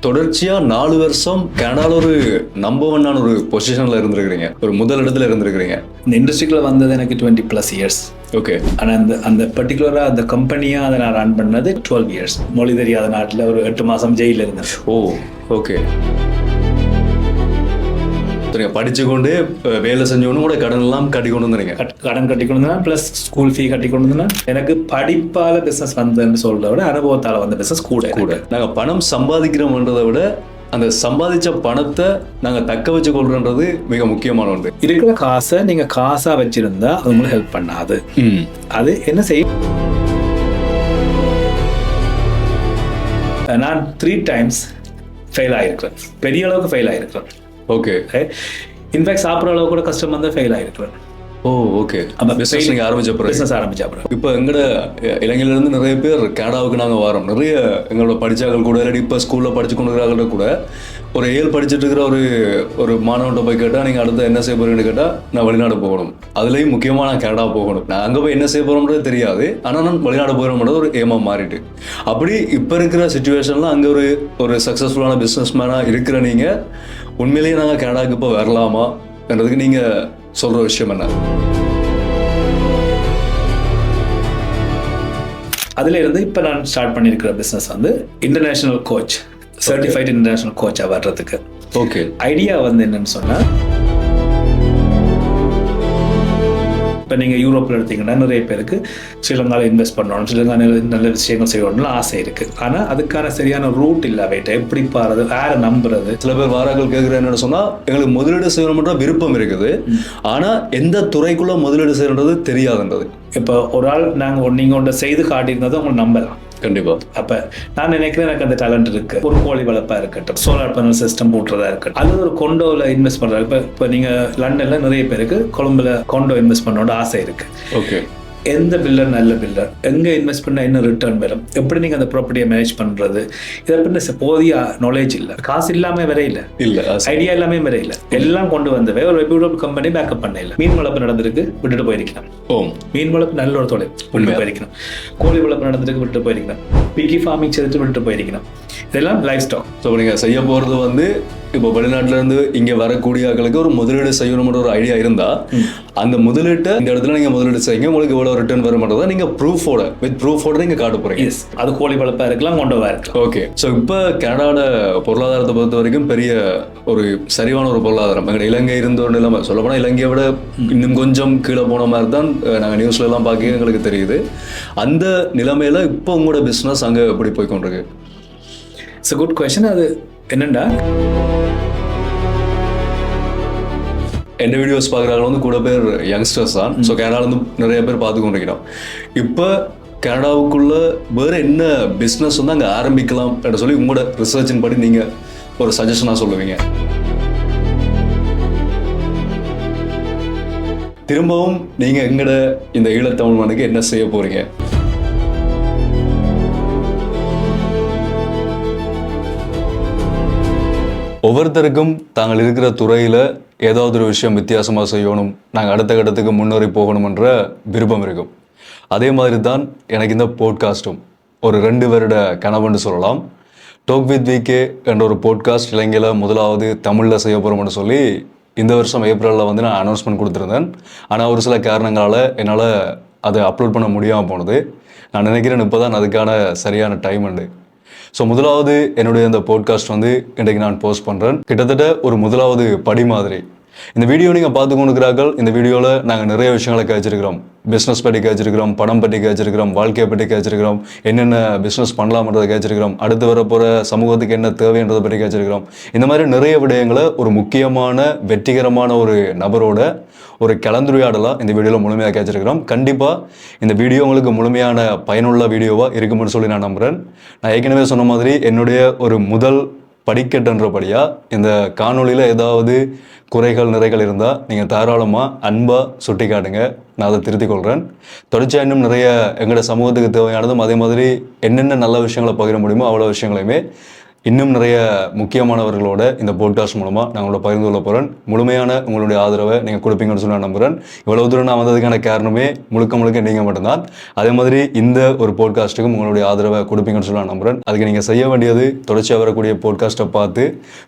தொடர்ச்சியா 4 வருஷம் கனடால ஒரு நம்பர் ஒன்னான ஒரு பொசிஷன்ல இருந்திருக்கிறீங்க, ஒரு முதல் இடத்துல இருந்திருக்கிறீங்க. இந்த இண்டஸ்ட்ரிக்குள்ள வந்தது எனக்கு 20+ இயர்ஸ். ஓகே. ஆனால் அந்த பர்டிகுலராக அந்த கம்பெனியாக அதை நான் ரன் பண்ணது 12 இயர்ஸ். மொழி தெரியாத நாட்டில் ஒரு 8 மாதம் ஜெயிலில் இருந்தேன். ஓ ஓகே. படிச்சு கொண்டு வேலை செஞ்சவனு கூட கடன் எல்லாம் கட்டி கொண்டு வந்துறீங்க. கடன் கட்டி கொண்டு வந்தேன், ப்ளஸ் ஸ்கூல் ஃபீ கட்டி கொண்டு வந்தேன். எனக்கு படிப்பால பிஸ்னஸ் வந்ததுன்னு சொல்றத விட அனுபவத்தால் வந்த பிஸ்னஸ் கூட. நாங்கள் பணம் சம்பாதிக்கிறோம்ன்றதை விட அந்த சம்பாதிச்ச பணத்தை நாங்கள் தக்க வச்சு கொள்றன்றது மிக முக்கியமான ஒன்று. இருக்கிற காசை நீங்கள் காசாக வச்சிருந்தா அது உங்களுக்கு ஹெல்ப் பண்ணாது. அது என்ன செய்யும்? நான் 3 times ஃபெயில் ஆகிருக்கிறேன். பெரிய அளவுக்கு ஃபெயில் ஆகிருக்கிறேன். ஓகே. இன்ஃபேக்ட் சாப்பிட்ற அளவுக்கு கூட கஷ்டம் வந்து ஃபெயில் ஆகிருக்கிறேன். ஓ ஓகே. பிஸ்னஸ் நீங்கள் ஆரம்பிச்ச அப்புறம் இப்போ எங்களோட இளைஞர்லேருந்து நிறைய பேர் கனடாவுக்கு நாங்கள் வரோம். நிறைய எங்களோட படித்தாக்கள் கூட இல்லாட்டி இப்போ ஸ்கூலில் படித்து கொண்டு இருக்கிறார்கள் கூட ஒரு ஏழு படிச்சுட்டு இருக்கிற ஒரு மாணவன்கிட்ட போய் கேட்டால் நீங்கள் அடுத்து என்ன செய்ய போகிறீங்கன்னு கேட்டால் நான் வெளிநாடு போகணும், அதுலேயும் முக்கியமாக நான் கனடா போகணும். நான் அங்கே போய் என்ன செய்ய போகிறோம்ன்றது தெரியாது, ஆனால் நான் வெளிநாடு போகிறோம்ன்றது ஒரு ஏமா மாறிட்டு. அப்படி இப்போ இருக்கிற சுச்சுவேஷனில் அங்கே ஒரு சக்ஸஸ்ஃபுல்லான பிஸ்னஸ் மேனாக இருக்கிற நீங்கள் உண்மையிலேயே நாங்கள் கனடாவுக்கு இப்போ வரலாமா என்றதுக்கு நீங்கள் சொல்கிற விஷயம் என்ன? அதுல இருந்து இப்போ நான் ஸ்டார்ட் பண்ணியிருக்கிற பிஸ்னஸ் வந்து இன்டர்நேஷனல் கோச், சர்டிஃபைட் இன்டர்நேஷனல் கோச்சாக வர்றதுக்கு. ஓகே. ஐடியா வந்து என்னன்னு சொன்னால், இப்போ நீங்கள் யூரோப்பில் எடுத்தீங்கன்னா நிறைய பேருக்கு ஸ்ரீலங்காவில் இன்வெஸ்ட் பண்ணணும், ஸ்ரீலங்காவில் நல்ல விஷயங்கள் செய்யணும்னு ஆசை இருக்குது. ஆனால் அதுக்கான சரியான ரூட் இல்லை. அவைகிட்ட எப்படி பாருது, யாரை நம்புறது? சில பேர் வாராக்கள் கேட்குற என்னன்னு சொன்னால், எங்களுக்கு முதலீடு செய்யணும்ன்ற விருப்பம் இருக்குது, ஆனால் எந்த துறைக்குள்ளே முதலீடு செய்யணுன்றது தெரியாதுன்றது. இப்போ ஒரு ஆள் நீங்கள் ஒன்றை செய்து காட்டியிருந்ததை உங்களை நம்பலாம். கண்டிப்பாக. அப்போ நான் நினைக்கிறேன் எனக்கு அந்த டேலண்ட் இருக்கு. ஒரு கோழி வளர்ப்பாக இருக்கட்டும், சோலார் பேனல் சிஸ்டம் போட்டுறதா இருக்கட்டும், அல்லது ஒரு கொண்டோவில் இன்வெஸ்ட் பண்ணுறாங்க. இப்போ நீங்கள் லண்டனில் நிறைய பேருக்கு கொழும்புல கொண்டோ இன்வெஸ்ட் பண்ணோட ஆசை இருக்கு. ஓகே. எந்த பில்லர் நல்ல பில்லர், எங்கே இன்வெஸ்ட் பண்ணால் என்ன ரிட்டர்ன் வரும், எப்படி நீங்கள் அந்த ப்ராப்பர்ட்டியை மேனேஜ் பண்ணுறது, இதை பற்றி போதிய நாலேஜ் இல்லை. காசு இல்லாமல் வரையில இல்லை, ஐடியா எல்லாமே வரையில, எல்லாம் கொண்டு வந்தவே ஒரு ரெப்யூட்டபிள் கம்பெனி பேக்கப் பண்ண இல்லை. மீன் வளர்ப்பு நடந்திருக்கு, விட்டுட்டு போயிருக்கணும். மீன் வளர்ப்பு நல்ல ஒரு தொழில், விட்டுட்டு போயிருக்கணும். கோழி வளர்ப்பு நடந்திருக்கு, விட்டுட்டு போயிருக்கணும். பிகி ஃபார்மிங் செய்துட்டு விட்டுட்டு போயிருக்கணும். இதெல்லாம் லைஃப் ஸ்டாக். ஸோ நீங்கள் செய்ய போகிறது வந்து இப்போ வெளிநாட்டிலேருந்து இங்கே வரக்கூடிய ஆட்களுக்கு ஒரு முதலீடு செய்யணும்ன்ற ஒரு ஐடியா இருந்தால், அந்த முதலீட்டை இந்த இடத்துல நீங்கள் முதலீடு செய்யுங்க, உங்களுக்கு இவ்வளோ ரிட்டர்ன் வர மாட்டேதான் நீங்கள் வித் ப்ரூஃபோட நீங்கள் காட்ட போகிறீங்க. அது கோழி வளர்ப்பாக இருக்கலாம், கொண்டோவாக இருக்கலாம். ஓகே. ஸோ இப்போ கனடாவோட பொருளாதாரத்தை பொறுத்த வரைக்கும் பெரிய ஒரு சரிவான ஒரு பொருளாதாரம். எங்கள் இலங்கை இருந்த ஒரு நிலைமை சொல்லப்போனால் இலங்கையை விட இன்னும் கொஞ்சம் கீழே போன மாதிரி தான் நாங்கள் நியூஸ்ல எல்லாம் பார்க்க எங்களுக்கு தெரியுது. அந்த நிலைமையில இப்போ உங்களோட பிஸ்னஸ் அங்கே எப்படி போய் கொண்டிருக்கு? It's a good question. அது என்னண்டா, எந்த வீடியோஸ் பார்க்குறாங்க வந்து கூட பேர் யங்ஸ்டர்ஸ் தான். ஸோ கனடாலேருந்து நிறைய பேர் பார்த்து கொண்டிருக்கிறோம். இப்போ கனடாவுக்குள்ள வேறு என்ன பிஸ்னஸ் வந்து அங்கே ஆரம்பிக்கலாம் அப்படின்னு சொல்லி உங்களோட ரிசர்ச்சின் படி நீங்கள் ஒரு சஜஷனாக சொல்லுவீங்க? திரும்பவும் நீங்கள் எங்களோட இந்த ஈழத்தமிழ் மண்ணுக்கு என்ன செய்ய போகிறீங்க? ஒவ்வொருத்தருக்கும் தாங்கள் இருக்கிற துறையில் ஏதாவது ஒரு விஷயம் வித்தியாசமாக செய்யணும், நாங்கள் அடுத்த கட்டத்துக்கு முன்னேறி போகணுமென்ற விருப்பம் இருக்கும். அதே மாதிரி தான் எனக்கு இந்த போட்காஸ்ட்டும் ஒரு 2 வருட கனவுன்னு சொல்லலாம். டாக் வித் விகே என்ற ஒரு போட்காஸ்ட் இலங்கையில் முதலாவது தமிழில் செய்ய போகிறோம்னு சொல்லி இந்த வருஷம் ஏப்ரலில் வந்து நான் அனௌன்ஸ்மெண்ட் கொடுத்துருந்தேன். ஆனால் ஒரு சில காரணங்களால் என்னால் அதை அப்லோட் பண்ண முடியாமல் போனது. நான் நினைக்கிறேன் இப்போ தான் அதுக்கான சரியான டைம் உண்டு. ஸோ முதலாவது என்னுடைய இந்த போட்காஸ்ட் வந்து இன்றைக்கு நான் போஸ்ட் பண்ணுறேன். கிட்டத்தட்ட ஒரு முதலாவது படி மாதிரி. இந்த வீடியோ நீங்கள் பார்த்து கொண்டிருக்கிறார்கள். இந்த வீடியோவில் நாங்கள் நிறைய விஷயங்களை கேச்சிருக்கிறோம். பிஸ்னஸ் பற்றி கேச்சிருக்கிறோம், படம் பற்றி கேச்சிருக்கிறோம், வாழ்க்கையை பற்றி கேச்சிருக்கிறோம், என்னென்ன பிஸ்னஸ் பண்ணலாம்ன்றதை கேச்சிருக்கிறோம், அடுத்து வரப்போகிற சமூகத்துக்கு என்ன தேவைன்றதை பற்றி கேச்சிருக்கிறோம். இந்த மாதிரி நிறைய விடயங்களை ஒரு முக்கியமான வெற்றிகரமான ஒரு நபரோட ஒரு கலந்துரையாடலாக இந்த வீடியோவில் முழுமையாக கேச்சிருக்கிறோம். கண்டிப்பாக இந்த வீடியோ உங்களுக்கு முழுமையான பயனுள்ள வீடியோவாக இருக்குமென்னு சொல்லி நான் நம்புகிறேன். நான் ஏற்கனவே சொன்ன மாதிரி என்னுடைய ஒரு முதல் படிக்கட்டுன்றபடியாக இந்த காணொலியில் ஏதாவது குறைகள் நிறைகள் இருந்தால் நீங்கள் தாராளமாக அன்பாக சுட்டி காட்டுங்க, நான் அதை திருத்திக் கொள்கிறேன். தொடர்ச்சியாக இன்னும் நிறைய எங்களோட சமூகத்துக்கு தேவையானதும் அதே மாதிரி என்னென்ன நல்ல விஷயங்களை பகிர முடியுமோ அவ்வளோ விஷயங்களையுமே இன்னும் நிறைய முக்கியமானவர்களோட இந்த போட்காஸ்ட் மூலமாக நான் உங்களோட பகிர்ந்து கொள்ள போகிறேன். முழுமையான உங்களுடைய ஆதரவை நீங்கள் கொடுப்பீங்கன்னு சொல்லி நான் நம்புகிறேன். இவ்வளவு தூரம் நான் வந்ததுக்கான காரணமே முழுக்க நீங்கள் மட்டும்தான். அதே மாதிரி இந்த ஒரு போட்காஸ்ட்டுக்கும் உங்களுடைய ஆதரவை கொடுப்பீங்கன்னு சொல்லி நான் நம்புகிறேன். அதுக்கு நீங்கள் செய்ய வேண்டியது தொடர்ச்சியாக வரக்கூடிய போட்காஸ்ட்டை பார்த்து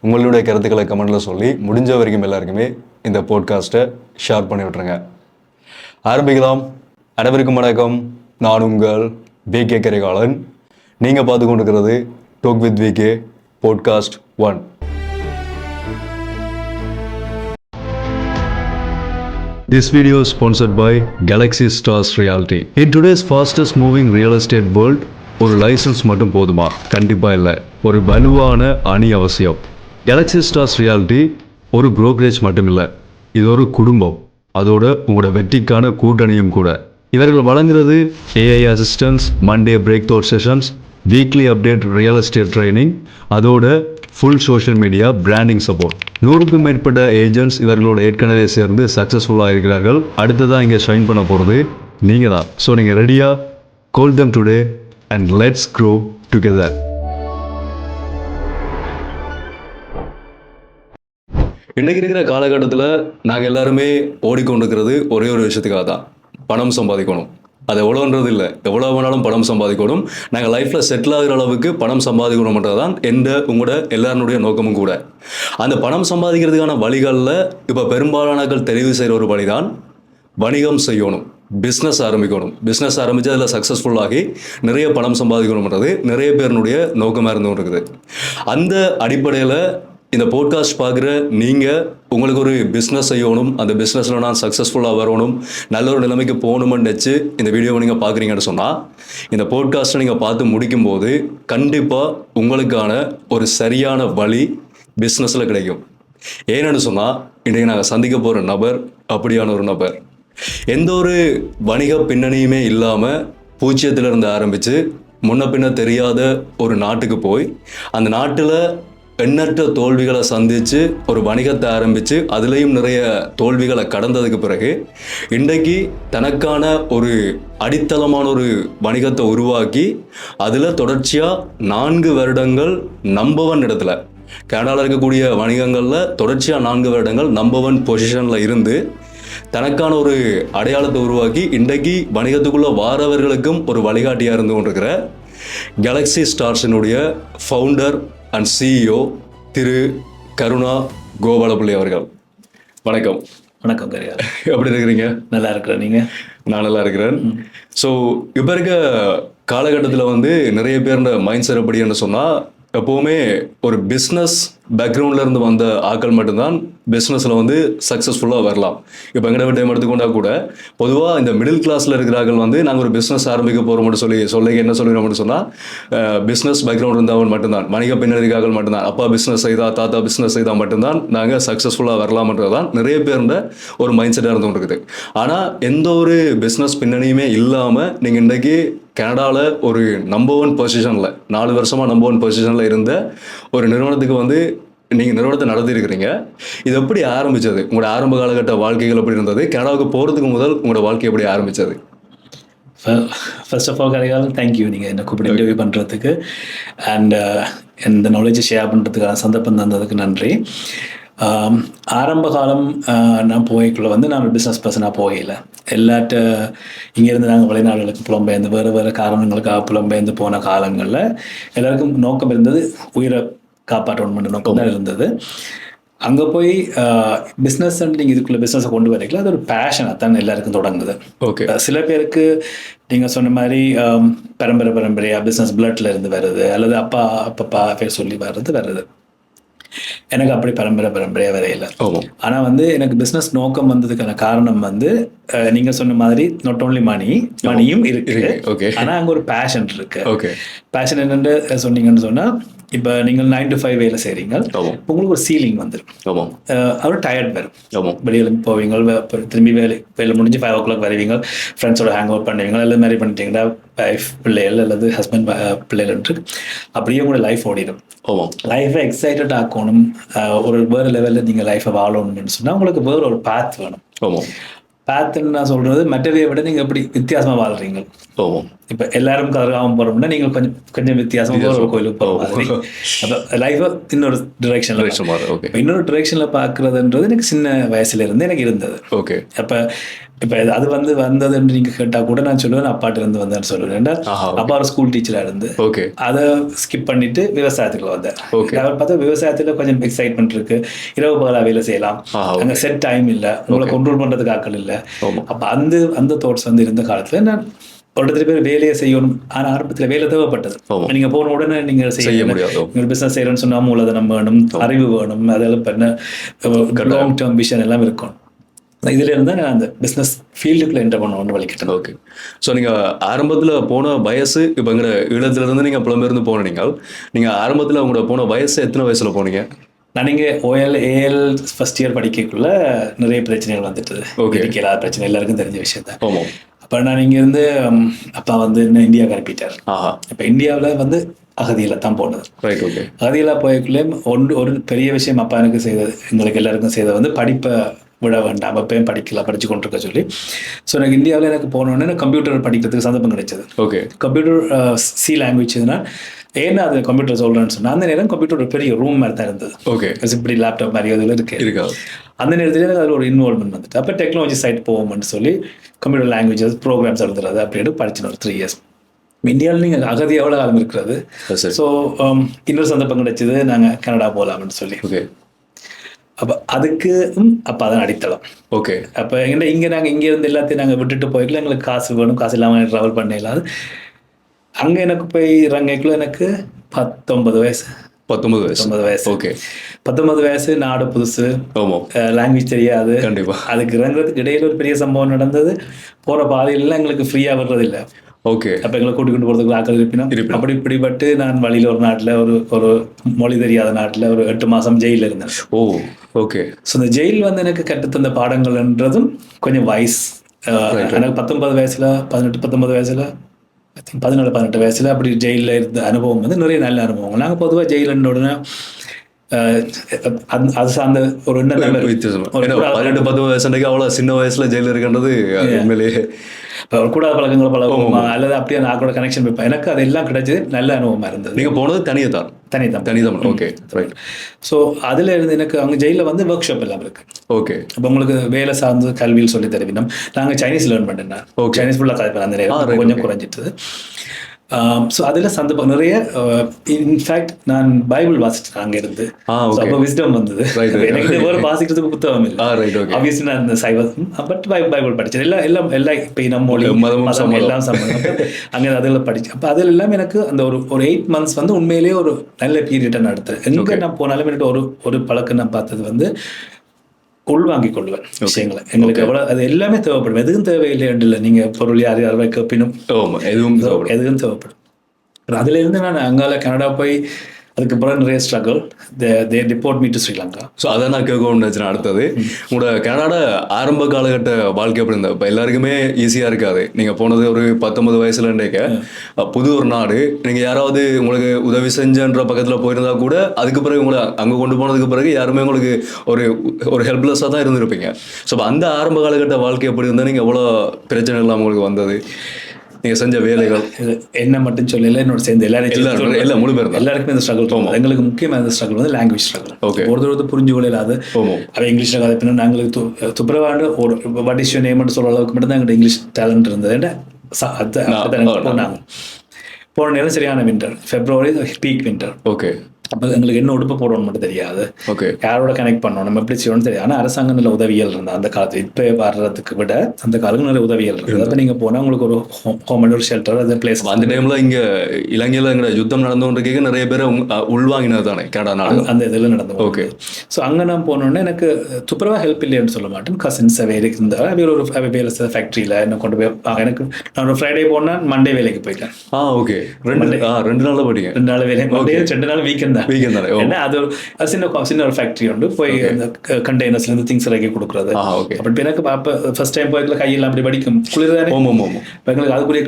உங்களுடைய கருத்துக்களை கமெண்ட்டில் சொல்லி முடிஞ்ச வரைக்கும் எல்லாருக்குமே இந்த போட்காஸ்ட்டை ஷேர் பண்ணி விட்டுருங்க. ஆரம்பிக்கலாம். அனைவருக்கும் வணக்கம். நான் உங்கள் VK கரிகாலன். நீங்கள் பார்த்து கொண்டிருக்கிறது Talk with VK Podcast 1. This video is sponsored by Galaxy Stars Realty. In today's fastest moving real estate world, ஒரு லைசன்ஸ் மட்டும் போதுமா? கண்டிப்பாக இல்லை. ஒரு வலுவான அணி அவசியம். Galaxy Stars Realty ஒரு brokerage மட்டும் இல்லை, இது ஒரு குடும்பம். அதோட உங்களோட வெற்றிக்கான கூட்டணியும் கூட. இவர்கள் வழங்குறது AI assistance, Monday breakout sessions, weekly update real estate training, அதோட full social media branding support. 100க்கும் மேற்பட்ட ஏஜென்ட்ஸ் இவர்களோட ஏற்கனவே சேர்ந்து சக்ஸஸ்ஃபுல்லாக இருக்கிறார்கள். அடுத்ததான் இங்கே ஷைன் பண்ண போகிறது நீங்கள் தான். ஸோ நீங்கள் ரெடியாக? கால் them today and let's grow together. இன்றைக்கு இருக்கிற காலகட்டத்தில் நாங்கள் எல்லாருமே ஓடிக்கொண்டிருக்கிறது ஒரே ஒரு விஷயத்துக்காக தான், பணம் சம்பாதிக்கணும். அது எவ்வளோன்றது இல்லை, எவ்வளோ வேணாலும் பணம் சம்பாதிக்கணும். நாங்கள் லைஃப்பில் செட்டில் ஆகிற அளவுக்கு பணம் சம்பாதிக்கணும்ன்றது தான் உங்களோட எல்லாருடைய நோக்கமும் கூட. அந்த பணம் சம்பாதிக்கிறதுக்கான வழிகளில் இப்போ பெரும்பாலானர்கள் தெரிவு செய்கிற ஒரு வழி தான் வணிகம் செய்யணும், பிஸ்னஸ் ஆரம்பிக்கணும். பிஸ்னஸ் ஆரம்பித்து அதில் சக்ஸஸ்ஃபுல்லாகி நிறைய பணம் சம்பாதிக்கணுன்றது நிறைய பேருனுடைய நோக்கமாக இருந்து இருக்குது. அந்த அடிப்படையில் இந்த போட்காஸ்ட் பார்க்குற நீங்கள் உங்களுக்கு ஒரு பிஸ்னஸ் செய்யணும், அந்த பிஸ்னஸில் நான் சக்ஸஸ்ஃபுல்லாக வரணும், நல்ல ஒரு நிலைமைக்கு போகணும்னு நினச்சி இந்த வீடியோவை நீங்கள் பார்க்குறீங்கன்னு சொன்னால், இந்த போட்காஸ்ட்டை நீங்கள் பார்த்து முடிக்கும்போது கண்டிப்பாக உங்களுக்கான ஒரு சரியான வழி பிஸ்னஸில் கிடைக்கும். ஏன்னு சொன்னால், இன்றைக்கு நாங்கள் சந்திக்க போகிற நபர் அப்படியான ஒரு நபர். எந்த ஒரு வணிக பின்னணியுமே இல்லாமல் பூச்சியத்திலிருந்து ஆரம்பித்து முன்ன பின்ன தெரியாத ஒரு நாட்டுக்கு போய் அந்த நாட்டில் எண்ணற்ற தோல்விகளை சந்தித்து ஒரு வணிகத்தை ஆரம்பித்து அதுலேயும் நிறைய தோல்விகளை கடந்ததுக்கு பிறகு இன்றைக்கு தனக்கான ஒரு அடித்தளமான ஒரு வணிகத்தை உருவாக்கி அதில் தொடர்ச்சியாக 4 வருடங்கள் நம்பர் 1 இடத்துல, கனடாவில் இருக்கக்கூடிய வணிகங்களில் தொடர்ச்சியாக 4 வருடங்கள் நம்பர் 1 பொசிஷனில் இருந்து தனக்கான ஒரு அடையாளத்தை உருவாக்கி இன்றைக்கு வணிகத்துக்குள்ளே வாரவர்களுக்கும் ஒரு வழிகாட்டியாக இருந்து கொண்டிருக்கிற கேலக்ஸி ஸ்டார்ஸினுடைய ஃபவுண்டர் அண்ட் CEO திரு கருணா கோபாலபுள்ளி அவர்கள். வணக்கம். வணக்கம் கரியா, எப்படி இருக்கிறீங்க? நல்லா இருக்கிறேன். நீங்கள்? நான் நல்லா இருக்கிறேன். ஸோ இப்போ இருக்க காலகட்டத்தில் நிறைய பேர் மைண்ட் செட் எப்படின்னு சொன்னால், எப்போவுமே ஒரு பிஸ்னஸ் பேக்ரவுண்ட்லேருந்து வந்த ஆட்கள் மட்டும்தான் பிஸ்னஸில் சக்ஸஸ்ஃபுல்லாக வரலாம். இப்போ எங்கட டைம் எடுத்துக்கொண்டா கூட பொதுவாக இந்த மிடில் கிளாஸில் இருக்கிறார்கள் நாங்கள் ஒரு பிஸ்னஸ் ஆரம்பிக்க போகிறோம்னு சொல்லி என்ன சொல்லிடுறோம்னு சொன்னால், பிஸ்னஸ் பேக்ரவுண்ட் இருந்தவன் மட்டும்தான், வணிக பின்னணிக்காக மட்டும்தான், அப்பா பிஸ்னஸ் செய்தா தாத்தா பிஸ்னஸ் செய்தால் மட்டும்தான் நாங்கள் சக்ஸஸ்ஃபுல்லாக வரலாம்ன்றது தான் நிறைய பேருந்த ஒரு மைண்ட் செட்டாக இருந்து இருக்குது. ஆனால் எந்த ஒரு பிஸ்னஸ் பின்னணியுமே இல்லாமல் நீங்கள் இன்றைக்கி கனடாவில் ஒரு நம்பர் 1 பொசிஷனில் 4 வருஷமாக நம்பர் 1 பொசிஷனில் இருந்த ஒரு நிறுவனத்துக்கு நீங்கள் நிறுவனத்தை நடத்தியிருக்கிறீங்க. இது எப்படி ஆரம்பித்தது? உங்களோட ஆரம்ப காலகட்ட வாழ்க்கைகள் எப்படி இருந்தது? கனடாவுக்கு போகிறதுக்கு முதல் உங்களோட வாழ்க்கை எப்படி ஆரம்பித்தது? First of all Karikalan, thank you நீங்கள் என்னை கூப்பிட்டு இன்டர்வியூ பண்ணுறதுக்கு அண்ட் இந்த நாலேஜை ஷேர் பண்ணுறதுக்கான சந்தர்ப்பம் தந்ததுக்கு நன்றி. ஆரம்ப காலம் நான் போய்க்குள்ள நான் பிஸ்னஸ் பர்சனாக போகல. எல்லாட்ட இங்கேருந்து நாங்கள் வெளிநாடுகளுக்கு புலம்பெயர்ந்து வேறு காரணங்களுக்காக புலம்பெயர்ந்து போன காலங்களில் எல்லாருக்கும் நோக்கம் இருந்தது உயிரை காப்பாற்றணும் நோக்கம் தான் இருந்தது. அங்கே போய் பிஸ்னஸ் நீங்கள் இதுக்குள்ளே பிஸ்னஸை கொண்டு வரீங்களா, அது ஒரு பேஷனாக தான் எல்லாருக்கும் தொடங்குது. ஓகே. சில பேருக்கு நீங்கள் சொன்ன மாதிரி பரம்பரையாக பிஸ்னஸ் பிளட்ல இருந்து வருது, அல்லது அப்பா பேர் சொல்லி வருது. எனக்கு அப்படி பரம்பரையாக வரையில. ஆனால் எனக்கு பிஸ்னஸ் நோக்கம் வந்ததுக்கான காரணம் நீங்கள் சொன்ன மாதிரி நாட் ஓன்லி மணியும் இருக்கு, ஆனால் அங்கே ஒரு பேஷன் இருக்கு. பேஷன் என்னென்னு சொன்னீங்கன்னு சொன்னால், இப்போ நீங்கள் 9 to 5 வேலை செய்கிறீங்க, உங்களுக்கு ஒரு சீலிங் வந்துடும், அவர் டயர்ட் வரும், வெளியில் போவீங்க, திரும்பி வேலை முடிஞ்சு 5 o'clock வருவீங்க, ஃப்ரெண்ட்ஸோட ஹேங் அவுட் பண்ணுவீங்க, எல்லாம் மாதிரி பண்ணிட்டீங்கன்னா வைஃப் பிள்ளைகள் அல்லது ஹஸ்பண்ட் பிள்ளைகள் அப்படியே உங்களோட லைஃப் ஓடிடும். லைஃபை எக்ஸைட்டட் ஆக்கணும், ஒரு வேறு லெவலில் நீங்கள் லைஃப்பை வாழணும்னு சொன்னால் உங்களுக்கு வேறு ஒரு பாத் வேணும். பாத்துன்னு நான் சொல்கிறது மற்றவையை விட நீங்கள் எப்படி வித்தியாசமாக வாழ்கிறீங்க, ஆமாம். இப்போ எல்லாரும் கதிர்காமம் போகிறோம்னா நீங்கள் கொஞ்சம் கொஞ்சம் வித்தியாசமாக ஒரு கோயிலுக்கு போகிற மாதிரி. அப்போ லைஃபை இன்னொரு டிரெக்ஷனில் ஓகே. இன்னொரு டிரெக்ஷனில் பார்க்குறதுன்றது எனக்கு சின்ன வயசுலேருந்து எனக்கு இருந்தது. ஓகே. அப்போ இப்போ அது வந்ததுன்னு நீங்கள் கேட்டால் கூட நான் சொல்லுவேன் அப்பாட்ட இருந்து வந்தேன்னு சொல்லுவேன். ஏன்னா அப்பா ஒரு ஸ்கூல் டீச்சராக இருந்து ஓகே அதை ஸ்கிப் பண்ணிட்டு விவசாயத்துக்கு வந்தேன். ஓகே. அவர் பார்த்தா விவசாயத்தில் கொஞ்சம் எக்ஸைட்மெண்ட் இருக்கு, இரவு பகலாக வேலை செய்யலாம், அங்கே செட் டைம் இல்லை, உங்களை கண்ட்ரோல் பண்ணுறதுக்கு ஆட்கள் இல்லை. அப்போ அந்த தாட்ஸ் வந்து இருந்த காலத்தில் நான் ஒரு இடத்துல பேர் வேலையை செய்யணும். ஆனால் ஆரம்பத்தில் வேலை தேவைப்பட்டது. நீங்கள் போன உடனே நீங்கள் செய்ய முடியாது. நீங்கள் பிஸ்னஸ் செய்யணும்னு சொன்னால் மூலதனம் வேணும், அறிவு வேணும், அதெல்லாம் பண்ண லாங் டேர்ம் விஷன் எல்லாம் இருக்கும். இதுல இருந்தா நான் அந்த பிஸ்னஸ் ஃபீல்டுக்குள்ள என்டர் பண்ண வலிக்கிட்டேன். ஓகே. ஸோ நீங்கள் ஆரம்பத்தில் போன வயசு இப்போ எங்களோட இடத்துலேருந்து நீங்கள் புலம்பெயர்ந்து போனீங்க. நீங்கள் ஆரம்பத்தில் உங்களோட போன வயசு எத்தனை வயசில் போனீங்க? நான் இங்கே ஏஎல் ஃபர்ஸ்ட் இயர் படிக்கக்குள்ள நிறைய பிரச்சனைகள் வந்துட்டு. ஓகே. இல்லாத பிரச்சனை எல்லாருக்கும் தெரிஞ்ச விஷயம் தான். ஆமாம். அப்போ நான் இங்கேருந்து அப்பா வந்து என்ன இந்தியா அனுப்பிட்டார். இப்போ இந்தியாவில் வந்து அகதியில் தான் போனது. ரைட். ஓகே. அகதியில் போயக்குள்ளே ஒரு பெரிய விஷயம் அப்பா எனக்கு செய்தது, எங்களுக்கு எல்லாருக்கும் செய்தது வந்து படிப்பை விட வேண்டாம், அப்பயும் படிக்கலாம், படித்து கொண்டிருக்க சொல்லி. ஸோ எனக்கு இந்தியாவில் எனக்கு போனோடனே எனக்கு கம்ப்யூட்டர் படிக்கிறதுக்கு சந்தர்ப்பம் கிடைச்சது. ஓகே. கம்ப்யூட்டர் சி லாங்குவேஜ்னா ஏன்னா அது கம்ப்யூட்டர் சொல்கிறேன்னு சொன்னால் அந்த நேரம் கம்ப்யூட்டர் ஒரு பெரிய ரூம் மாதிரி தான் இருந்தது. ஓகே. இப்படி லேப்டாப் மாதிரி அதில் இருக்காது. அந்த நேரத்தில் எனக்கு அதில் ஒரு இன்வால்மெண்ட் வந்துட்டு அப்போ டெக்னாலஜி சைட் போவோம்னு சொல்லி கம்ப்யூட்டர் லாங்குவேஜஸ் ப்ரோக்ராம்ஸ் எழுதுறது அப்படின்னு படிச்சுன்னு ஒரு 3 years. இந்தியாவில் நீங்கள் அகதி எவ்வளோ காலம் இருக்கிறது. ஸோ இன்னொரு சந்தர்ப்பம் கிடைச்சது, நாங்கள் கனடா போகலாம்னு சொல்லி. ஓகே. அப்போ அதுக்கு அப்போ அதான் அடித்தளம். ஓகே. அப்போ இங்கே நாங்கள் இங்கேருந்து எல்லாத்தையும் நாங்கள் விட்டுட்டு போய்க்கலாம், எங்களுக்கு காசு வேணும், காசு இல்லாமல் ட்ராவல் பண்ணிடலாம். அங்கே எனக்கு போய் இறங்கிக்குள்ள எனக்கு 19 வயசு. 19 வயசு. ஓகே. 19 வயசு, நாடு புதுசு, லாங்குவேஜ் தெரியாது. கண்டிப்பாக. அதுக்கு இறங்குறதுக்கு இடையில ஒரு பெரிய சம்பவம் நடந்தது. போகிற பாதையிலாம் எங்களுக்கு ஃப்ரீயாக வர்றதில்லை. ஓகே. அப்போ எங்களை கூட்டிகிட்டு போகிறதுக்கு ஆக்கள் இருப்பினோம். அப்படி இப்படிப்பட்டு நான் வழியில் ஒரு நாட்டில் ஒரு மொழி தெரியாத நாட்டில் ஒரு 8 மாதம் ஜெயிலில் இருந்தேன். ஓ. ஓகே. ஸோ இந்த ஜெயில் வந்து எனக்கு கற்றுத்தந்த பாடங்கள்ன்றதும் கொஞ்சம் வயசு. எனக்கு 19 வயசில் 18-19 வயசில் 17-18 வயசில் அப்படி ஜெயிலில் இருந்த அனுபவம் வந்து நிறைய நல்ல அனுபவங்கள். நாங்கள் பொதுவாக ஜெயிலுன்னு உடனே அது சார்ந்த ஒரு வித்தியாசம். 18-19 வயசுக்கு அவ்வளோ சின்ன வயசில் ஜெயிலில் இருக்கின்றது உண்மையிலேயே கூடாத பழக்கங்களை பழகுமா அல்லது அப்படியே நான் கூட கனெக்ஷன் வைப்பேன். எனக்கு அது எல்லாம் கிடைச்சது, நல்ல அனுபவமாக இருந்தது. நீங்கள் போனது தனிதான். ஓகே. ரைட். ஸோ அதில் இருந்து எனக்கு அங்கே ஜெயிலில் வந்து ஒர்க் ஷாப் எல்லாம் இருக்கு. ஓகே. அப்போ உங்களுக்கு வேலை சார்ந்து கல்வியில் சொல்லி தருவினோம். நாங்கள் சைனீஸ் லேர்ன் பண்ணேன். சைனீஸ் ஃபுல்லாக கதைப்பேன். அந்த நேரம் கொஞ்சம் குறைஞ்சிட்டு. ஸோ அதில் சந்தர்ப்பம் நிறைய. இன்ஃபேக்ட் நான் பைபிள் வாசிச்சேன் அங்கே இருந்து. அப்போ விஸ்டம் வந்தது. எனக்கு வேறு வாசிக்கிறதுக்கு புத்தகம் இல்லை. ஆப்வியஸ்லி நான் இந்த சைவம் பட் பைபிள் படித்தேன். எல்லாம் இப்போ நம்ம மொழி மதம் எல்லாம் சம்பந்தம் அங்கே அதில் படித்தேன். அப்போ அதில் எல்லாம் எனக்கு அந்த ஒரு 8 months வந்து உண்மையிலேயே ஒரு நல்ல பீரியட்டை நடத்துது. எங்கே நான் போனாலும் எனக்கு ஒரு பழக்கம் நான் பார்த்தது வந்து உள்வாங்கிக் கொள்வேன் விஷயங்களை. எங்களுக்கு எவ்வளோ அது எல்லாமே தேவைப்படும். எதுவும் தேவையில்லை இல்லை. நீங்கள் பொருள் யார் வைக்கப்பினும் எதுவும் தேவைப்படும். அதுல இருந்து நான் அங்கால கனடா போய் அதுக்கப்புறம் நிறைய struggle. They deport me to Sri Lanka. So அதை நான் கேட்கணும்னு நினச்சேன். அடுத்தது உங்களோட கனடா ஆரம்ப காலகட்ட வாழ்க்கை அப்படி இருந்தால் இப்போ எல்லாருக்குமே ஈஸியாக இருக்காது. நீங்கள் போனது ஒரு 19 வயசுலண்டேக்க புது ஒரு நாடு. நீங்கள் யாராவது உங்களுக்கு உதவி செஞ்சன்ற பக்கத்தில் போயிருந்தா கூட அதுக்கு பிறகு உங்களை அங்கே கொண்டு போனதுக்கு பிறகு யாருமே உங்களுக்கு ஒரு ஹெல்ப்லெஸ்ஸாக தான் இருந்திருப்பீங்க. ஸோ அந்த ஆரம்ப காலகட்ட வாழ்க்கை எப்படி இருந்தால் நீங்கள் எவ்வளோ பிரச்சனை இல்லாமல் உங்களுக்கு வந்தது? நீங்கள் செஞ்ச வேலைகள் என்ன மட்டும் சொல்லல, என்னோட சேர்ந்து எல்லாரும் முழு பேர் எல்லாருக்குமே இந்த ஸ்ட்ரகிள் போகும். எங்களுக்கு முக்கியமாக இந்த ஸ்ட்ரகிள் வந்து லாங்குவேஜ் ஸ்ட்ரகிள். ஓகே. ஒருத்தர் புரிஞ்சு கொள்ளாது. அவன் இங்கிலீஷில் கதை பின்னா நாங்களுக்கு துப்புரவாண்டு ஒரு வாட் இஸ் யுவர் நேம்னு சொல்கிற அளவுக்கு மட்டும் தான் எங்கள்கிட்ட இங்கிலீஷ் டேலண்ட் இருந்தது. போனாங்க போன நேரம் சரியான winter, February peak winter. Okay. அப்போ எங்களுக்கு என்ன உடுப்பு போடணும் மட்டும் தெரியாது. ஓகே. யாரோட கனெக்ட் பண்ணணும், நம்ம எப்படி செய்யணும்னு தெரியாது. ஆனால் அரசாங்கம் நல்ல உதவியல் இருந்தால் அந்த காலத்தில் இப்போ வர்றதுக்கு விட அந்த காலத்துக்கு நல்ல உதவியல் இருந்தது. அப்போ நீங்கள் போனால் உங்களுக்கு ஒரு ஹோம் ஒரு ஷெல்டர் அது பிளேஸ். அந்த டைமில் இங்கே இலங்கையில் எங்களை யுத்தம் நடந்துகிட்டு நிறைய பேர் உள்வாங்கினது தானே கனடா நாடு அந்த இதில் நடந்தது. ஓகே. ஸோ அங்கே நான் போனோன்னே எனக்கு துப்புரவாக ஹெல்ப் இல்லைன்னு சொல்ல மாட்டேன். கசின்ஸ் வேலை இருந்தால் அவர் ஒரு வேலை ஃபேக்ட்ரியில் என்ன கொண்டு போய் எனக்கு நான் ஒரு ஃப்ரைடே போனால் மண்டே வேலைக்கு போயிட்டேன். ஓகே. 2 நாள் படிங்க. 2 நாள் வேலை, 2 நாள் வீக்கெண்ட். அது சின்ன ஒரு ஃபேக்டரி உண்டு. போய் கண்டெய்னர்ஸ்ல இருந்து திங்ஸ் இறக்கி கொடுக்குறது. அப்படி எனக்கு ஃபர்ஸ்ட் டைம் போய் கையெல்லாம் அப்படி படிக்கும் குளிர்தானே. எங்களுக்கு அதுக்குரிய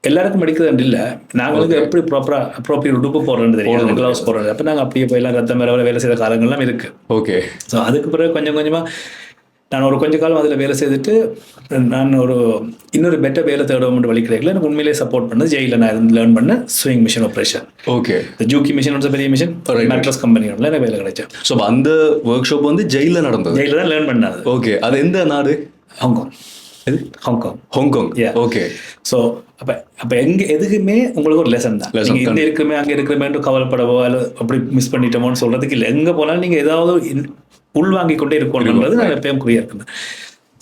எல்லாருக்கும் படிக்கிறது இல்லை. நாங்களுக்கு எப்படி அப்ரோப்ரியேட் உடுப்பு போடுறது தெரியும், கிளவுஸ் போடுறது. அப்போ நாங்கள் அப்படியே போய் எல்லாம் ரத்தம் வேலை செய்த காலங்கள்லாம் இருக்கு. ஓகே. ஸோ அதுக்கு பிறகு கொஞ்சம் கொஞ்சமாக நான் ஒரு கொஞ்ச காலம் அதில் வேலை செய்துட்டு நான் இன்னொரு பெட்டர் வேலை தேடுவோம் வழி கிடைக்கல. எனக்கு உண்மையிலேயே சப்போர்ட் பண்ணது ஜெயிலில் நான் இருந்து லேர்ன் பண்ண ஸ்விங் மிஷின் ஆப்ரேஷன். ஓகே. இந்த ஜூக்கி மிஷின் வந்து பெரிய மிஷின் மேட்ரஸ் கம்பெனியோட எனக்கு வேலை கிடைச்சேன். ஸோ அந்த ஒர்க் ஷாப் வந்து ஜெயிலில் நடந்தது? ஜெயிலில் தான் லேர்ன் பண்ணாது. ஓகே. அது எந்த நாடு? ஹாங்காங். ஹாங்காங். ஓகே. ஸோ அப்போ எதுக்குமே உங்களுக்கு ஒரு லெசன் தான். நீங்கள் இங்கே இருக்குமே அங்கே இருக்குமேன்னு கவலைப்படவோ அல்ல அப்படி மிஸ் பண்ணிட்டோமோன்னு சொல்கிறதுக்கு இல்லை. எங்கே போனாலும் நீங்கள் ஏதாவது உள்வாங்கி கொண்டே இருக்கணுன்றது நான் எப்பயும் குறியா இருக்கேன்.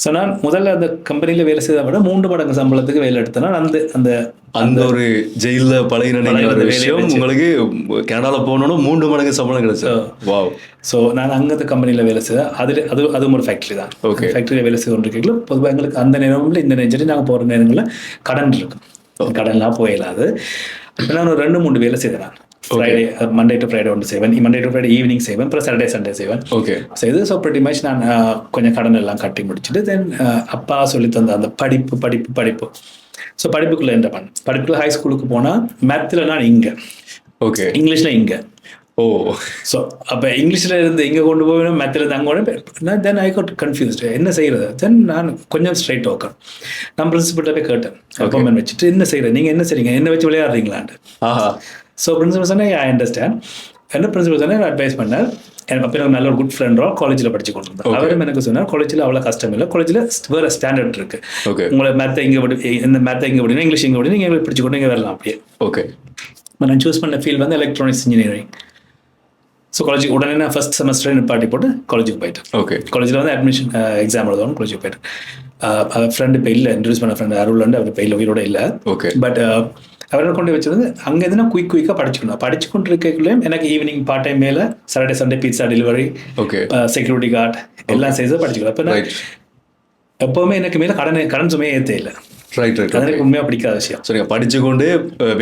ஸோ நான் முதல்ல அந்த கம்பெனியில் வேலை செய்த விட 3 மடங்கு சம்பளத்துக்கு வேலை எடுத்தேன்னா அந்த ஒரு ஜெயிலில் பழகின விஷயம் உங்களுக்கு கனடாவில் போனோன்னா 3 மடங்கு சம்பளம் கிடைச்சது. வாவ். ஸோ நான் அங்கே கம்பெனியில் வேலை செய்தேன். அதுவும் ஒரு ஃபேக்ட்ரி தான். ஓகே. ஃபேக்ட்ரியில் வேலை செய்து கொண்டிருக்கீங்களா பொதுவாக எங்களுக்கு அந்த நேரங்களில் இந்த நேரத்தில் நாங்கள் போகிற நேரங்களில் கடன் இருக்கும். கடன்லாம் போயிடாது. நான் ஒரு 2-3 வேலை செய்தேன். நான் ஃப்ரைடே மண்டே டு ஃப்ரைடே ஒன்று செய்வேன், மண்டே டு ஃப்ரைடே ஈவினிங் செய்வேன், அப்புறம் சாட்டர்டே சண்டே செய்வேன். ஓகே. செய்து ஸோ ப்ரிட்டி மச் நான் கொஞ்சம் கடன் எல்லாம் கட்டி முடிச்சுட்டு தென் அப்பா சொல்லி தந்த அந்த படிப்பு ஸோ படிப்புக்குள்ளே என்ன படிப்புக்குள்ள ஹை ஸ்கூலுக்கு போனால் மேத்தில் நான் இங்கே, ஓகே, இங்கிலீஷில் இங்கே. ஓ. ஸோ அப்போ இங்கிலீஷில் இருந்து இங்கே கொண்டு போவேன், மேத்தில் இருந்து அங்கே போனேன். தென் ஐ காட் கன்ஃபியூஸ்டு என்ன செய்கிறது. தென் நான் கொஞ்சம் ஸ்ட்ரைட் ஓக்கன் நான் பிரின்சிபல்கிட்ட போய் கேட்டேன் அப்பாயின்மெண்ட் வச்சுட்டு என்ன செய்கிறேன், நீங்கள் என்ன செய்றீங்க, என்ன வச்சு விளையாடுறீங்களான்ட்டு. ஸோ பிரின்சிபல் சொன்னேன் ஐ அண்டர்ஸ்டாண்ட். என்ன பிரின்சிபல் சொன்னேன் அட்வைஸ் பண்ணேன். எனக்கு அப்போ நல்ல ஒரு குட் ஃப்ரெண்டோ காலேஜில் படிச்சு கொண்டு இருந்தேன். அவரும் எனக்கு சொன்னார் காலேஜில் அவ்வளோ கஷ்டம் இல்லை, காலேஜில் வேறு ஸ்டாண்டர்ட் இருக்குது. உங்களை மேத்தை இங்கே இந்த மேத்தை இங்கே படினா இங்கிலீஷ் இங்கே படினா நீங்கள் பிடிச்சி கொண்டு இங்கே வரலாம் அப்படியே. ஓகே. நான் சூஸ் பண்ண ஃபீல்டு வந்து எலக்ட்ரானிக்ஸ் இன்ஜினியரிங். ஸோ காலேஜுக்கு உடனே நான் ஃபர்ஸ்ட் செமஸ்டர் நிப்பாட்டி போட்டு காலேஜுக்கு போயிட்டேன். ஓகே. காலேஜில் வந்து அட்மிஷன் எக்ஸாம் எழுதணும், காலேஜுக்கு போயிட்டேன். ஃப்ரெண்டு இப்போ இல்லை, இன்ட்ரடியூஸ் பண்ண ஃப்ரெண்டு அருள் அவர் இப்போ இல்லை, உயிரோட இல்லை. ஓகே. பட் அவரை கொண்டு வச்சிருந்து அங்கே எதுனா குயிக்காக படிச்சுக்கணும். படிச்சு கொண்டு இருக்கக்குள்ளேயும் எனக்கு ஈவினிங் பார்ட் டைம் மேலே Saturday Sunday pizza delivery, okay, security guard எல்லாம் செய்து படிச்சுக்கலாம். அப்போ நான் எப்போவுமே எனக்கு மேலே கடன் சுமையே ஏற்றே இல்லை. ரைட். எனக்கு உண்மையாக பிடிக்காத விஷயம். சரிங்க. படிச்சு கொண்டு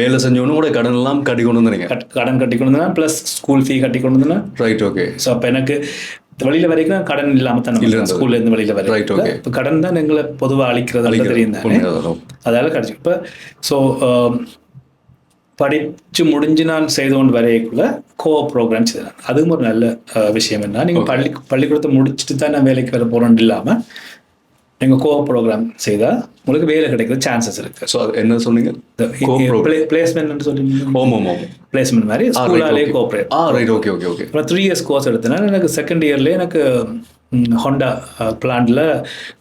வேலை செஞ்சோன்னு கூட கடன் எல்லாம் கட்டி கொண்டு வந்துருங்க. கடன் கட்டி கொண்டு வந்தேன், ப்ளஸ் ஸ்கூல் ஃபீ கட்டி கொண்டு வந்தேன். ரைட். ஓகே. ஸோ அப்போ எனக்கு வெளியில் வரைக்கும் கடன் இல்லாமல் தான் ஸ்கூல்ல இருந்து வெளியில் வர. ரைட். ஓகே. இப்போ கடன் தான் எங்களை பொதுவாக அழிக்கிறது தெரியும் தானே, அதால கிடைச்சி. இப்போ ஸோ படித்து முடிஞ்சு நான் செய்து கொண்டு வரையக்குள்ள ப்ரோக்ராம் செய்தேன். அதுவும் ஒரு நல்ல விஷயம். என்ன நீங்கள் பள்ளிக்கூடத்தை முடிச்சுட்டு தான் நான் வேலைக்கு வர போகிறோன்னு இல்லாமல் நீங்கள் ப்ரோக்ராம் செய்தால் உங்களுக்கு வேலை கிடைக்கிற சான்சஸ் இருக்குது. ஸோ என்ன சொன்னீங்க? பிளேஸ்மெண்ட் சொல்லி பிளேஸ்மெண்ட் மாதிரி ஸ்கூலாலே cooperate. Right. Okay. Okay. Okay. அப்புறம் 3 இயர்ஸ் கோர்ஸ் எடுத்தேன்னா எனக்கு செகண்ட் இயர்லேயே எனக்கு ஹோண்டா பிளான்ட்டில்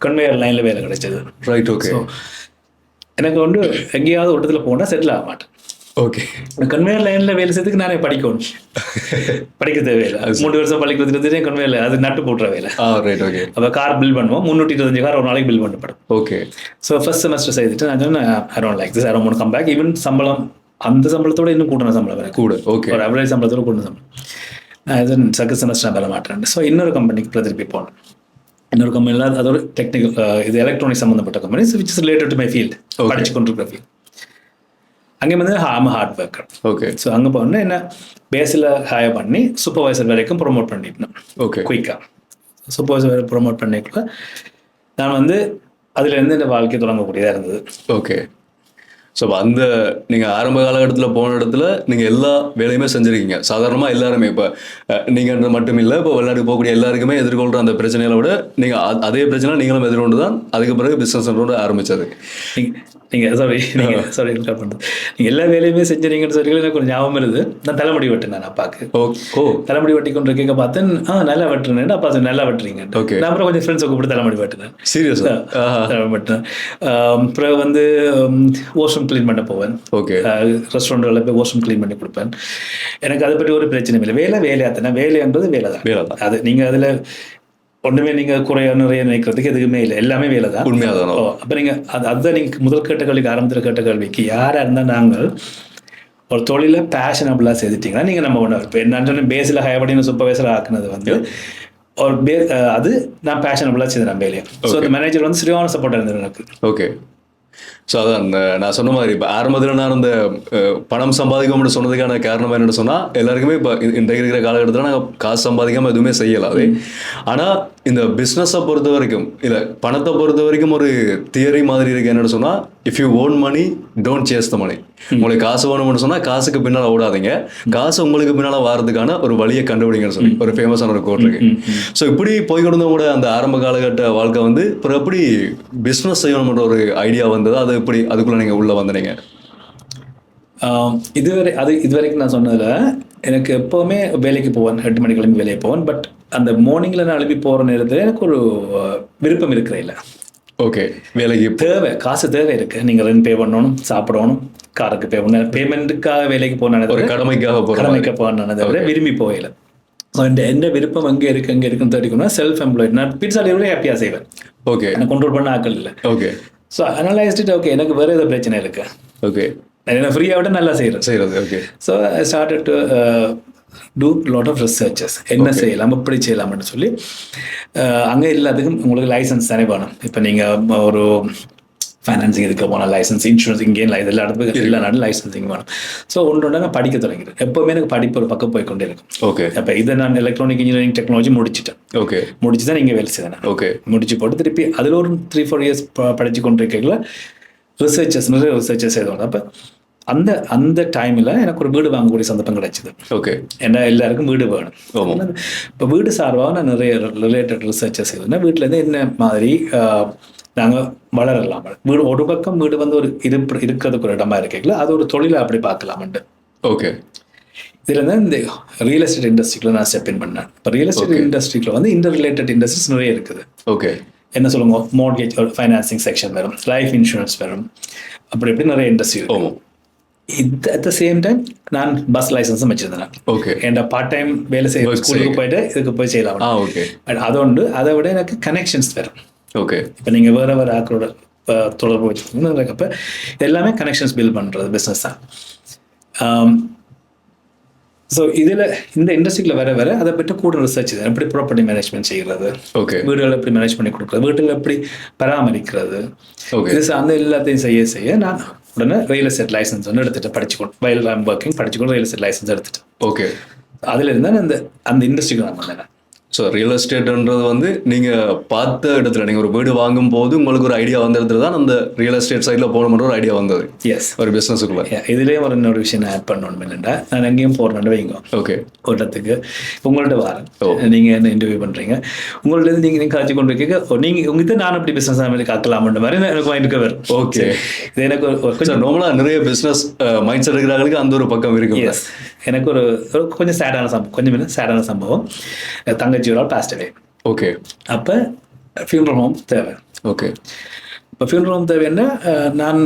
கன்வேயர் லைனில் வேலை கிடைச்சது. ரைட். ஓகே. ஸோ எனக்கு வந்து எங்கேயாவது ஒரு இடத்துல போனால் செட்டில் ஆக மாட்டேன். ஓகே. கன்வேயர் லைனில் வேலை செய்யறதுக்கு நானே படிக்கணும், படிக்க தேவையில்லை. 3 வருஷம் பள்ளிக்கூடத்துக்கு கன்வேயர் அது நட்டு போட்டுற வேலை. ரைட். ஓகே. அப்போ கார் பில் பண்ணுவோம், 325 கார் ஒரு நாளைக்கு பில் பண்ணப்படும். ஓகே. ஸோ ஃபர்ஸ்ட் செமஸ்டர் செய்துட்டு நான் சொன்னேன் I don't like this, I don't want to come back. Even சம்பளம் அந்த சம்பளத்தோட இன்னும் கூட்டின சம்பளம் வேறு கூட. ஓகே. ஒரு அவரேஜ் சம்பளத்தோட கூட்டின சம்பளம். நான் செகண்ட் செமஸ்டர் நான் வேலை மாட்டேன். ஸோ இன்னொரு கம்பெனிக்கு திருப்பி போனேன். இன்னொரு கம்பெனியில் அது ஒரு டெக்னிக்கல் இது எலக்ட்ரானிக் சம்மந்தப்பட்ட company, which is related to my field, படிச்சு கொண்டிருக்கிற ஃபீல்ட். அங்கே வந்து ஹார்ட் ஒர்க்கர். ஓகே. ஸோ அங்கே போனால் என்ன பேஸில் ஹையர் பண்ணி சூப்பர்வைசர் வரைக்கும் ப்ரொமோட் பண்ணிட்டேன். ஓகே. குயிக்காக சூப்பர்வைசர் வரை ப்ரொமோட் பண்ணிக்கல நான் வந்து அதுலேருந்து இந்த வாழ்க்கை தொடங்கக்கூடியதாக இருந்தது. ஓகே. ஸோ அந்த நீங்கள் ஆரம்ப காலகட்டத்தில் போன இடத்துல நீங்கள் எல்லா வேலையுமே செஞ்சுருக்கீங்க. சாதாரணமாக எல்லாருமே இப்போ நீங்கள் மட்டும் இல்லை, இப்போ வெளிநாட்டுக்கு போகக்கூடிய எல்லாருக்குமே எதிர்கொள்கிற அந்த பிரச்சனைகளை விட நீங்கள் அதே பிரச்சனை நீங்களும் எதிர்கொண்டு தான் அதுக்கு பிறகு பிஸ்னஸ் ஆரம்பித்தது. நீங்கள் சாரி கட் பண்ணுறது நீங்கள் எல்லா வேலையுமே செஞ்சுறீங்கன்னு சொல்லி எனக்கு கொஞ்சம் ஞாபகம் இருது. நான் தலைமுடி வெட்டினேன் நான் அப்பாவுக்கு. தலைமுடி வெட்டி கொண்டு இருக்க பார்த்தேன். நல்லா வெட்டுறேன். அப்பா நல்லா வெட்டுறீங்க. ஓகே. நான் அப்புறம் கொஞ்சம் ஃப்ரெண்ட்ஸை கூப்பிட்டு தலைமுடி வெட்டினேன். சீரியஸா? வெட்டினேன். அப்புறம் வந்து வாஷ்ரூம் க்ளீன் பண்ண போவேன். ஓகே. ரெஸ்டாரண்ட்டில் போய் வாஷ்ரூம் க்ளீன் பண்ணி கொடுப்பேன். எனக்கு அதை பற்றி ஒரு பிரச்சனை இல்லை. வேலையாத்தினா வேலைன்றது வேலை தான். அது நீங்கள் அதில் ஒன்றுமே நீங்கள் நிறைய நினைக்கிறதுக்கு எதுவுமே இல்லை, எல்லாமே வேலை தான். உண்மையாக. அப்போ நீங்கள் அதுதான் நீங்கள் முதல் கேட்ட கல்விக்கு ஆரம்பத்தில் கேட்ட கல்விக்கு யாராக இருந்தால் நாங்கள் ஒரு தொழிலை பேஷனபிளாக செய்துட்டிங்கன்னா நீங்கள் நம்ம ஒன்று இப்போ நான் சொன்ன பேஸில் ஹையபடின்னு சூப்பர்வைசர் ஆக்குனது வந்து ஒரு அது நான் பேஷனபிளாக செய்தேன் வேலையை. ஸோ அந்த மேனேஜர் வந்து சரியான சப்போர்ட்டாக இருந்தது எனக்கு. ஓகே. ஸோ அதான் நான் சொன்ன மாதிரி இப்போ ஆரம்பத்தில் நான் அந்த பணம் சம்பாதிக்கணும்னு சொன்னதுக்கான காரணம் என்னென்னு சொன்னால் எல்லாருக்குமே இப்போ இன்றைக்கு இருக்கிற காலகட்டத்தில் நாங்கள் காசு சம்பாதிக்காமல் எதுவுமே செய்யலாது. ஆனால் இந்த பிஸ்னஸை பொறுத்த வரைக்கும் இல்லை பணத்தை பொறுத்த வரைக்கும் ஒரு தியரி மாதிரி இருக்கு. என்னென்னு சொன்னால் if you own money don't chase the money. உங்களுக்கு காசு வேணும்னு சொன்னால் காசுக்கு பின்னால் ஓடாதீங்க, காசு உங்களுக்கு பின்னால் வாரதுக்கான ஒரு வழியை கண்டுபிடிங்கன்னு சொல்லி ஒரு ஃபேமஸான ஒரு கோட் இருக்கு. ஸோ இப்படி போய் கூட அந்த ஆரம்ப காலகட்ட வாழ்க்கை வந்து அப்புறம் எப்படி பிஸ்னஸ் செய்யணும்ன்ற ஒரு ஐடியா வந்தது, அது எப்படி அதுக்குள்ளே நீங்கள் உள்ளே வந்தீங்க? இதுவரைக்கும் நான் சொன்னதில் எனக்கு எப்போவுமே வேலைக்கு போவேன், 8 மணிக்கு கிளம்பி வேலைக்கு போவேன். பட் அந்த மார்னிங்கில் நான் எழுப்பி போகிற நேரத்தில் எனக்கு ஒரு விருப்பம் இருக்கிற இல்லை. ஓகே, வேலைக்கு தேவை, காசு தேவை இருக்கு. நீங்கள் ரெண்ட் பே பண்ணணும், சாப்பிடணும், காருக்கு பே பண்ணணும், பேமெண்ட்டுக்காக வேலைக்கு போனது ஒரு கடமைக்காக போனதை விட விரும்பி போகல. என்ன விருப்பம் எங்கே இருக்குன்னு தேடிக்கணும். செல்ஃப் எம்ப்ளாய்ட், நான் பிட்ஸா டெலிவரி ஹாப்பியாக செய்வேன். ஓகே, நான் கண்ட்ரோல் பண்ண ஆக்கள் இல்லை. ஓகே, ஸோ அனலைஸ்டு ஓகே எனக்கு வேறு ஏதோ பிரச்சனை இருக்கு. ஓகே, நான் ஃப்ரீயாக விட நல்லா செய்கிறது. Okay. So I started to do lot of researches. என்ன செய்யலாம், எப்படி செய்யலாம்னு சொல்லி. அங்கே எல்லாத்துக்கும் உங்களுக்கு லைசன்ஸ் தானே வேணும். இப்போ நீங்கள் ஒரு ஃபைனான்சிங் இருக்க போனால் லைசன்ஸ், இன்சூரன்ஸ், இங்கே எல்லா இடத்துக்கும் எல்லா நாடும் லைசன்சிங் வேணும். ஸோ ஒன்று நான் படிக்க தொடங்கிடுறேன். எப்போவுமே எனக்கு படிப்பு ஒரு பக்கம் போய்கொண்டே இருக்கும். ஓகே, அப்போ இதை நான் எலக்ட்ரானிக் இன்ஜினியரிங் டெக்னாலஜி முடிச்சுட்டேன். ஓகே, முடிச்சு தான் நீங்கள் வேலை செய்தேன். ஓகே, முடிச்சு போட்டு திருப்பி அதில் ஒரு 3-4 இயர்ஸ் படித்து கொண்டிருக்கீங்களா நிறைய ரிசர்ச்சஸ் செய்தோம். அப்போ அந்த டைமில் எனக்கு ஒரு வீடு வாங்கக்கூடிய சந்தர்ப்பம் கிடைச்சிது. ஓகே, ஏன்னா எல்லாருக்கும் வீடு வேணும். இப்போ வீடு சார்பாக நான் நிறைய ரிலேட்டட் ரிசர்ச்சஸ் செய்தேன். வீட்டிலேருந்து என்ன மாதிரி நாங்கள் வளரலாம். வீடு ஒரு பக்கம் வீடு வந்து ஒரு இருக்கிறதுக்கு ஒரு இடமா இருக்கீங்களா, அது ஒரு தொழிலை அப்படி பார்க்கலாம்ட்டு. ஓகே, இதில் தான் இந்த ரியல் எஸ்டேட் இண்டஸ்ட்ரியில் நான் ஸ்டெப் இன் பண்ணேன். இப்போ ரியல் எஸ்டேட் இண்டஸ்ட்ரியில் வந்து இன்டர் ரிலேட்டட் இண்டஸ்ட்ரீஸ் நிறைய இருக்குது. ஓகே, என்ன சொல்லுங்க, மார்கேஜ் ஃபைனான்சிங் செக்ஷன் வரும், லைஃப் இன்சூரன்ஸ் வரும், அப்படி நிறைய இண்டஸ்ட்ரி வரும். அட் த சேம் டைம் நான் பஸ் லைசன்ஸும் வச்சிருந்தேன். ஓகே, என் பார்ட் டைம் வேலை செய்ய ஸ்கூலுக்கு போயிட்டு இதுக்கு போய் செய்யலாம். ஓகே, அது உண்டு. அதை விட எனக்கு கனெக்ஷன்ஸ் வரும். ஓகே, இப்போ நீங்கள் வேறு ஆக்களோட தொடர்பு வச்சுருக்கீங்க. அப்போ எல்லாமே கனெக்ஷன்ஸ் பில்ட் பண்ணுறது பிஸ்னஸ் தான். ஸோ இதில் இந்த இண்டஸ்ட்ரியில் வர அதை பற்றி கூட ரிசர்ச் இது எப்படி ப்ராப்பர்ட்டி மேனேஜ்மெண்ட் செய்கிறது, ஓகே, வீடுகள் எப்படி மேனேஜ் பண்ணி கொடுக்குறது, வீட்டில் எப்படி பராமரிக்கிறது, ஓகே, இது அந்த எல்லாத்தையும் செய்ய நான் உடனே ரியல் எஸ்டேட் லைசன்ஸ் வந்து எடுத்துகிட்டு படிச்சுக்கணும். வயல் ஒர்க்கிங் படிச்சுக்கணும், ரியல் எஸ்டேட் லைசன்ஸ் எடுத்துட்டு. ஓகே, அதில் இருந்தால் அந்த இண்டஸ்ட்ரிக்கு நான் வந்தேன். ஸோ ரியல் எஸ்டேட்ன்றது வந்து நீங்கள் பார்த்த இடத்துல நீங்கள் ஒரு வீடு வாங்கும் போது உங்களுக்கு ஒரு ஐடியா வந்த இடத்துல தான் அந்த ரியல் எஸ்டேட் சைடில் போகணுன்ற ஒரு ஐடியா வந்தது. எஸ், ஒரு பிஸ்னஸுக்குள்ள. இதுலேயே இன்னொரு விஷயம் நான் ஆட் பண்ணணும் என்னென்னா, நான் எங்கேயும் போகிறேன்னு வைங்க. ஓகே, ஒரு இடத்துக்கு உங்கள்கிட்ட வரேன், நீங்கள் என்ன இன்டர்வியூ பண்ணுறீங்க, உங்கள்ட்ட நீங்கள் காய்ச்சி கொண்டு இருக்கீங்க, நீங்கள் உங்கள்கிட்ட நான் அப்படி பிஸ்னஸ் ஆகி காக்கலாம்ன்ற மாதிரி எனக்கு மைண்டுக்கு வரும். ஓகே, இது எனக்கு கொஞ்சம் நார்மலாக நிறைய பிஸ்னஸ் மைண்ட் செட் இருக்கிறவங்களுக்கு அந்த ஒரு பக்கம் இருக்கு. எஸ், எனக்கு ஒரு கொஞ்சம் சேடான சம்பவம். தங்கச்சியோட பாஸ்ட் அவே. ஓகே, அப்போ ஃபியூனரல் ஹோம் தேவை. ஓகே, இப்போ ஃபியூனரல் ஹோம் தேவைன்னா நான்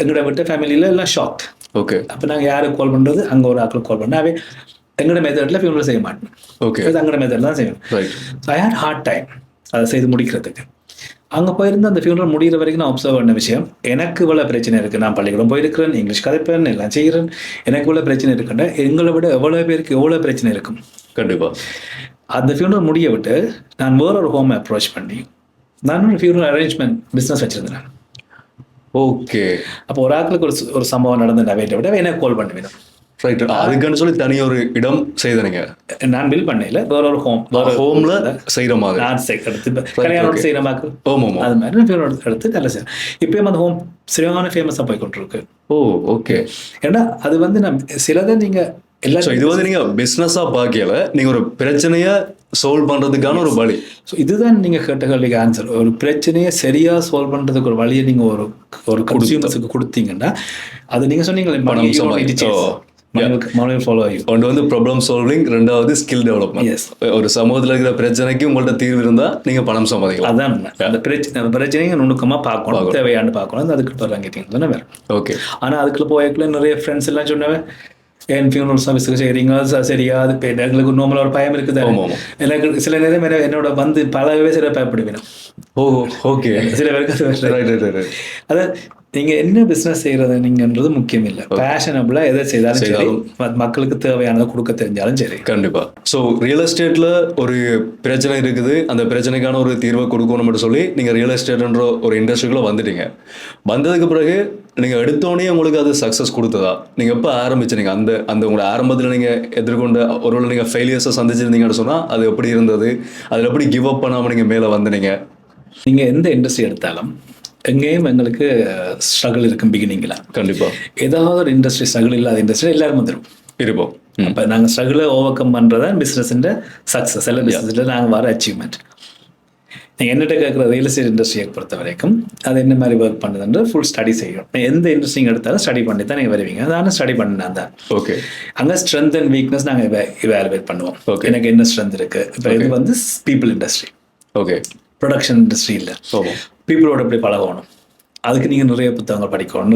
எங்களோட விட்ட ஃபேமிலியில் எல்லாம் ஷாக். ஓகே, அப்போ நாங்கள் யாருக்கு கால் பண்ணுறது, அங்கே ஒரு ஆக்களுக்கு கால் பண்ணேன். அவே எங்களோட மெத்தடில் ஃபியூனரல் செய்ய மாட்டேன். ஓகே, அது எங்களோட மெத்தடில் தான் செய்யணும். Right. So I had hard time அதை செய்து முடிக்கிறதுக்கு. அங்கே போயிருந்து அந்த ஃபியூனரல் முடிகிற வரைக்கும் நான் அப்சர்வ் பண்ண விஷயம், எனக்கு இவ்வளோ பிரச்சனை இருக்குது. நான் பள்ளிக்கூடம் போயிருக்கிறேன், இங்கிலீஷ் கதைப்பேன், எல்லாம் செய்கிறேன், எனக்கு இவ்வளோ பிரச்சனை இருக்குன்னா எங்களை விட எவ்வளோ பேருக்கு எவ்வளோ பிரச்சனை இருக்கும். கண்டிப்பாக. அந்த ஃபியூனரல் முடிய விட்டு நான் வேற ஒரு ஹோம் அப்ரோச் பண்ணி நான் ஒரு ஃபியூனரல் அரேஞ்ச்மெண்ட் பிஸ்னஸ் வச்சுருந்தேன். ஓகே, அப்போ ஒரு ஆக்களுக்கு ஒரு சம்பவம் நடந்து நான் விட எனக்கு கால் பண்ணுவேன். ரைட், அதுக்குன்னு சொல்லி தனி ஒரு இடம் செய்தீங்க. நான் பில் பண்ணல, வேற ஒரு ஹோம்ல செய்கிற மாதிரி நான் எடுத்து கல்யாணம் செய்கிற மாதிரி. அது மாதிரி ஃபியூனரல் எடுத்து நல்லா செய்யணும். இப்போயும் அந்த ஹோம் சரியான ஃபேமஸாக போய் கொண்டிருக்கு. ஓ, ஓகே. ஏன்னா அது வந்து நான் சிலதை நீங்கள் எல்லாரும் இது வந்து நீங்கள் பிஸ்னஸாக பார்க்கல, நீங்கள் ஒரு பிரச்சனையை சால்வ் பண்ணுறதுக்கான ஒரு வழி. ஸோ இதுதான் நீங்கள் கேட்ட கேள்விக்கு ஆன்சர். ஒரு பிரச்சனையை சரியாக சால்வ் பண்ணுறதுக்கு ஒரு வழியை நீங்கள் ஒரு கன்சியூமர்ஸுக்கு கொடுத்தீங்கன்னா, அது நீங்கள் சொன்னீங்களே ஃபாலோ ஆகும். ஒன்று வந்து ப்ராப்ளம் சால்விங், ரெண்டாவது ஸ்கில் டெவலப்மெண்ட். எஸ், ஒரு சமூகத்தில் இருக்கிற பிரச்சனைக்கு உங்கள்கிட்ட தீர்வு இருந்தால் நீங்கள் பணம் சம்பாதிக்கலாம். அதான் அந்த பிரச்சனையை நுணுக்கமாக பார்க்கணும், தேவையானு பார்க்கணும், அதுக்கு வாங்கிட்டீங்க தானே வேறு. ஓகே, ஆனால் அதுக்குள்ள போயக்குள்ள நிறைய ஃப்ரெண்ட்ஸ் எல்லாம் சொன்னவன், என் ஃபியூனரல் சர்வீஸுக்கு செய்கிறீங்க சரியா, அது எங்களுக்கு நார்மலாக ஒரு பயம் இருக்குது. எனக்கு சில நேரம் என்னோட வந்து பலவே சில பயப்படுவேன். ஓ, ஓகே. சில பேருக்கு அது நீங்க என்ன பிசினஸ் செய்யறது நீங்கன்றது முக்கியம் இல்லை. பேஷனபிளா எதை செய்தாலும் சரி, மக்களுக்கு தேவையானதை கொடுக்க தெரிஞ்சாலும் சரி. கண்டிப்பா. ஸோ ரியல் எஸ்டேட்ல ஒரு பிரச்சனை இருக்குது, அந்த பிரச்சனைக்கான ஒரு தீர்வை கொடுக்கணும்னு சொல்லி நீங்க ரியல் எஸ்டேட்ன்ற ஒரு இண்டஸ்ட்ரிக்குள்ள வந்துட்டீங்க. வந்ததுக்கு பிறகு நீங்க எடுத்தோடனே உங்களுக்கு அது சக்சஸ் கொடுத்ததா? நீங்க எப்போ ஆரம்பிச்சீங்க? அந்த அந்த உங்களோட ஆரம்பத்தில் நீங்க எதிர்கொண்ட ஒருவேளை நீங்க ஃபெயிலியர்ஸை சந்திச்சிருந்தீங்கன்னு சொன்னா அது எப்படி இருந்தது? அதில் எப்படி கிவ் அப் பண்ணாம நீங்க மேலே வந்தீங்க? நீங்க எந்த இண்டஸ்ட்ரி எடுத்தாலும் எங்கேயும் எங்களுக்கு ஸ்ட்ரகிள் இருக்கும் பிகினிங்ல. கண்டிப்பா. ஏதாவது ஒரு இண்டஸ்ட்ரி ஸ்ட்ரகிள் இல்லாத இண்டஸ்ட்ரி எல்லாரும் வந்துடும் இருப்போம். அப்போ நாங்கள் ஸ்ட்ரகிளை ஓவர் கம் பண்ணுறதான் பிஸ்னஸின் சக்ஸஸ். எல்லா பிஸ்னஸில் நாங்கள் வர அச்சீவ்மெண்ட். நீங்கள் என்னட்ட கேட்குற ரியல் எஸ்டேட் இண்டஸ்ட்ரியை பொறுத்த வரைக்கும் அது என்ன மாதிரி ஒர்க் பண்ணுதுன்ற ஃபுல் ஸ்டடி செய்யும். எந்த இண்டஸ்ட்ரி எடுத்தாலும் ஸ்டடி பண்ணி தான் நீங்கள் வருவீங்க. அதான ஸ்டடி பண்ணினா தான். ஓகே. அங்கே ஸ்ட்ரென்த் அண்ட் வீக்னஸ் நாங்கள் இவாலுவேட் பண்ணுவோம். ஓகே, எனக்கு என்ன ஸ்ட்ரென்த் இருக்குது. இப்போ இது வந்து people industry. Okay. Production industry இல்லை. பீப்புளோட எப்படி பழகணும், அதுக்கு நீங்கள் நிறைய புத்தகங்கள் படிக்கணும்,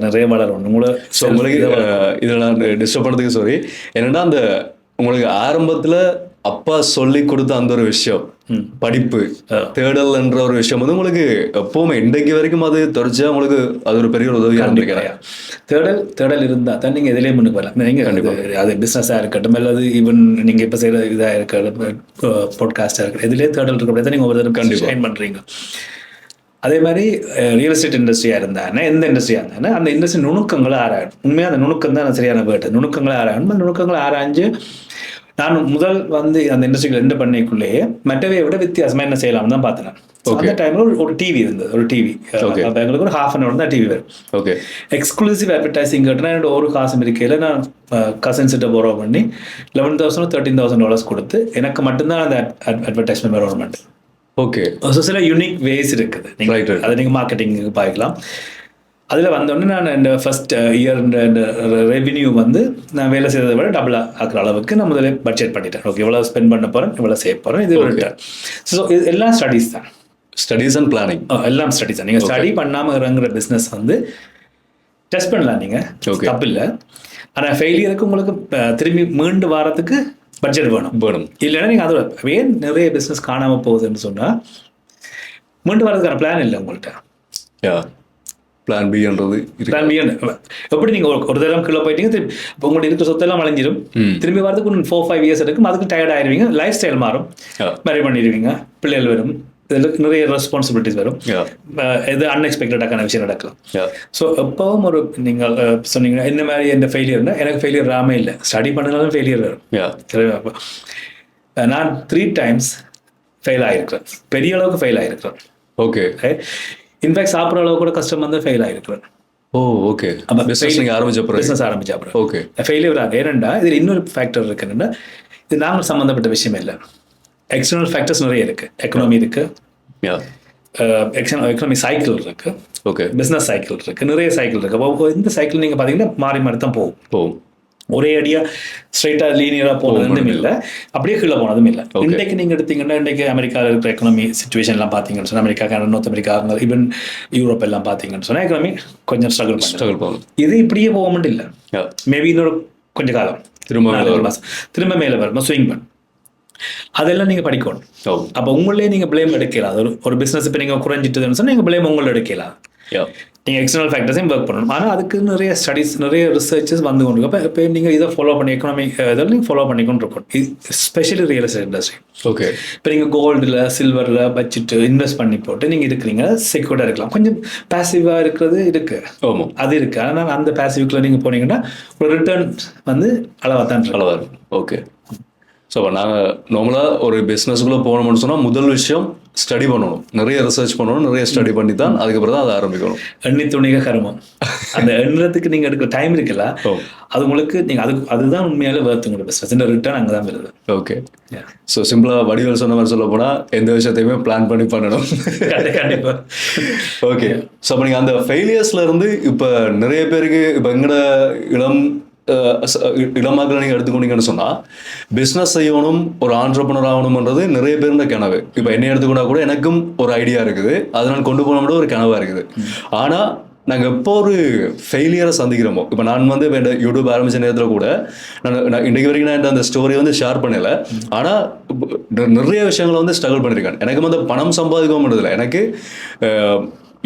நிறைய வளரணும். உங்களுக்கு இதில் நான் டிஸ்டர்ப் பண்ணதுக்கு சாரி. என்னன்னா அந்த உங்களுக்கு ஆரம்பத்தில் அப்பா சொல்லி கொடுத்த அந்த ஒரு விஷயம், படிப்பு தேடல் என்ற ஒரு விஷயம் வந்து உங்களுக்கு எப்பவுமே இன்றைக்கு வரைக்கும் அது தொடர்ச்சியா உங்களுக்கு அது ஒரு பெரிய ஒரு உதவியாக இருந்திருக்கிறேன். தேடல் இருந்தால் தான் நீங்கள் எதுலேயே முன்னுக்கு வரலாம். நீங்கள் அது பிஸ்னஸாக இருக்கட்டும், அல்லது ஈவன் நீங்கள் இப்போ செய்கிற இதாக இருக்கட்டும், பாட்காஸ்டாக இருக்கட்டும், எதுலேயே தேடல் இருக்க தான் நீங்கள் ஒவ்வொரு கண்டிப்பாக ஷைன் பண்ணுறீங்க. அதே மாதிரி ரியல் எஸ்டேட் இண்டஸ்ட்ரியாக இருந்தானே, எந்த இண்டஸ்ட்ரியாக இருந்தானே அந்த இண்டஸ்ட்ரி நுணுக்கங்களை ஆராயணும். உண்மையாக அந்த நுணுக்கம் தான் சரியான வேர்டு. நுணுக்கங்களை ஆராயணும். அந்த நுணுக்கங்களை ஆராய்ஞ்சு நான் முதல் வந்து அந்த இண்டஸ்ட்ரியில் எந்த பண்ணைக்குள்ளேயே மற்றவை விட வித்தியாசமாக என்ன செய்யலாம்னு தான் பார்த்தேன். அந்த டைமில் ஒரு டிவி இருந்தது. ஒரு டிவி எங்களுக்கு ஒரு ½ hour தான் டிவி வரும். ஓகே. எக்ஸ்க்ளூசிவ் அட்வர்டைசிங் கேட்டுனா என்னோட ஒரு காசும் இருக்கையில் நான் கசின்ஸ்கிட்ட borrow பண்ணி $11,000 $13,000 கொடுத்து எனக்கு மட்டும்தான் அந்த அட்வர்டைஸ்மெண்ட் வருவன்மெண்ட். ஓகே. ஸோ சில யூனிக் வேஸ் இருக்குது. நீங்கள் அதை நீங்கள் மார்க்கெட்டிங்கு பார்க்கலாம். அதில் வந்தோடனே நான் இந்த ஃபர்ஸ்ட் இயர் இந்த ரெவென்யூ வந்து நான் வேலை செய்ததை விட டபுளாக ஆக்குற அளவுக்கு நான் முதலே பட்ஜெட் பண்ணிட்டேன். ஓகே, இவ்வளோ ஸ்பெண்ட் பண்ண போகிறேன், இவ்வளோ சேவ் போகிறேன், இது ஒரு. ஸோ இது எல்லாம் ஸ்டடீஸ் தான். ஸ்டடீஸ் அண்ட் பிளானிங் எல்லாம் ஸ்டடீஸ் தான். நீங்கள் ஸ்டடி பண்ணாமல் இறங்குற பிஸ்னஸ் வந்து டெஸ்ட் பண்ணலாம் நீங்கள், தப்பு இல்லை. ஆனால் ஃபெயிலியருக்கு உங்களுக்கு திரும்பி மீண்டு வாரத்துக்கு பட்ஜெட் வேணும். இல்லைன்னா நீங்கள் அதோட ஏன் நிறைய பிஸ்னஸ் காணாமல் போகுதுன்னு சொன்னால் மீண்டு வரதுக்கான பிளான் இல்லை உங்கள்கிட்ட. பிளான் பின்றது எப்படி நீங்கள் ஒரு தடவை கீழே போயிட்டீங்க, திரும்பி இப்போ உங்கள்கிட்ட இருக்கிற சொத்தெல்லாம் வளைஞ்சிடும். திரும்பி வரதுக்கு 4-5 years எடுக்கும். அதுக்கு டயர்ட் ஆயிடுவீங்க, லைஃப் ஸ்டைல் மாறும், மேரி பண்ணிடுவீங்க, பிள்ளைகள் வரும், இதில் நிறைய ரெஸ்பான்சிபிலிட்டிஸ் வரும், எது அன்எக்ஸ்பெக்டடான விஷயம் நடக்கலாம். ஸோ எப்பவும் ஒரு நீங்கள் சொன்னீங்கன்னா இந்த மாதிரி எந்த ஃபெயிலியர்னா, எனக்கு ஃபெயிலியர் ராமே இல்லை, ஸ்டடி பண்ணனாலும் ஃபெயிலியர் வரும். நான் 3 times ஃபெயில் ஆகிருக்கிறேன், பெரிய அளவுக்கு ஃபெயில் ஆகிருக்கிறேன். ஓகே. இன்ஃபேக்ட் சாப்பிட்ற அளவுக்கு கூட கஷ்டம் வந்து ஃபெயில் ஆகிருக்கிறேன். ஓ ஓகே. பிஸ்னஸ் ஆரம்பிச்ச அப்புறம் ஓகே ஃபெயிலியர் ஆக. ஏனெண்டா இதில் இன்னொரு ஃபேக்டர் இருக்குன்னா, இது நாங்கள் சம்மந்தப்பட்ட விஷயம் இல்லை. எக்ஸ்டர்னல் ஃபேக்டர்ஸ் நிறைய இருக்குது. எக்கனாமி இருக்குது, எக்கனாமி சைக்கிள் இருக்குது, ஓகே, பிஸ்னஸ் சைக்கிள் இருக்குது, நிறைய சைக்கிள் இருக்குது. இந்த சைக்கிள் நீங்கள் பார்த்தீங்கன்னா மாறி மாறி தான் போகும். ஒரே அடியாக ஸ்ட்ரைட்டாக லீனியராக போனதும் இல்லை, அப்படியே கீழே போனதும் இல்லை. இன்றைக்கு நீங்கள் எடுத்தீங்கன்னா, இன்றைக்கு அமெரிக்காவில் இருக்கிற எக்கனாமி சுச்சுவேஷன்லாம் பார்த்தீங்கன்னு சொன்னால், America, Canada, north America, even Europe எல்லாம் பார்த்தீங்கன்னு சொன்னால் எக்கனாமி கொஞ்சம் ஸ்ட்ரகிள் போகும். இது இப்படியே போக மட்டும் இல்லை, மேபி இன்னொரு கொஞ்சம் காலம் திரும்ப மேலே வரும், ஸ்விங் பண்ண. அதெல்லாம் நீங்கள் படிக்கணும். அப்போ உங்களே நீங்கள் பிளேம் எடுக்கலாம். ஒரு பிஸ்னஸ் இப்போ நீங்கள் குறைஞ்சிட்டுதுன்னு சொன்னால் நீங்கள் பிளேம் உங்களை எடுக்கலாம். நீங்கள் எக்ஸ்டர்னல் ஃபேக்டர்ஸையும் ஒர்க் பண்ணணும். ஆனால் அதுக்கு நிறைய ஸ்டடீஸ், நிறைய ரிசர்ச்சஸ் வந்து கொண்டு இருக்கும். இப்போ நீங்கள் இதை ஃபாலோ பண்ணி எக்கனாமி இதெல்லாம் நீங்கள் ஃபாலோ பண்ணிக்கொண்டு இருக்கணும், especially real estate industry. Okay. இப்போ நீங்கள் கோல்டில், சில்வரில் வச்சுட்டு இன்வெஸ்ட் பண்ணி போட்டு நீங்கள் இருக்கிறீங்க, செக்யூர்டாக இருக்கலாம். கொஞ்சம் பேசிவாக இருக்கிறது இருக்குது, அது இருக்குது. ஆனால் அந்த பேசிவுக்குள்ள நீங்கள் போனீங்கன்னா ஒரு ரிட்டர்ன் வந்து அளவாக இருக்கும். ஓகே. ஸோ நாங்கள் நார்மலாக ஒரு பிஸ்னஸ்க்குள்ளே போகணும்னு சொன்னால் முதல் விஷயம் ஸ்டடி பண்ணணும், நிறைய ரிசர்ச் பண்ணணும், நிறைய ஸ்டடி பண்ணி தான் அதுக்கப்புறம் தான் அதை ஆரம்பிக்கணும். எண்ணி துணிக கருமம், அந்த எண்ணத்துக்கு நீங்கள் எடுக்கிற டைம் இருக்குல்ல, அது உங்களுக்கு நீங்கள் அதுதான் உண்மையாலே வேர்த்து உங்களோட பிஸ்னஸ். இந்த ரிட்டர்ன் அங்கே தான் வருது. ஓகே. ஸோ சிம்பிளாக வடிவேல் சொன்ன மாதிரி சொல்ல போனால் எந்த விஷயத்தையுமே பிளான் பண்ணி பண்ணணும். கண்டிப்பாக. ஓகே. ஸோ அப்போ நீங்கள் அந்த ஃபெயிலியர்ஸ்லேருந்து இப்போ நிறைய பேருக்கு இப்போ எங்களோட இடமாக்களை நீங்கள் எடுத்துக்கொண்டீங்கன்னு சொன்னால், பிஸ்னஸ் செய்யணும், ஒரு ஆண்டர்ப்ரனர் ஆகணும்ன்றது நிறைய பேருந்த கனவு. இப்போ என்னை எடுத்துக்கொண்டா கூட எனக்கும் ஒரு ஐடியா இருக்குது, அதை நான் கொண்டு போனோம்னா ஒரு கனவாக இருக்குது. ஆனால் நாங்கள் எப்போ ஒரு ஃபெயிலியரை சந்திக்கிறோமோ, இப்போ நான் வந்து இப்போ யூடியூப் ஆரம்பித்த நேரத்தில் கூட நான் இன்றைக்கு வரைக்கும் நான் அந்த ஸ்டோரியை வந்து ஷேர் பண்ணலை. ஆனால் நிறைய விஷயங்களை வந்து ஸ்ட்ரகிள் பண்ணியிருக்கேன். எனக்கு வந்து பணம் சம்பாதிக்க முடியல. எனக்கு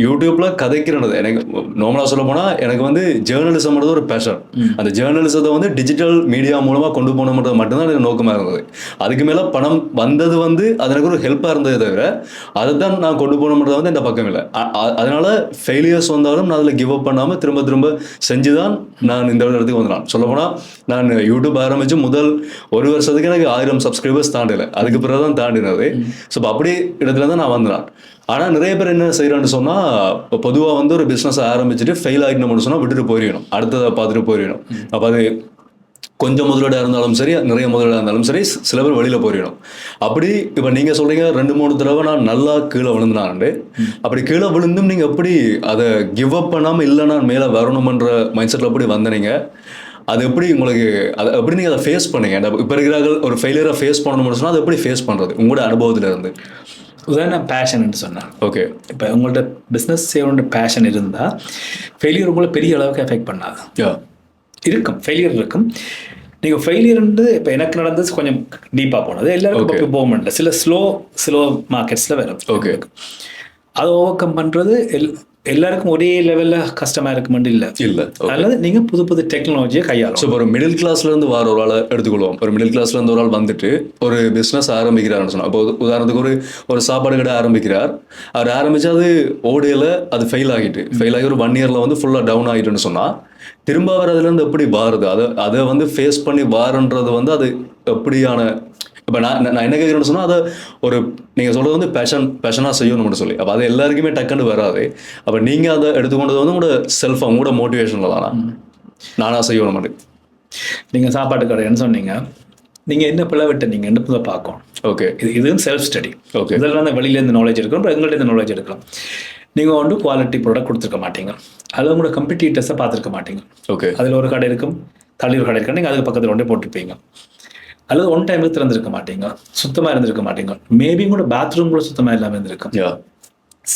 யூடியூப்ல கதைக்கிறது எனக்கு நார்மலாக சொல்ல போனால் எனக்கு வந்து ஜேர்னலிசம்ன்றது ஒரு பேஷன். அந்த ஜேர்னலிசத்தை வந்து டிஜிட்டல் மீடியா மூலமாக கொண்டு போகணுன்றது மட்டும்தான் எனக்கு நோக்கமாக இருந்தது. அதுக்கு மேலே பணம் வந்தது வந்து அது எனக்கு ஒரு ஹெல்ப்பாக இருந்ததை தவிர அதை தான் நான் கொண்டு போகணுன்றது வந்து இந்த பக்கம் இல்லை. அதனால ஃபெயிலியர்ஸ் வந்தாலும் நான் அதில் கிவ் அப் பண்ணாமல் திரும்ப திரும்ப செஞ்சு தான் நான் இந்த இடத்துக்கு வந்தேன். சொல்லப்போனால் நான் யூடியூப் ஆரம்பித்து முதல் 1 வருஷத்துக்கு எனக்கு 1000 சப்ஸ்கிரைபர்ஸ் தாண்டலை. அதுக்கு பிறகு தான் தாண்டினது. ஸோ அப்படி இடத்துல தான் நான் வந்தேன். ஆனால் நிறைய பேர் என்ன செய்யறான்னு சொன்னால், பொதுவாக வந்து ஒரு பிஸ்னஸ் ஆரம்பிச்சுட்டு ஃபெயில் ஆகிட்டோம்னு சொன்னால் விட்டுட்டு போயிடணும், அடுத்ததை பார்த்துட்டு போயிடணும். அப்போ அது கொஞ்சம் முதலீடாக இருந்தாலும் சரி, நிறைய முதலீடாக இருந்தாலும் சரி, சில பேர் வெளியில் போயிடணும். அப்படி இப்போ நீங்கள் சொல்கிறீங்க 2-3 தடவை நான் நல்லா கீழே விழுந்தாண்டு. அப்படி கீழே விழுந்தும் நீங்கள் எப்படி அதை கிவ் அப் பண்ணாமல் இல்லை நான் மேலே வரணுமன்ற மைண்ட் செட்டில் எப்படி வந்தீங்க? அது எப்படி உங்களுக்கு அதை எப்படி நீங்கள் அதை ஃபேஸ் பண்ணீங்க? இப்போ இருக்கிறார்கள் ஒரு ஃபெயிலியரை ஃபேஸ் பண்ணணும்னு சொன்னால் அதை எப்படி ஃபேஸ் பண்ணுறது உங்களோட அனுபவத்தில் இருந்து? உதாரணம் பேஷன்னு சொன்னேன். ஓகே, இப்போ உங்கள்ட்ட பிஸ்னஸ் செய்யணுன்ற பேஷன் இருந்தால் ஃபெயிலியர் உங்களை பெரிய அளவுக்கு எஃபெக்ட் பண்ணாது. இருக்கும், ஃபெயிலியர் இருக்கும். நீங்கள் ஃபெயிலியர்ன்றது இப்போ எனக்கு நடந்தது கொஞ்சம் டீப்பாக போனது. எல்லாருக்கும் போக மாட்டேன். சில ஸ்லோ மார்க்கெட்ஸில் வரும். ஓகே, அதை ஓவர் கம் பண்ணுறது எல்லாருக்கும் ஒரே லெவலில் கஷ்டமாக இருக்குமெண்டு இல்லை. அல்லது நீங்கள் புது டெக்னாலஜியை கையாளும். ஸோ ஒரு மிடில் கிளாஸ்லேருந்து வர ஒரு ஆளை எடுத்துக்கொள்வோம். ஒரு மிடில் கிளாஸ்லேருந்து ஒரு ஆள் வந்துட்டு ஒரு பிஸ்னஸ் ஆரம்பிக்கிறாருன்னு சொன்னால், இப்போ உதாரணத்துக்கு ஒரு சாப்பாடு கடை ஆரம்பிக்கிறார். அவர் ஆரம்பித்து அது ஓடையில் அது ஃபெயில் ஆகி ஒரு 1 இயரில் வந்து ஃபுல்லாக டவுன் ஆகிட்டுன்னு சொன்னால், திரும்ப அவர் அதுலேருந்து எப்படி வாருது, அதை வந்து ஃபேஸ் பண்ணி வாருன்றது வந்து அது எப்படியான? இப்போ நான் என்ன கேட்குறேன்னு சொன்னால், அதை ஒரு நீங்கள் சொல்கிறது வந்து பேஷனாக செய்யணும்னு சொல்லி, அப்போ அது எல்லாருக்குமே டக்குன்னு வராது. அப்போ நீங்கள் அதை எடுத்துக்கொண்டது வந்து உங்களோட செல்ஃபாக உங்களோட மோட்டிவேஷனில் தானா நானாக செய்யணும் மாதிரி? நீங்கள் சாப்பாட்டு கடைன்னு சொன்னீங்க, நீங்கள் என்ன பிள்ளை விட்டுனீங்கன்னு புதை பார்க்கணும். ஓகே, இதுவும் செல்ஃப் ஸ்டடி. ஓகே, இதெல்லாம் வந்து வெளியிலேருந்து நாலேஜ் எடுக்கணும், அப்புறம் எங்கள்கிட்ட நாலேஜ் எடுக்கலாம். நீங்கள் வந்து குவாலிட்டி ப்ராடக்ட் கொடுத்துருக்க மாட்டீங்க, அதில் உங்களோட கம்பெட்டிட்டர்ஸை பார்த்துருக்க மாட்டீங்க. ஓகே, அதில் ஒரு கடை இருக்கும், தள்ளி ஒரு கடை இருக்கும், நீங்கள் அதுக்கு பக்கத்தில் கொண்டே போட்டுருப்பீங்க. அல்லது ஒன் டைமுக்கு திறந்திருக்க மாட்டீங்க, சுத்தமாக இருந்திருக்க மாட்டீங்க. மேபி உங்களோட பாத்ரூம் கூட சுத்தமாக இல்லாமல் இருந்திருக்கும்.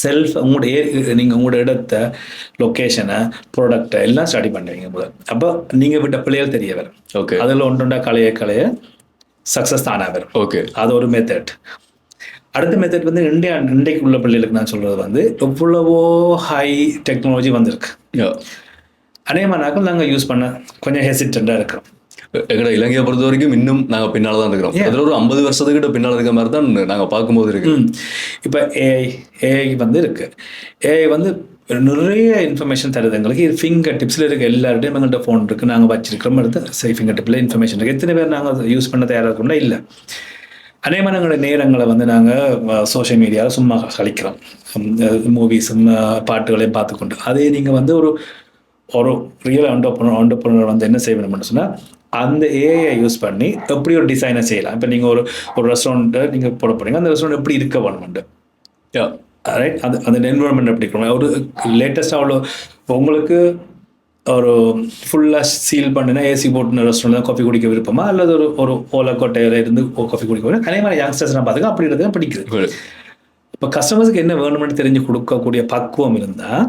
செல்ஃப் உங்களோட இடத்தை, லொக்கேஷனை, ப்ராடக்டை எல்லாம் ஸ்டடி பண்ணுவீங்க முதல். அப்போ நீங்கள் விட்ட பிள்ளைகள் தெரிய வரும். ஓகே, அதில் ஒன்றுண்டா கலைய சக்ஸஸ் தானாக வரும். ஓகே, அது ஒரு மெத்தட். அடுத்த மெத்தட் வந்து இன்றைக்கு உள்ள பிள்ளைகளுக்கு நான் சொல்கிறது வந்து எவ்வளவோ ஹை டெக்னாலஜி வந்திருக்கு. அநேகமான நாட்கள் நாங்கள் யூஸ் பண்ண கொஞ்சம் ஹெசிடென்ட்டாக இருக்கிறோம். எங்கட இலங்கையை பொறுத்த வரைக்கும் இன்னும் நாங்கள் பின்னால் தான் இருக்கிறோம். அதில் ஒரு 50 வருஷத்துக்கிட்ட பின்னால் இருக்கிற மாதிரி தான் நாங்கள் பார்க்கும்போது இருக்கு. இப்போ ஏஐ வந்து இருக்கு. ஏஐ வந்து நிறைய இன்ஃபர்மேஷன் தருது எங்களுக்கு. இது ஃபிங்கர் டிப்ஸில் இருக்க எல்லார்டையும் எங்கள்கிட்ட ஃபோன் இருக்குது, நாங்கள் வச்சிருக்கிறோம். எடுத்து ஃபிங்கர் டிப்பில் இன்ஃபர்மேஷன் இருக்குது. எத்தனை பேர் நாங்கள் யூஸ் பண்ண தயாராக இருக்கோம்னா இல்லை. அநேகமான எங்களோட நேரங்களை வந்து நாங்கள் சோஷியல் மீடியாவில் சும்மா கழிக்கிறோம், மூவிஸும் பாட்டுகளையும் பார்த்துக்கொண்டு. அதே நீங்கள் வந்து ஒரு ரியல் ஆண்டர்ப்ரனர் வந்து என்ன செய்யணும்னு சொன்னால், அந்த ஏஐ யூஸ் பண்ணி எப்படி ஒரு டிசைனை செய்யலாம். இப்போ நீங்கள் ஒரு ரெஸ்டாரண்ட்டை நீங்கள் போட போகிறீங்க, அந்த ரெஸ்டாரண்ட் எப்படி இருக்க வேணுமெண்டு, ரைட், அந்த என்வரன்மெண்ட் எப்படி இருக்கணும். ஒரு லேட்டஸ்ட்டாக அவ்வளோ உங்களுக்கு ஒரு ஃபுல்லாக சீல் பண்ணினா ஏசி போட்டுன ரெஸ்டாரண்ட் தான் காஃபி குடிக்க விருப்பமா, அல்லது ஒரு ஓலக்கோட்டையில் இருந்து காஃபி குடிக்க விருப்பம். அதே மாதிரி யங்ஸ்டர்ஸ் நான் பார்த்துக்க அப்படி தான் பிடிக்குது. இப்போ கஸ்டமர்ஸுக்கு என்ன வேணும்னு தெரிஞ்சு கொடுக்கக்கூடிய பக்குவம் இருந்தால்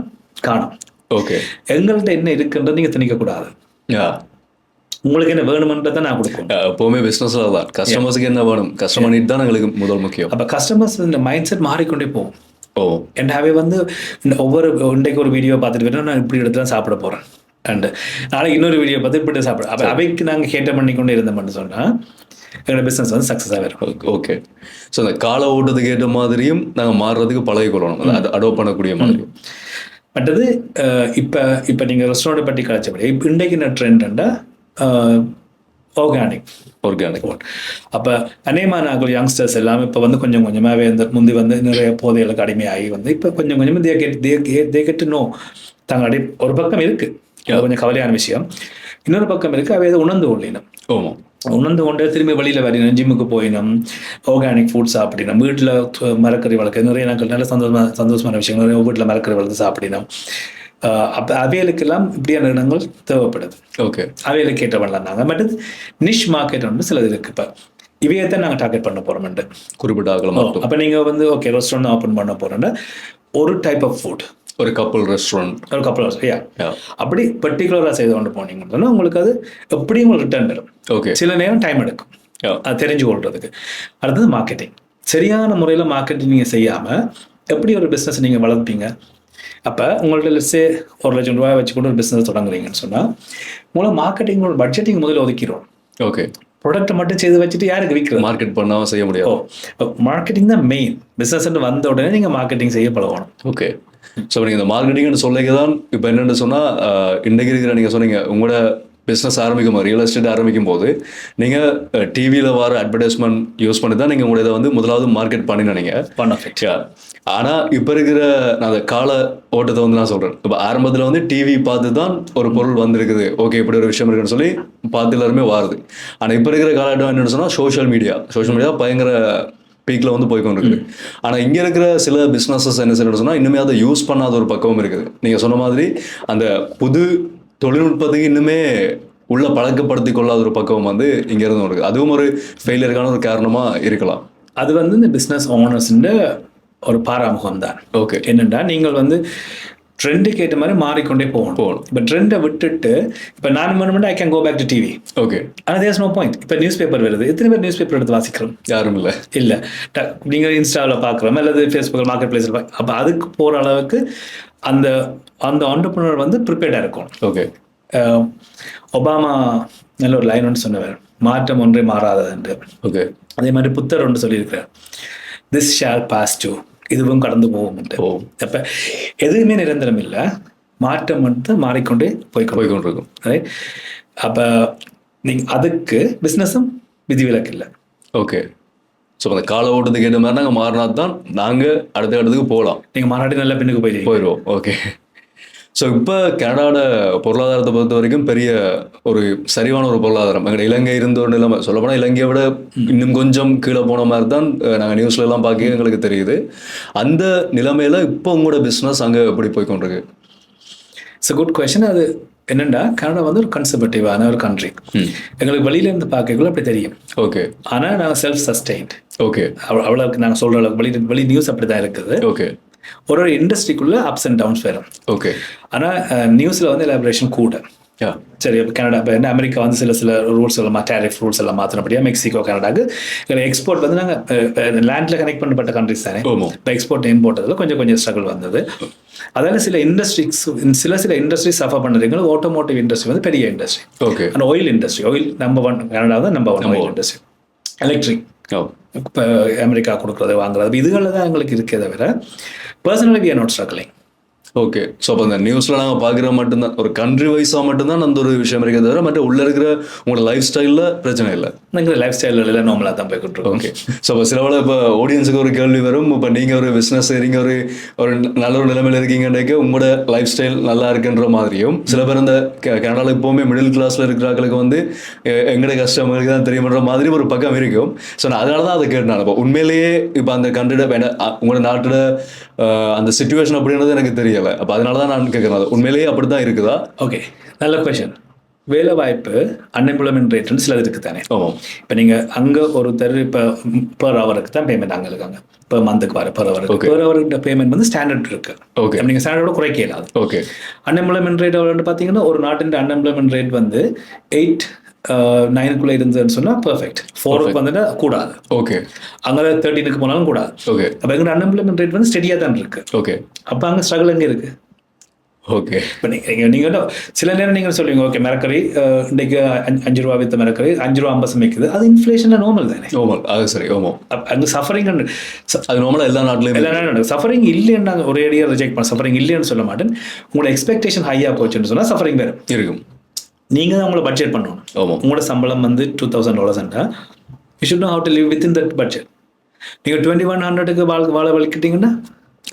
காணும். ஓகே, எங்கள்கிட்ட என்ன இருக்குன்றது நீங்கள் திணிக்கக்கூடாது. உங்களுக்கு என்ன வேணுமன்றதை நான் கொடுப்பேன். எப்போவுமே பிஸ்னஸில் தான் கஸ்டமர்ஸுக்கு என்ன வேணும், கஸ்டமர் நீட் தான் எங்களுக்கு முதல் முக்கியம். அப்போ கஸ்டமர்ஸ் இந்த மைண்ட் செட் மாறிக்கொண்டே போகும். என் ஹாவே வந்து இன்றைக்கு ஒரு வீடியோ பார்த்துட்டு வரேன், நான் இப்படி எடுத்து தான் சாப்பிட போகிறேன், அண்டு நாளைக்கு இன்னொரு வீடியோ பார்த்து இப்படி சாப்பிட. அப்போ அவைக்கு நாங்கள் கேட்டர் பண்ணிக்கொண்டே இருந்தோம்னு சொன்னால் எங்களோட பிஸ்னஸ் வந்து சக்ஸஸாக வரும். ஓகே, ஸோ அந்த காலை ஓட்டத்துக்கு ஏற்ற மாதிரியும் நாங்கள் மாறுறதுக்கு பழகிக்கொள்ளணும், அதை அடோப்ட் பண்ணக்கூடிய மாதிரியும். மற்றது இப்போ நீங்கள் ரெஸ்டாரண்ட் பற்றி கழிச்சபடி இப்போ இன்றைக்கு என்ன ட்ரெண்டுண்டா ஆர்கானிக். அப்போ அநேகமான யங்ஸ்டர்ஸ் எல்லாமே இப்போ வந்து கொஞ்சம் கொஞ்சமாகவே இந்த முந்தி வந்து நிறைய போதைகளுக்கு அடிமையாகி வந்து இப்போ கொஞ்சம் கொஞ்சமாக தே கெட் டு நோ தங்களுடைய ஒரு பக்கம் இருக்குது கொஞ்சம் கவலையான விஷயம். இன்னொரு பக்கம் இருக்குது, அவை உணர்ந்து கொள்ளணும். உணர்ந்து கொண்டு திரும்பி வெளியில் வரணும், ஜிம்முக்கு போயிடும், ஆர்கானிக் ஃபுட் சாப்பிடணும், வீட்டில் மரக்கறி வளர்க்க நிறைய நாட்கள் நல்ல சந்தோஷமான விஷயங்கள், நிறைய வீட்டில் மரக்கறி வளர்த்து சாப்பிடணும். அப்போ அவைகளுக்கெல்லாம் இப்படியான இடங்கள் தேவைப்படுது. ஓகே, அவைகளுக்கு கேட்ட பண்ணலாங்க. பட் நிஷ் மார்க்கெட் வந்து சிலது இருக்குது. இப்போ இவையத்தான் நாங்கள் டார்கெட் பண்ண போகிறோம்ட்டு குறிப்பிட்ட ஆகலாம். அப்போ நீங்கள் வந்து ஓகே ரெஸ்டாரண்ட் ஓப்பன் பண்ண போகிறோன்னா ஒரு டைப் ஆஃப் ஃபுட், ஒரு கப்பல் ரெஸ்டாரண்ட், அப்படி பர்டிகுலராக செய்து கொண்டு போனீங்கன்னு சொன்னால் உங்களுக்கு அது எப்படியும் உங்களுக்கு ரிட்டர்ன் வரும். ஓகே, சில நேரம் டைம் எடுக்கும் அது தெரிஞ்சு கொள்றதுக்கு. அடுத்தது மார்க்கெட்டிங். சரியான முறையில் மார்க்கெட்டிங் நீங்கள் செய்யாமல் எப்படி ஒரு பிஸ்னஸ் நீங்கள் வளர்ப்பீங்க? அப்போ உங்கள்ட்ட லட்சே ₹1,00,000 வச்சுக்கொண்டு ஒரு பிஸ்னஸ் தொடங்குறீங்கன்னு சொன்னால் உங்களை மார்க்கெட்டிங்கோட பட்ஜெட்டிங் முதல்ல ஒதுக்கிறோம். ஓகே, ப்ராடக்ட்டை மட்டும் செய்து வச்சுட்டு யாருக்கு விற்கிறது? மார்க்கெட் பண்ணாமல் செய்ய முடியாது. மார்க்கெட்டிங் தான் மெயின். பிஸ்னஸ்ன்னு வந்த உடனே நீங்கள் மார்க்கெட்டிங் செய்ய பழகணும். ஓகே, ஸோ நீங்கள் இந்த மார்க்கெட்டிங்னு சொல்லிக்க தான் இப்போ என்னென்னு சொன்னால் இன்றைக்கு இருக்கிற நீங்கள் சொன்னீங்க உங்களோட பிஸ்னஸ் ஆரம்பிக்கும் போது, ரியல் எஸ்டேட் ஆரம்பிக்கும் போது நீங்கள் டிவியில் வர அட்வர்டைஸ்மெண்ட் யூஸ் பண்ணி தான் நீங்கள் உங்களை இதை வந்து முதலாவது மார்க்கெட் பண்ணினீங்க. ஆனால் இப்போ இருக்கிற நான் அந்த கால ஓட்டத்தை வந்து நான் சொல்கிறேன். இப்போ ஆரம்பத்தில் வந்து டிவி பார்த்து தான் ஒரு பொருள் வந்திருக்குது, ஓகே இப்படி ஒரு விஷயம் இருக்குன்னு சொல்லி பார்த்து எல்லாருமே வாருது. ஆனால் இப்போ இருக்கிற காலகட்டம் என்னென்னு சொன்னால் சோஷியல் மீடியா பயங்கர பீக்கில் வந்து போய்க்கொண்டு இருக்குது. ஆனால் இங்கே இருக்கிற சில பிஸ்னஸஸ் என்ன செய்யணும்னு சொன்னால் இன்னுமே அதை யூஸ் பண்ணாத ஒரு பக்கமும் இருக்குது. நீங்கள் சொன்ன மாதிரி அந்த புது தொழில்நுட்பத்துக்கு இன்னுமே உள்ள பழக்கப்படுத்தி கொள்ளாத ஒரு பக்கம் வந்து இங்கேருந்து இருக்குது. அதுவும் ஒரு ஃபெயிலியருக்கான ஒரு காரணமாக இருக்கலாம். அது வந்து இந்த பிஸ்னஸ் ஓனர்ஸ்ன்ற ஒரு பாராமுகம் தான். ஓகே, என்னென்னா நீங்கள் வந்து ட்ரெண்டுக்கு ஏற்ற மாதிரி மாறிக்கொண்டே போகணும். இப்போ ட்ரெண்டை விட்டுட்டு இப்போ நான் பண்ண I can go back to TV. Okay, ஆனால் தேர்ஸ் நோ பாயிண்ட். இப்போ நியூஸ் பேப்பர் வருது, எத்தனை பேர் நியூஸ் பேப்பர் எடுத்து வாசிக்கிறோம்? யாரும் இல்லை. நீங்கள் இன்ஸ்டாவில் பார்க்குறோம் அல்லது ஃபேஸ்புக்கில் மார்க்கெட் பிளேஸில் அப்போ அதுக்கு போகிற அளவுக்கு அந்த அந்த ஆண்டர்ப்ரனர் வந்து ப்ரிப்பேர்டாக இருக்கும். ஓகே, ஒபாமா நல்ல ஒரு லைன் ஒன்று சொன்னவர், மாற்றம் ஒன்றே மாறாதது என்று. ஓகே, அதே மாதிரி புத்தர் ஒன்று சொல்லியிருக்கிறார், திஸ் ஷால் பாஸ் டு, இதுவும் கடந்து போகும். அப்போ எதுவுமே நிரந்தரம் இல்லை, மாற்றம் மட்டும் மாறிக்கொண்டே போய்கொண்டிருக்கும். ரைட்? அப்போ நீங்கள் அதுக்கு பிஸ்னஸும் விதிவிலக்கு இல்லை. ஓகே, ஸோ அந்த கால ஓட்டத்துக்கு ஏற்ற மாதிரி நாங்கள் மாறினா தான் நாங்கள் அடுத்த இடத்துக்கு போகலாம். நீங்கள் மாறாட்டி நல்ல பின்னுக்கு போயிடுவோம். ஓகே, ஸோ இப்போ கனடாவோட பொருளாதாரத்தை பொறுத்த வரைக்கும் பெரிய ஒரு சரிவான ஒரு பொருளாதாரம். எங்கள் இலங்கை இருந்த ஒரு நிலைமை சொல்லப்போனால் இலங்கையை விட இன்னும் கொஞ்சம் கீழே போன மாதிரி தான் நாங்கள் நியூஸ்லலாம் பார்க்க எங்களுக்கு தெரியுது. அந்த நிலைமையில் இப்போ உங்களோட பிஸ்னஸ் அங்கே எப்படி போய்கொண்டிருக்கு? It's a good question. அது என்னென்னா கனடா வந்து ஒரு கன்சர்வேட்டிவான ஒரு கண்ட்ரி. எங்களுக்கு வெளியிலேருந்து பார்க்கக்குள்ள அப்படி தெரியும். ஓகே, ஆனால் நாங்கள் செல்ஃப் சஸ்டெயின்ட். ஓகே, அவ்வளோக்கு நாங்கள் சொல்கிற அளவுக்கு வெளி நியூஸ் அப்படி தான் இருக்குது. ஓகே, ஒரு இண்டஸ்ட்ரிக்குள்ளே அப்ஸ் அண்ட் டவுன்ஸ் வரும். ஓகே, ஆனால் நியூஸில் வந்து எலாபரேஷன் கூட. சரி, கனடா இப்போ என்ன அமெரிக்கா வந்து சில ரூல்ஸ் எல்லாம் டேரிஃப் ரூல்ஸ் எல்லாம் மாற்றினபடியா மெக்சிகோ கனடாக்கு எக்ஸ்போர்ட் வந்து நாங்கள் லேண்டில் கனெக்ட் பண்ணப்பட்ட கண்ட்ரிஸ் தானே. இப்போ எக்ஸ்போர்ட் இம்போர்ட்டதில் கொஞ்சம் ஸ்ட்ரகிள் வந்தது. அதால் சில இண்டஸ்ட்ரிஸ் சஃபர் பண்ணுறீங்க. ஆட்டோமோட்டிவ் இண்டஸ்ட்ரி வந்து பெரிய இண்டஸ்ட்ரி. ஓகே, அந்த oil industry, oil number 1 Canada தான் நம்பர் 1 ஆயில் இண்டஸ்ட்ரி. எலக்ட்ரிக் இப்போ அமெரிக்கா கொடுக்குறது வாங்குறது இதுகளில் தான் எங்களுக்கு இருக்கே தவிர personally we are not struggling. Okay, so அப்போ அந்த நியூஸில் நாங்கள் பார்க்குற மட்டும்தான் ஒரு கண்ட்ரி வைஸாக மட்டும்தான் அந்த ஒரு விஷயம் இருக்கே தவிர மற்ற உள்ளே இருக்கிற உங்களோட லைஃப் ஸ்டைலில் பிரச்சனை இல்லை. எங்கள் லைஃப் ஸ்டைலில் எல்லாம் நார்மலாக தான் போய்கிட்டு. ஓகே, ஸோ இப்போ சிலவளை இப்போ ஆடியன்ஸுக்கு ஒரு கேள்வி வரும், இப்போ நீங்கள் ஒரு பிஸ்னஸ் செய்கிறீங்க, ஒரு நல்ல ஒரு நிலைமையில் இருக்கீங்கன்றக்கு உங்களோட லைஃப் ஸ்டைல் நல்லா இருக்குன்ற மாதிரியும், சில பேர் இந்த கனடாவில் இப்போவுமே மிடில் கிளாஸில் இருக்கிறவங்களுக்கு வந்து எங்களோட கஷ்டங்களுக்கு தான் தெரியுமன்ற மாதிரி ஒரு பக்கம் இருக்கும். ஸோ நான் அதனால தான் அதை கேட்டேன். இப்போ உண்மையிலேயே இப்போ அந்த கண்ட்ரியோட உங்களோட நாட்டோட அந்த சிச்சுவேஷன் அப்படின்றது எனக்கு தெரியலை. அப்போ அதனால தான் நான் கேட்குறேன், அது உண்மையிலேயே அப்படி தான் இருக்குதா? ஓகே, நல்ல கொஷன். வேலை வாய்ப்பு அன்எம்ப்ளாய்மெண்ட் ரேட்டுன்னு சிலது இருக்குது தானே. இப்போ நீங்கள் அங்கே ஒருத்தர் இப்போ பர் ஹவருக்கு தான் பேமெண்ட் அங்கே இருக்காங்க. இப்போ மந்த்துக்கு வர பர் ஹவருக்கு பேமெண்ட் வந்து ஸ்டாண்டர்ட் இருக்கு. ஓகே, நீங்கள் ஸ்டாண்டர்டோட குறைக்க இயலாது. ஓகே, அன்எம்ப்ளாய்மெண்ட் ரேட் எவ்வளோன்னு பார்த்தீங்கன்னா ஒரு நாட்டின் அன்எம்ப்ளாய்மெண்ட் ரேட் வந்து 8-9 இருந்ததுன்னு சொன்னால் பர்ஃபெக்ட். 4 வந்துட்டு கூடாது. ஓகே, அங்கே 13 போனாலும் கூடாது. ஓகே, அப்போ எங்களோட அன்எம்ப்ளாய்மெண்ட் ரேட் வந்து ஸ்டெடியாக தான் இருக்கு. ஓகே, அப்போ அங்கே ஸ்ட்ரகிள் எங்கே இருக்குது? ஓகே, இப்போ நீங்கள் சில நேரம் நீங்கள் சொல்லுவீங்க, ஓகே மிரக்கறி இன்றைக்கு ₹5 வித்த மிரக்கறி ₹5.50 விற்குது. அது இன்ஃப்ளேஷனில் நார்மல் தானே. நார்மல், அது சரி. அங்கே சஃபரிங் அது நார்மலாக எல்லா நாட்டிலையும் எல்லாரும் சஃபரிங் இல்லைன்னு நாங்கள் ஒரே அடியாக ரிஜெக்ட் பண்ண சஃபரிங் இல்லைன்னு சொல்ல மாட்டேன். உங்களோட எக்ஸ்பெக்டேஷன் ஹையாக போச்சுன்னு சொன்னால் சஃபரிங் வேறு இருக்கும். நீங்கள் தான் உங்களை பட்ஜெட் பண்ணணும். உங்களோட சம்பளம் வந்து $2,000 you should know how to live with in that budget. நீங்கள் 2100க்கு வாழ வலிக்கிட்டீங்கன்னா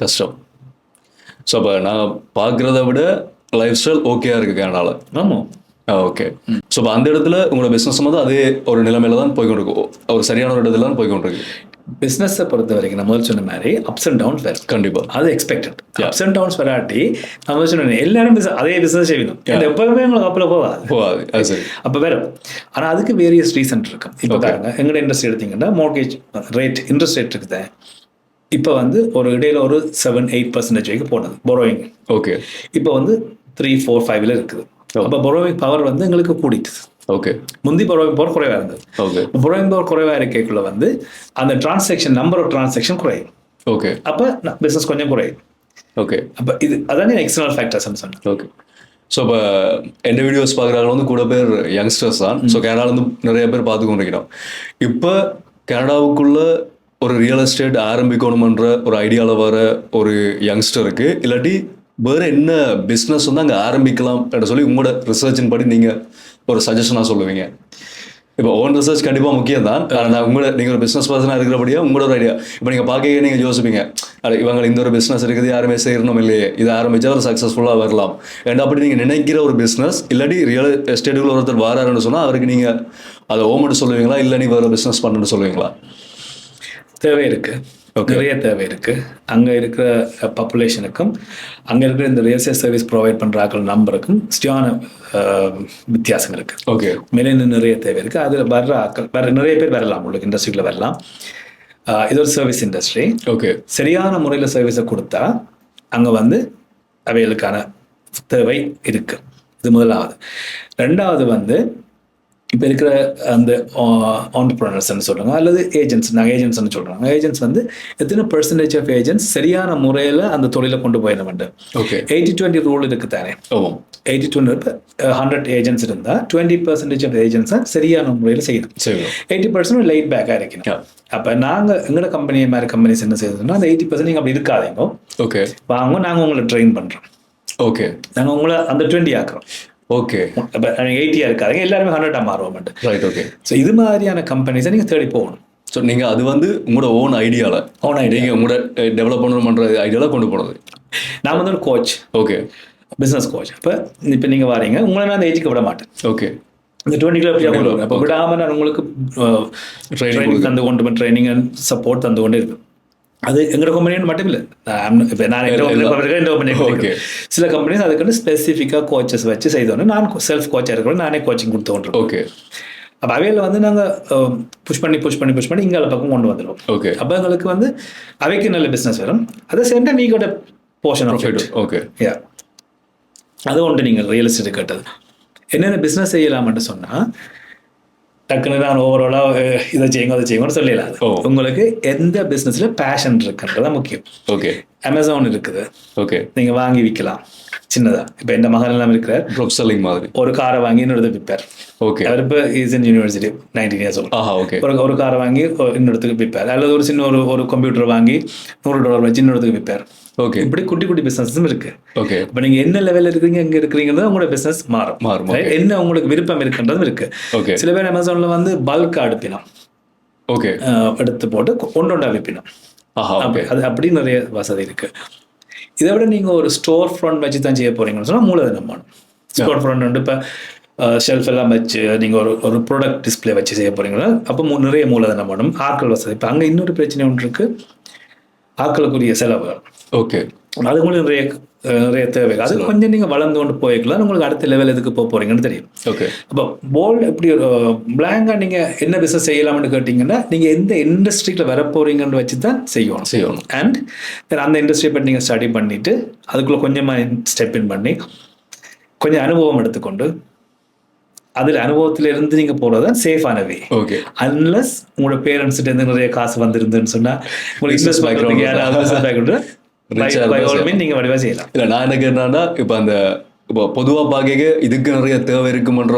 கஷ்டம். ஸோ அப்போ நான் பார்க்குறத விட லைஃப் ஸ்டைல் ஓகேயா இருக்குது கனடாவில். ஆமாம், ஓகே. ஸோ இப்போ அந்த இடத்துல உங்களோட பிஸ்னஸ் வந்து அதே ஒரு நிலைமையில தான் போய்கொண்டிருக்கும், ஒரு சரியான ஒரு இடத்துல தான் போய்கொண்டிருக்கு. பிஸ்னஸை பொறுத்த வரைக்கும் நம்ம முதல் சொன்ன மாதிரி அப்ஸ் அண்ட் டவுன்ஸ் வேறு. கண்டிப்பாக அது எக்ஸ்பெக்டட். அப்ஸ் அண்ட் டவுன்ஸ் வராட்டி நம்ம சொன்ன எல்லாரும் அதே பிஸ்னஸ் செய்யணும். எப்போதுமே உங்களுக்கு அப்பில் போகாது. அது சரி. அப்போ வேறு. ஆனால் அதுக்கு வேரியஸ் ரீசன் இருக்கு. இப்போ பாருங்க, எங்களோட இண்டஸ்ட்ரி எடுத்தீங்கன்னா மார்கேஜ் ரேட், இன்ட்ரெஸ்ட் ரேட் இருக்குது. இப்போ வந்து ஒரு இடையில ஒரு 7-8% வரைக்கும் போனது borrowing. ஓகே, இப்போ வந்து 3-4-5 இருக்குது. அப்போ borrowing பவர் வந்து எங்களுக்கு கூடிட்டுது. ஓகே, முந்தி borrowing பவர் குறைவாக இருந்தது. ஓகே, borrowing பவர் குறைவாக இருக்கைக்குள்ள வந்து அந்த டிரான்சாக்ஷன் நம்பர் ஆஃப் டிரான்சாக்ஷன் குறையும். ஓகே, அப்போ பிஸ்னஸ் கொஞ்சம் குறையும். ஓகே. அப்போ அதானே எக்ஸ்டர்னல் ஃபேக்டர்ஸ்னு சொன்னேன். ஓகே. ஸோ இப்போ எந்த வீடியோஸ் பார்க்குறாங்க வந்து கூட பேர் யங்ஸ்டர்ஸ் தான். ஸோ கனடாவிலேருந்து நிறைய பேர் பார்த்து கொண்டிருக்கிறோம். இப்போ கனடாவுக்குள்ள ஒரு ரியல் எஸ்டேட் ஆரம்பிக்கணுமன்ற ஒரு ஐடியாவில் வர ஒரு யங்ஸ்டருக்கு இல்லாட்டி வேறு என்ன பிஸ்னஸ் வந்து அங்கே ஆரம்பிக்கலாம் அப்படின்னு சொல்லி உங்களோட ரிசர்ச்சின் படி நீங்கள் ஒரு சஜஷனாக சொல்லுவீங்க? இப்போ ஓன் ரிசர்ச் கண்டிப்பாக முக்கியம் தான். ஆனால் உங்களோட நீங்கள் ஒரு பிஸ்னஸ் பர்சனாக இருக்கிறபடியா உங்களோட ஒரு ஐடியா இப்போ நீங்கள் பார்க்க நீங்கள் யோசிப்பீங்க, இவங்க இந்த ஒரு பிஸ்னஸ் இருக்குது யாருமே செய்யணும் இல்லையே, இதை ஆரம்பித்தா ஒரு சக்ஸஸ்ஃபுல்லாக வரலாம் ஏன்னா அப்படி நீங்கள் நினைக்கிற ஒரு பிஸ்னஸ் இல்லாட்டி ரியல் எஸ்டேட்டுக்குள்ள ஒருத்தர் வராருன்னு சொன்னால் அவருக்கு நீங்கள் அதை ஓமெண்ட் சொல்லுவீங்களா இல்லை நீ வேறு பிஸ்னஸ் பண்ணணும்னு சொல்லுவீங்களா? தேவை இருக்குது, நிறைய தேவை இருக்குது. அங்கே இருக்கிற பாப்புலேஷனுக்கும் அங்கே இருக்கிற இந்த ரியல் எஸ்டேட் சர்வீஸ் ப்ரொவைட் பண்ணுற ஆக்கள் நம்பருக்கும் ஸ்டியான வித்தியாசம் இருக்குது. ஓகே. மேலே நிறைய தேவை இருக்குது. அதில் வர்ற ஆக்கள் வேறு நிறைய பேர் வரலாம், உங்களுக்கு இண்டஸ்ட்ரியில் வரலாம். இது ஒரு சர்வீஸ் இண்டஸ்ட்ரி. ஓகே. சரியான முறையில் சர்வீஸை கொடுத்தா அங்கே வந்து அவைகளுக்கான தேவை இருக்குது. இது முதலாவது. ரெண்டாவது வந்து இப்போ இருக்கிற அந்த ஆண்டர்பிரனர்ஸ்ன்னு சொல்கிறாங்க அல்லது ஏஜென்ட்ஸ், நாங்கள் ஏஜென்ட்ஸ்ன்னு சொல்கிறாங்க. ஏஜென்ட்ஸ் வந்து எத்தனை பர்சன்டேஜ் ஆஃப் ஏஜென்ட்ஸ் சரியான முறையில் அந்த தொழிலை கொண்டு போயிட வேண்டும். ஓகே. 80-20 ரூல் இருக்குது தானே. 80-20 100 ஏஜென்ட்ஸ் இருந்தால் 20% ஆஃப் ஏஜென்ட்ஸை சரியான முறையில் செய்யணும். 80% லைட் பேக்காக இருக்கணும். அப்போ நாங்கள் எங்களோட கம்பெனி மாதிரி கம்பெனிஸ் என்ன செய்யணும்னா அந்த 80% நீங்கள் அப்படி இருக்காதீங்க. ஓகே. வாங்க, நாங்கள் உங்களை ட்ரெயின் பண்ணுறோம். ஓகே. நாங்கள் உங்களை அந்த 20 ஆக்குறோம். ஓகே. அப்போ 80 இருக்காதுங்க, எல்லாருமே 100 மாறுவோம். ரைட். ஓகே. ஸோ இது மாதிரியான கம்பெனிஸை நீங்கள் தேடி போகணும். ஸோ நீங்கள் அது வந்து உங்களோட ஓன் ஐடியாவில் நீங்கள் உங்களோட டெவலப் பண்ணுற ஐடியாவில் கொண்டு போனது. நான் வந்து ஒரு கோச். ஓகே. Business coach. இப்போ நீங்கள் வரீங்க, உங்களை நான் அந்த ஏஜுக்கு விட மாட்டேன். ஓகே. இந்த 20 கிலோ அப்போ விடாமல் நான் உங்களுக்கு ட்ரைனிங் தந்து கொண்டு ட்ரைனிங் அண்ட் சப்போர்ட் தந்து கொண்டே இருக்கும். அது எங்களோட கம்பெனின்னு மட்டும் இல்லை, இப்போ நான் சில கம்பெனிஸ் அதுக்கு ஸ்பெசிஃபிக்காக கோச்சஸ் வச்சு செய்தோன்னு நான் செல்ஃப் கோச்சாக இருக்கிறோம், நானே கோச்சிங் கொடுத்து கொண்டு. ஓகே. அப்போ அவையில் வந்து நாங்கள் புஷ் பண்ணி இங்கே பக்கம் கொண்டு வந்துடுவோம். ஓகே. அப்போ எங்களுக்கு வந்து அவைக்கு நல்ல பிஸ்னஸ் வரும். அதை சேர்ந்து நீங்களோட போர்ஷன் ஆஃப் இட். ஓகே. யா, அது ஒன்று நீங்கள் ரியல் எஸ்டேட் கேட்டது. என்னென்ன பிஸ்னஸ் செய்யலாம்னு சொன்னால் டக்குன்னு நான் ஓவராலாக இதை செய்யுங்க அதை செய்யுங்கன்னு சொல்லிடலாம். உங்களுக்கு எந்த பிஸ்னஸில் பேஷன் இருக்குன்றதா முக்கியம். ஓகே. அமேசான் இருக்குது. ஓகே. நீங்கள் வாங்கி விற்கலாம் சின்னதாக. இப்போ எந்த மகன் எல்லாம் இருக்கிற ட்ராப் செல்லிங் மாதிரி ஒரு காரை வாங்கி இன்னொரு விற்பார். ஓகே. அவர் இப்போ is in university 19 years old. Okay. ஒரு காரை வாங்கி இன்னொருத்துக்கு விற்பார். அல்லது ஒரு சின்ன ஒரு கம்ப்யூட்டர் வாங்கி $100 வச்சு இன்னொருத்துக்கு விற்பார். ஓகே. இப்படி குட்டி குட்டி பிஸ்னஸும் இருக்கு. ஓகே. இப்போ நீங்கள் என்ன லெவலில் இருக்கிறீங்க, எங்கே இருக்கிறீங்கிறது உங்களோட பிஸ்னஸ் மாறும். என்ன உங்களுக்கு விருப்பம் இருக்குன்றதும் இருக்கு. ஓகே. சில பேர் அமேசானில் வந்து பல்க் அடுப்பினோம். ஓகே. எடுத்து போட்டு ஒன்றொண்டா விற்பினோம். அது அப்படி நிறைய வசதி இருக்கு. இதை விட நீங்கள் ஒரு ஸ்டோர் ஃப்ரண்ட் வச்சு தான் செய்ய போறீங்கன்னு சொன்னால் மூலதனம் வேணும். ஸ்டோர் ஃப்ரண்ட் வந்து இப்போ ஷெல்ஃப் எல்லாம் வச்சு நீங்கள் ஒரு ப்ராடக்ட் டிஸ்பிளே வச்சு செய்ய போறீங்கன்னா அப்போ நிறைய மூலதனம் வேணும். ஆட்கள் வசதி. இப்போ அங்கே இன்னொரு பிரச்சனை ஒன்று இருக்கு, ஆட்களுக்குரிய செலவுகள். ஓகே. அது உங்களுக்கு நிறைய தேவை. அது கொஞ்சம் நீங்கள் வளர்ந்து கொண்டு போய்க்கலாம், உங்களுக்கு அடுத்த லெவல் எதுக்கு போக போறீங்கன்னு தெரியும். ஓகே. அப்போ போல்டு எப்படி ஒரு பிளாங்காக நீங்கள் என்ன பிஸ்னஸ் செய்யலாம்னு கேட்டிங்கன்னா நீங்கள் எந்த இண்டஸ்ட்ரியில் வர போறீங்கன்னு வச்சு தான் செய்யணும். அண்ட் அந்த இண்டஸ்ட்ரியை பற்றி நீங்கள் ஸ்டடி பண்ணிட்டு அதுக்குள்ளே கொஞ்சமாக ஸ்டெப் இன் பண்ணி கொஞ்சம் அனுபவம் எடுத்துக்கொண்டு அதில் அனுபவத்திலிருந்து நீங்கள் போகிறது தான் சேஃபான வே. ஓகே. அன்லஸ் உங்களோட பேரண்ட்ஸ்கிட்ட இருந்து நிறைய காசு வந்துருந்துன்னு சொன்னால் உங்களுக்கு இன்வெஸ்ட் பேக்ரவுண்ட் நீங்கள் வடிவாக செய்யலாம். இல்லை, நான் என்ன கேட்டேன்னா இப்போ பொதுவாக பார்க்க இதுக்கு நிறைய தேவை இருக்குமன்ற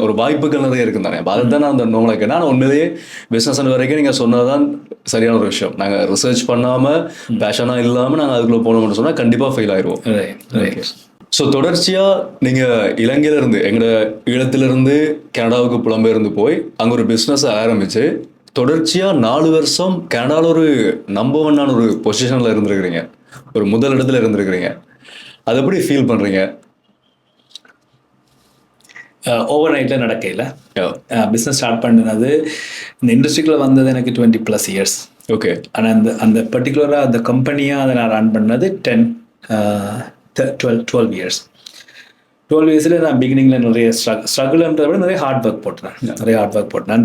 ஒரு வாய்ப்புகள் நிறைய இருக்கும் தானே. அதை தான் நான் அந்த நோங்களை கேட்டேன். ஆனால் உண்மையிலேயே பிஸ்னஸ் வரைக்கும் நீங்கள் சொன்னதான் சரியான ஒரு விஷயம். நாங்கள் ரிசர்ச் பண்ணாமல் பேஷனாக இல்லாமல் நாங்கள் அதுக்குள்ளே போனோம்னு சொன்னால் கண்டிப்பாக ஃபெயில் ஆயிடுவோம். ஸோ தொடர்ச்சியாக நீங்கள் இலங்கையிலேருந்து எங்களோட ஈழத்திலிருந்து கனடாவுக்கு புலம்பெயர்ந்து போய் அங்கே ஒரு பிஸ்னஸை ஆரம்பித்து தொடர்ச்சியாக 4 வருஷம் கனடாவில் ஒரு நம்பர் 1 ஒரு பொசிஷனில் இருந்திருக்கிறீங்க, ஒரு முதல் இடத்துல இருந்திருக்கிறீங்க. அதை எப்படி ஃபீல் பண்ணுறீங்க? ஓவர் நைட்டில் நடக்கையில் பிஸ்னஸ் ஸ்டார்ட் பண்ணினது இந்த இண்டஸ்ட்ரிக்குள்ளே வந்தது எனக்கு 20+ years. ஓகே. ஆனால் அந்த பர்டிகுலராக அந்த கம்பெனியாக அதை நான் ரன் பண்ணது 12 years. 12 yearsல நான் பிகினிங்கில் நிறைய ஸ்ட்ரகிள்ன்றதை விட நிறைய ஹார்ட் ஒர்க் போட்டேன்.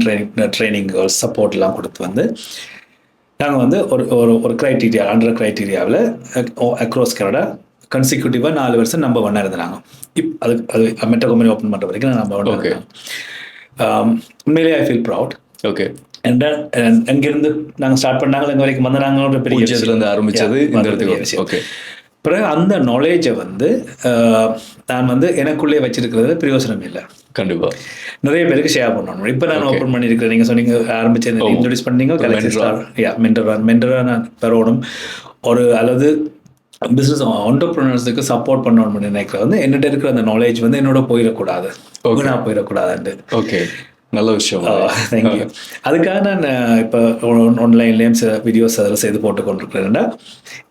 ட்ரைனிங் சப்போர்ட்லாம் கொடுத்து வந்து நாங்கள் வந்து ஒரு க்ரைட்டீரியா அண்டர் க்ரைட்டீரியாவில் அக்ராஸ் கனடா கன்சிக்யூட்டிவாக 4 வருஷம் நம்பர் 1 இருந்தாங்க. அது மெட்ரோ கம்பெனி ஓப்பன் பண்ணுற வரைக்கும் நான் நம்பர் 1 இருந்தேன். உண்மையிலே ஐ ஃபீல் ப்ரவுட். ஓகே. எங்கேருந்து நாங்கள் ஸ்டார்ட் பண்ணாங்க எங்கள் வரைக்கும் வந்து நாங்கள் பெரிய விஷயத்துலேருந்து ஆரம்பித்தது இந்த இடத்துக்கு. ஓகே. பிறகு அந்த நாலேஜை வந்து நான் வந்து எனக்குள்ளே வச்சிருக்கிறதுல பிரயோசனம் இல்லை. கண்டிப்பா நிறைய பேருக்கு ஷேர் பண்ணணும். இப்போ நான் ஓப்பன் பண்ணியிருக்கிறேன். நீங்கள் சொன்னீங்க ஆரம்பிச்சு இன்ட்ரடியூஸ் பண்ணீங்க மென்டராக நான் பெறணும் ஒரு அல்லது பிஸ்னஸ் ஆண்டர்ப்ரனர்ஸுக்கு சப்போர்ட் பண்ணணும்னு நினைக்கிறேன். வந்து என்னிட்ட இருக்கிற அந்த நாலேஜ் வந்து என்னோட போயிடக்கூடாது, நான் போயிடக்கூடாதுன்ட்டு. ஓகே, நல்ல விஷயம். தேங்க்யூ. அதுக்காக நான் இப்போ ஆன்லைன்லேயும் சில வீடியோஸ் அதில் செய்து போட்டு கொண்டிருக்கிறேன்னா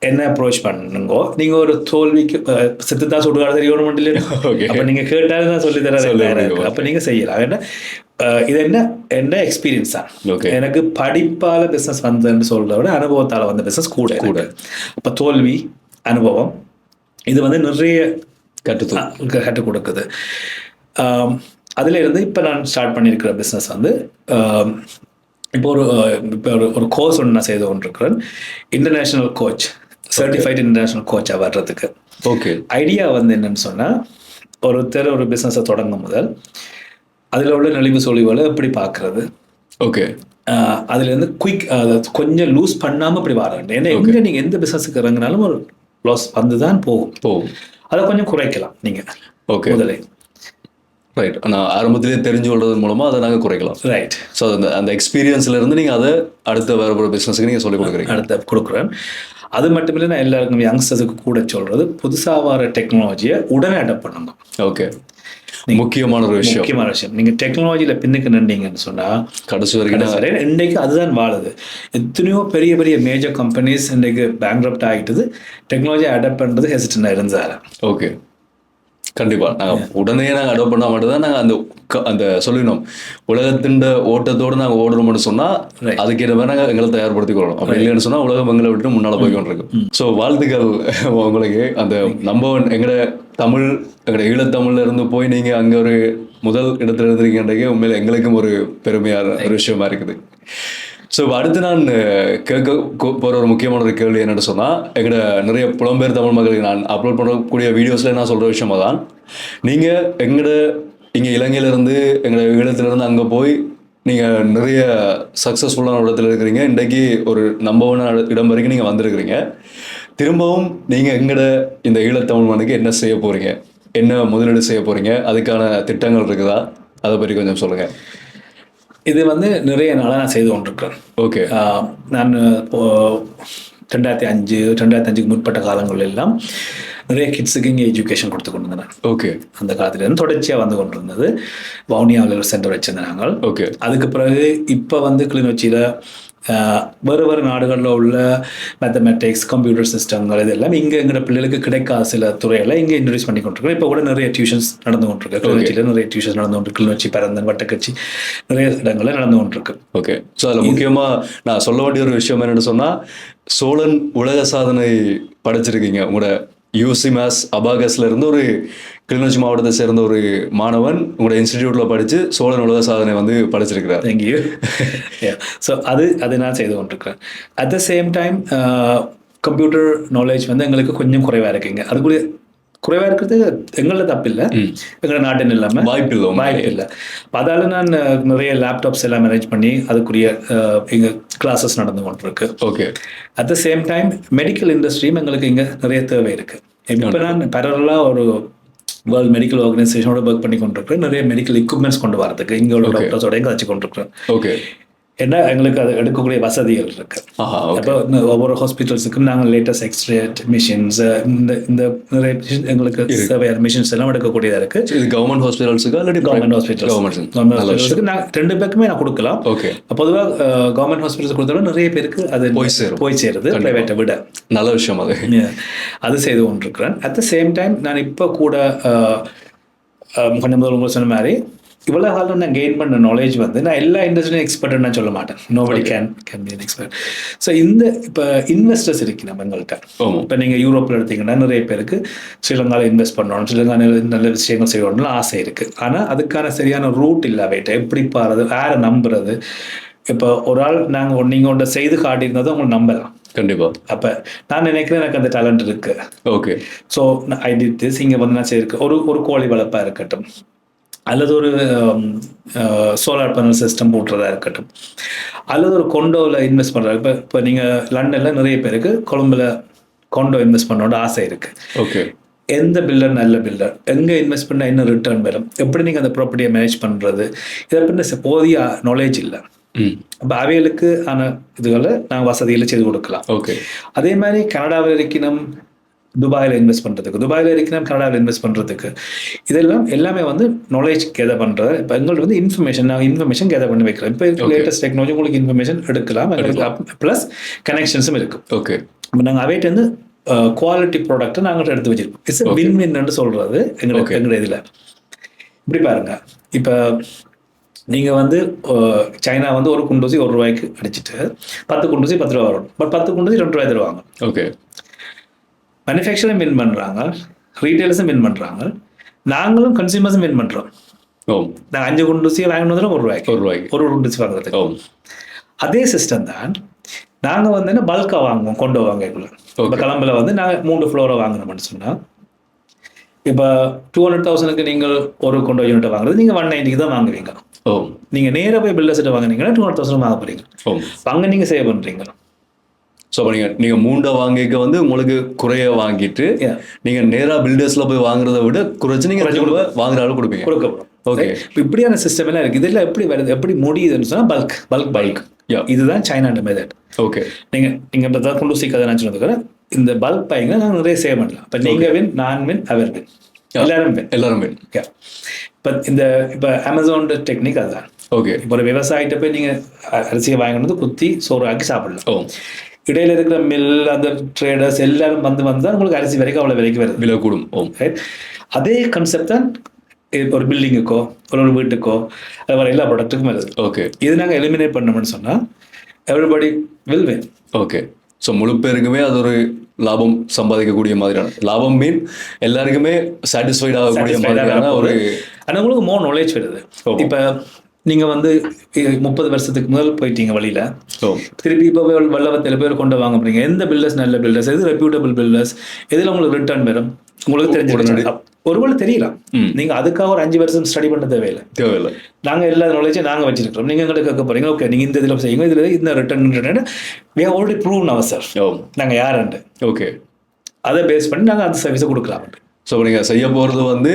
என்ன அப்ரோச் பண்ணுங்கோ. நீங்கள் ஒரு தோல்விக்கு சித்துதான் சுடுகாடு தெரியணும் இல்லையா? அப்போ நீங்கள் கேட்டாலும் தான் சொல்லி தரேன். அப்போ நீங்கள் செய்யலாம். ஏன்னா இது என்ன எக்ஸ்பீரியன்ஸ் தான். எனக்கு படிப்பால் பிஸ்னஸ் வந்ததுன்னு சொல்றத விட அனுபவத்தால் வந்த பிஸ்னஸ் கூட. அப்போ தோல்வி அனுபவம் இது வந்து நிறைய கற்றுக் கொடுக்குது. அதில் இருந்து இப்போ நான் ஸ்டார்ட் பண்ணியிருக்கிற பிஸ்னஸ் வந்து இப்போ ஒரு கோர்ஸ் ஒன்று நான் செய்து கொண்டிருக்கிறேன். இன்டர்நேஷ்னல் கோச், சர்டிஃபைட் இன்டர்நேஷ்னல் கோச்சாக வர்றதுக்கு. ஓகே, ஐடியா வந்து என்னன்னு சொன்னால் ஒருத்தர் ஒரு பிஸ்னஸை தொடங்கும் முதல் அதில் உள்ள நெளிவு சொலிவுகளை எப்படி பார்க்குறது. ஓகே, அதுலேருந்து குயிக் கொஞ்சம் லூஸ் பண்ணாமல் இப்படி வர வேண்டும். ஏன்னா எங்கே நீங்கள் எந்த பிஸ்னஸுக்கு இறங்கினாலும் ஒரு லாஸ் வந்து தான் போகும். அதை கொஞ்சம் குறைக்கலாம் நீங்கள். ஓகே, முதலே ரைட். ஆனால் ஆரம்பத்திலே தெரிஞ்சு கொள்றது மூலமாக அதை நாங்கள் குறைக்கலாம். ரைட். ஸோ அந்த எக்ஸ்பீரியன்ஸ்லேருந்து நீங்கள் அதை அடுத்த வேறு ஒரு பிஸ்னஸுக்கு நீங்கள் சொல்லிக் கொடுக்குறீங்க. அடுத்த கொடுக்குறேன். அது மட்டும் இல்லை, நான் எல்லாருக்கும் யங்ஸ்டர்ஸுக்கு கூட சொல்கிறது புதுசாக வர டெக்னாலஜியை உடனே அடாப்ட் பண்ணுங்க. ஓகே, முக்கியமான ஒரு விஷயம். நீங்கள் டெக்னாலஜியில் பின்னுக்கு நின்றீங்கன்னு சொன்னால் கடைசி வரைக்கும் இன்றைக்கு அதுதான் வாழுது. எத்தனையோ பெரிய பெரிய மேஜர் கம்பெனிஸ் இன்றைக்கு பேங்க்ரப்ட் ஆகிட்டுது. டெக்னாலஜி அடாப்ட் பண்ணுறது ஹெசிடன்ட் இருந்தார். ஓகே, கண்டிப்பாக நாங்கள் உடனே அடாப்ட் பண்ணால் மட்டும்தான் நாங்கள் அந்த சொல்லிடணும் உலகத்தின் ஓட்டத்தோடு நாங்கள் ஓடணும்னு சொன்னால் அதுக்கேற்ற மாதிரி நாங்கள் எங்களை தயார்படுத்திக் கொள்ளணும். அப்படி இல்லைன்னு சொன்னால் உலகம் எங்களை விட்டு முன்னால் போய்கிட்டு இருக்கு. ஸோ வாழ்த்துக்கள் உங்களுக்கு. அந்த எங்களோட தமிழ், எங்களோட ஈழத்தமிழ்ல இருந்து போய் நீங்கள் அங்கே ஒரு முதல் இடத்துல இருந்திருக்கீங்கன்றே உண்மையில் எங்களுக்கும் ஒரு பெருமையான ஒரு விஷயமா இருக்குது. ஸோ அடுத்து நான் கேட்க போகிற ஒரு முக்கியமான ஒரு கேள்வி என்னென்னு சொன்னால், எங்களோட நிறைய புலம்பெயர் தமிழ் மக்களுக்கு நான் அப்லோட் பண்ணக்கூடிய வீடியோஸில் நான் சொல்கிற விஷயமாக தான், நீங்கள் எங்களோட இங்கே இலங்கையிலேருந்து எங்களோட ஈழத்துலேருந்து அங்கே போய் நீங்கள் நிறைய சக்ஸஸ்ஃபுல்லான இடத்துல இருக்கிறீங்க. இன்றைக்கு ஒரு நம்பவான இடம் வரைக்கும் நீங்கள் வந்திருக்கிறீங்க. திரும்பவும் நீங்கள் எங்களோட இந்த ஈழத்தமிழ் மண்ணுக்கு என்ன செய்ய போகிறீங்க, என்ன முதலீடு செய்ய போகிறீங்க, அதுக்கான திட்டங்கள் இருக்குதா, அதை பற்றி கொஞ்சம் சொல்லுங்கள். இது வந்து நிறைய நாளாக நான் செய்து கொண்டிருக்கிறேன். ஓகே, நான் 2005 முற்பட்ட காலங்கள் எல்லாம் நிறைய கிட்ஸுக்கு இங்கே எஜுகேஷன் கொடுத்து கொண்டு இருந்தேன். ஓகே, அந்த காலத்துலேருந்து தொடர்ச்சியாக வந்து கொண்டு இருந்தது. வவுனியாவில் ஒரு சென்டர் வச்சுருந்தாங்க. ஓகே, அதுக்கு பிறகு இப்போ வந்து கிளிநொச்சியில் வேறு நாடுகளில் உள்ள மேத்தமெட்டிக்ஸ், கம்ப்யூட்டர் சிஸ்டங்கள் இதெல்லாம் இங்கே எங்களோட பிள்ளைகளுக்கு கிடைக்காத சில துறைகளை இங்கே இன்ட்ரடியூஸ் பண்ணி கொண்டிருக்கோம். இப்போ கூட நிறைய டியூஷன்ஸ் நடந்து கொண்டிருக்கு. கிளிநொச்சியில் நிறைய டியூஷன்ஸ் நடந்து கொண்டிருக்கு. கிளிநொச்சி, பரந்தன், வட்டக்கச்சி நிறைய இடங்களில் நடந்து கொண்டிருக்கு. ஓகே, ஸோ அதில் முக்கியமாக நான் சொல்ல வேண்டிய ஒரு விஷயம் என்னென்னு சொன்னால், சோழன் உலக சாதனை படைச்சிருக்கீங்க. உங்களோட யூசி மேத்ஸ் அபாகஸ்ல இருந்து ஒரு கிளிநொச்சி மாவட்டத்தை சேர்ந்த ஒரு மாணவன் உங்களோட இன்ஸ்டிடியூட்ல படித்து சோழன் உலக சாதனை வந்து படிச்சிருக்கிறார். தேங்க்யூ. ஸோ அது நான் செய்து கொண்டிருக்கிறேன். At the same time computer knowledge வந்து எங்களுக்கு கொஞ்சம் குறைவாக இருக்குங்க. அதுக்குரிய குறைவாக இருக்கிறது எங்களோட தப்பு இல்லை, எங்களோட நாட்டின் இல்லாமல் வாய்ப்பு இல்லை. அதால் நான் நிறைய லேப்டாப்ஸ் எல்லாம் அரேஞ்ச் பண்ணி அதுக்குரிய எங்கள் கிளாஸஸ் நடந்து கொண்டிருக்கு. Okay, at the same time medical இண்டஸ்ட்ரியும் எங்களுக்கு இங்கே நிறைய தேவை இருக்குது. இப்போ நான் பேரலாக ஒரு வேர்ல்டு மெடிக்கல் ஆர்கனைசேஷனோட ஒர்க் பண்ணி கொண்டிருக்கிறேன். நிறைய மெடிக்கல் எக்யூப்மெண்ட்ஸ் கொண்டு வரதுக்கு இங்கே உள்ள டாக்டர்ஸோட எங்கே வச்சு கொண்டிருக்கிறேன். ஓகே, ஏன்னா எங்களுக்கு அது எடுக்கக்கூடிய வசதிகள் இருக்கு. அப்போ ஒவ்வொரு ஹாஸ்பிட்டல்ஸுக்கும் நாங்கள் லேட்டஸ்ட் எக்ஸ்ரே மிஷின்ஸ், இந்த நிறைய எங்களுக்கு தேவையான மிஷின்ஸ் எல்லாம் எடுக்கக்கூடியதாக இருக்கு. இது கவர்மெண்ட் ஹாஸ்பிட்டல்ஸுக்கு அல்லது கவர்மெண்ட் ஹாஸ்பிட்டல்ஸுக்கு ரெண்டு பேருக்குமே நான் கொடுக்கலாம். ஓகே, பொதுவாக கவர்மெண்ட் ஹாஸ்பிட்டல்ஸ் கொடுத்தாலும் நிறைய பேருக்கு அது போய் சேருது பிரைவேட்டை விட. நல்ல விஷயம் அது செய்து கொண்டிருக்கிறேன். அட் த சேம் டைம் நான் இப்போ கூட கொஞ்சம் முதல் உங்களுக்கு சொன்ன மாதிரி இவ்வளோ காலம் நான் கெயின் பண்ண நாலேஜ் வந்து நான் எல்லா இண்டஸ்ட்ரியும் எக்ஸ்பர்ட்னு நான் சொல்ல மாட்டேன். Nobody can be an expert. So இப்போ இன்வெஸ்டர்ஸ் இருக்கு நம்ம எங்கள்கிட்ட. இப்போ நீங்கள் யூரோப்பில் எடுத்தீங்கன்னா நிறைய பேருக்கு ஸ்ரீலங்காவில் இன்வெஸ்ட் பண்ணணும், ஸ்ரீலங்காவில் நல்ல விஷயங்கள் செய்யணும்னு ஆசை இருக்குது. ஆனால் அதுக்கான சரியான ரூட் இல்லை. அவைட்ட எப்படி பாருது, யாரை நம்புறது. இப்போ ஒரு ஆள் நீங்கள் ஒன்றை செய்து காட்டியிருந்ததை உங்களை நம்பலாம். கண்டிப்பாக. அப்போ நான் நினைக்கிறேன் எனக்கு அந்த டேலண்ட் இருக்கு. Okay, so I did this. இங்கே வந்து நான் செய்யிருக்கேன். ஒரு கோழி வளர்ப்பாக இருக்கட்டும், அல்லது ஒரு சோலார் பேனல் சிஸ்டம் போட்டுறதா இருக்கட்டும், அல்லது ஒரு கொண்டோவில் இன்வெஸ்ட் பண்ணுறாங்க. இப்போ நீங்கள் லண்டனில் நிறைய பேருக்கு கொழும்பில் கொண்டோ இன்வெஸ்ட் பண்ணோட ஆசை இருக்கு. ஓகே, எந்த பில்டர் நல்ல பில்டர், எங்கே இன்வெஸ்ட் பண்ணால் என்ன ரிட்டர்ன் வரும், எப்படி நீங்கள் அந்த ப்ராப்பர்ட்டியை மேனேஜ் பண்ணுறது, இதை பற்றி போதிய நாலேஜ் இல்லை. அப்போ அவைகளுக்கு ஆன இதுகளை நாங்கள் வசதியில் செய்து கொடுக்கலாம். ஓகே, அதே மாதிரி கனடாவில் இருக்கணும், துபாயில் இன்வெஸ்ட் பண்ணுறதுக்கு, துபாயில் இருக்கணும், கனடாவில் இன்வெஸ்ட் பண்ணுறதுக்கு, இதெல்லாம் எல்லாமே வந்து நாலேஜ் கேதர் பண்ணுறது. இப்போ எங்களுக்கு வந்து இன்ஃபர்மேஷன் கேதர் பண்ணி வைக்கிறோம். இப்போ லேட்டஸ்ட் டெக்னாலஜி உங்களுக்கு இன்ஃபர்மேஷன் எடுக்கலாம், ப்ளஸ் கனெக்ஷன்ஸும் இருக்கும். ஓகே, இப்போ நாங்கள் அவைட்டு வந்து குவாலிட்டி ப்ராடக்ட்டை நாங்கள் எடுத்து வச்சிருக்கோம். இட்ஸ் வின் வின்னு சொல்கிறது எங்களோட இதில். இப்படி பாருங்க, இப்போ நீங்கள் வந்து சைனா வந்து ஒரு குண்டூசி ₹1 அடிச்சுட்டு 10 குண்டூசி ₹10 வரும். பட் 10 குண்டூசி ₹2 தருவாங்க. ஓகே, மேனுஃபேக்சரும் வின் பண்ணுறாங்க, ரீட்டைலர்ஸும் வின் பண்ணுறாங்க, நாங்களும் கன்சியூமர்ஸும் வின் பண்ணுறோம். நாங்கள் 5 குண்டூசியை வாங்கணும் ₹1 ஒரு குண்டூசி வாங்குறதுக்கு. அதே சிஸ்டம் தான் நாங்கள் வந்து என்ன பல்காக வாங்குவோம், கொண்டு வாங்கக்குள்ள. இப்போ கிளம்புல வந்து நாங்கள் 3 ஃப்ளோரை வாங்கினோம்னு சொன்னால், இப்போ 200,000க்கு நீங்கள் ஒரு கொண்டோ யூனிட்டை வாங்குறது நீங்கள் 190க்கு தான் வாங்குவீங்க. நீங்கள் நேராக போய் பில்டர்ஸ்கிட்ட வாங்கினீங்கன்னா 200,000 வாங்க போகிறீங்க. அங்கே நீங்கள் சேவ் பண்ணுறீங்க. ஸோ அப்போ நீங்கள் 3 வாங்கிக்க வந்து உங்களுக்கு குறைய வாங்கிட்டு நீங்கள் நேராக பில்டர்ஸில் போய் வாங்குறத விட குறைச்சி நீங்கள் வாங்குற அளவு கொடுப்பீங்க. கொடுக்கப்படும். ஓகே, இப்போ இப்படியான சிஸ்டம் எல்லாம் இருக்குது. இதெல்லாம் எப்படி வருது, எப்படி முடியுதுன்னு சொன்னால் பல்க் இதுதான் சைனாண்ட மெத்தட். ஓகே, நீங்கள் இப்போ கொண்டு சீக்கிரம் நான் சொன்னதுக்கு இந்த பல்க் பையங்க நாங்கள் நிறைய சேவ் பண்ணலாம். இப்போ நீங்கள் வின், நான் வின், அவர் வின், எல்லாரும் வின். இப்போ அமேசான் டெக்னிக் அதுதான். ஓகே, இப்போ ஒரு விவசாயிட்ட போய் நீங்கள் அரிசியை வாங்கினது குத்தி சோறு ஆக்கி சாப்பிடலாம். இடையில இருக்கிற மில், அந்த ட்ரேடர்ஸ் எல்லாரும் வந்து தான் உங்களுக்கு அரிசி வரைக்கும் அவ்வளோ விலைக்கு வருது, விலை கூடும். அதே கான்செப்ட் தான் ஒரு பில்டிங்குக்கோ ஒரு வீட்டுக்கோ அது மாதிரி எல்லா ப்ராடக்ட்டுக்கும் வருது. ஓகே, இது நாங்கள் எலிமினேட் பண்ணோம்னு சொன்னால் everybody will win. Okay, so முழு பேருக்குமே அது ஒரு லாபம் சம்பாதிக்கக்கூடிய மாதிரியான லாபம் மீன் எல்லாருக்குமே சாட்டிஸ்ஃபைட் ஆகக்கூடிய மாதிரியான ஒரு. ஆனால் உங்களுக்கு மோர் நாலேஜ் வருது. இப்போ நீங்கள் வந்து 30 வருஷத்துக்கு முதல் போயிட்டீங்க வழியில், திருப்பி இப்போ வல்லவத்தில் பேர் கொண்டு வாங்க போறீங்க. எந்த பில்டர்ஸ் நல்ல பில்டர்ஸ், எது ரெப்யூட்டபிள் பில்டர்ஸ், எதில் உங்களுக்கு ரிட்டர்ன் வரும் உங்களுக்கு தெரிஞ்சுக்கணும். ஒருவேளை தெரியலாம், நீங்கள் அதுக்காக ஒரு 5 வருஷம் ஸ்டடி பண்ண தேவையில்லை. நாங்கள் எல்லா நாலேஜும் நாங்கள் வச்சிருக்கிறோம். நீங்கள் எங்களுக்கு கேட்க போறீங்க, ஓகே நீங்கள் இந்த இதில் செய்யுங்க, இதில் இந்த return we have already proven ourselves. நாங்கள் யாருண்டு. ஓகே, அதை பேஸ் பண்ணி நாங்கள் அந்த சர்வீஸை கொடுக்கலாம். ஸோ நீங்கள் செய்ய போகிறது வந்து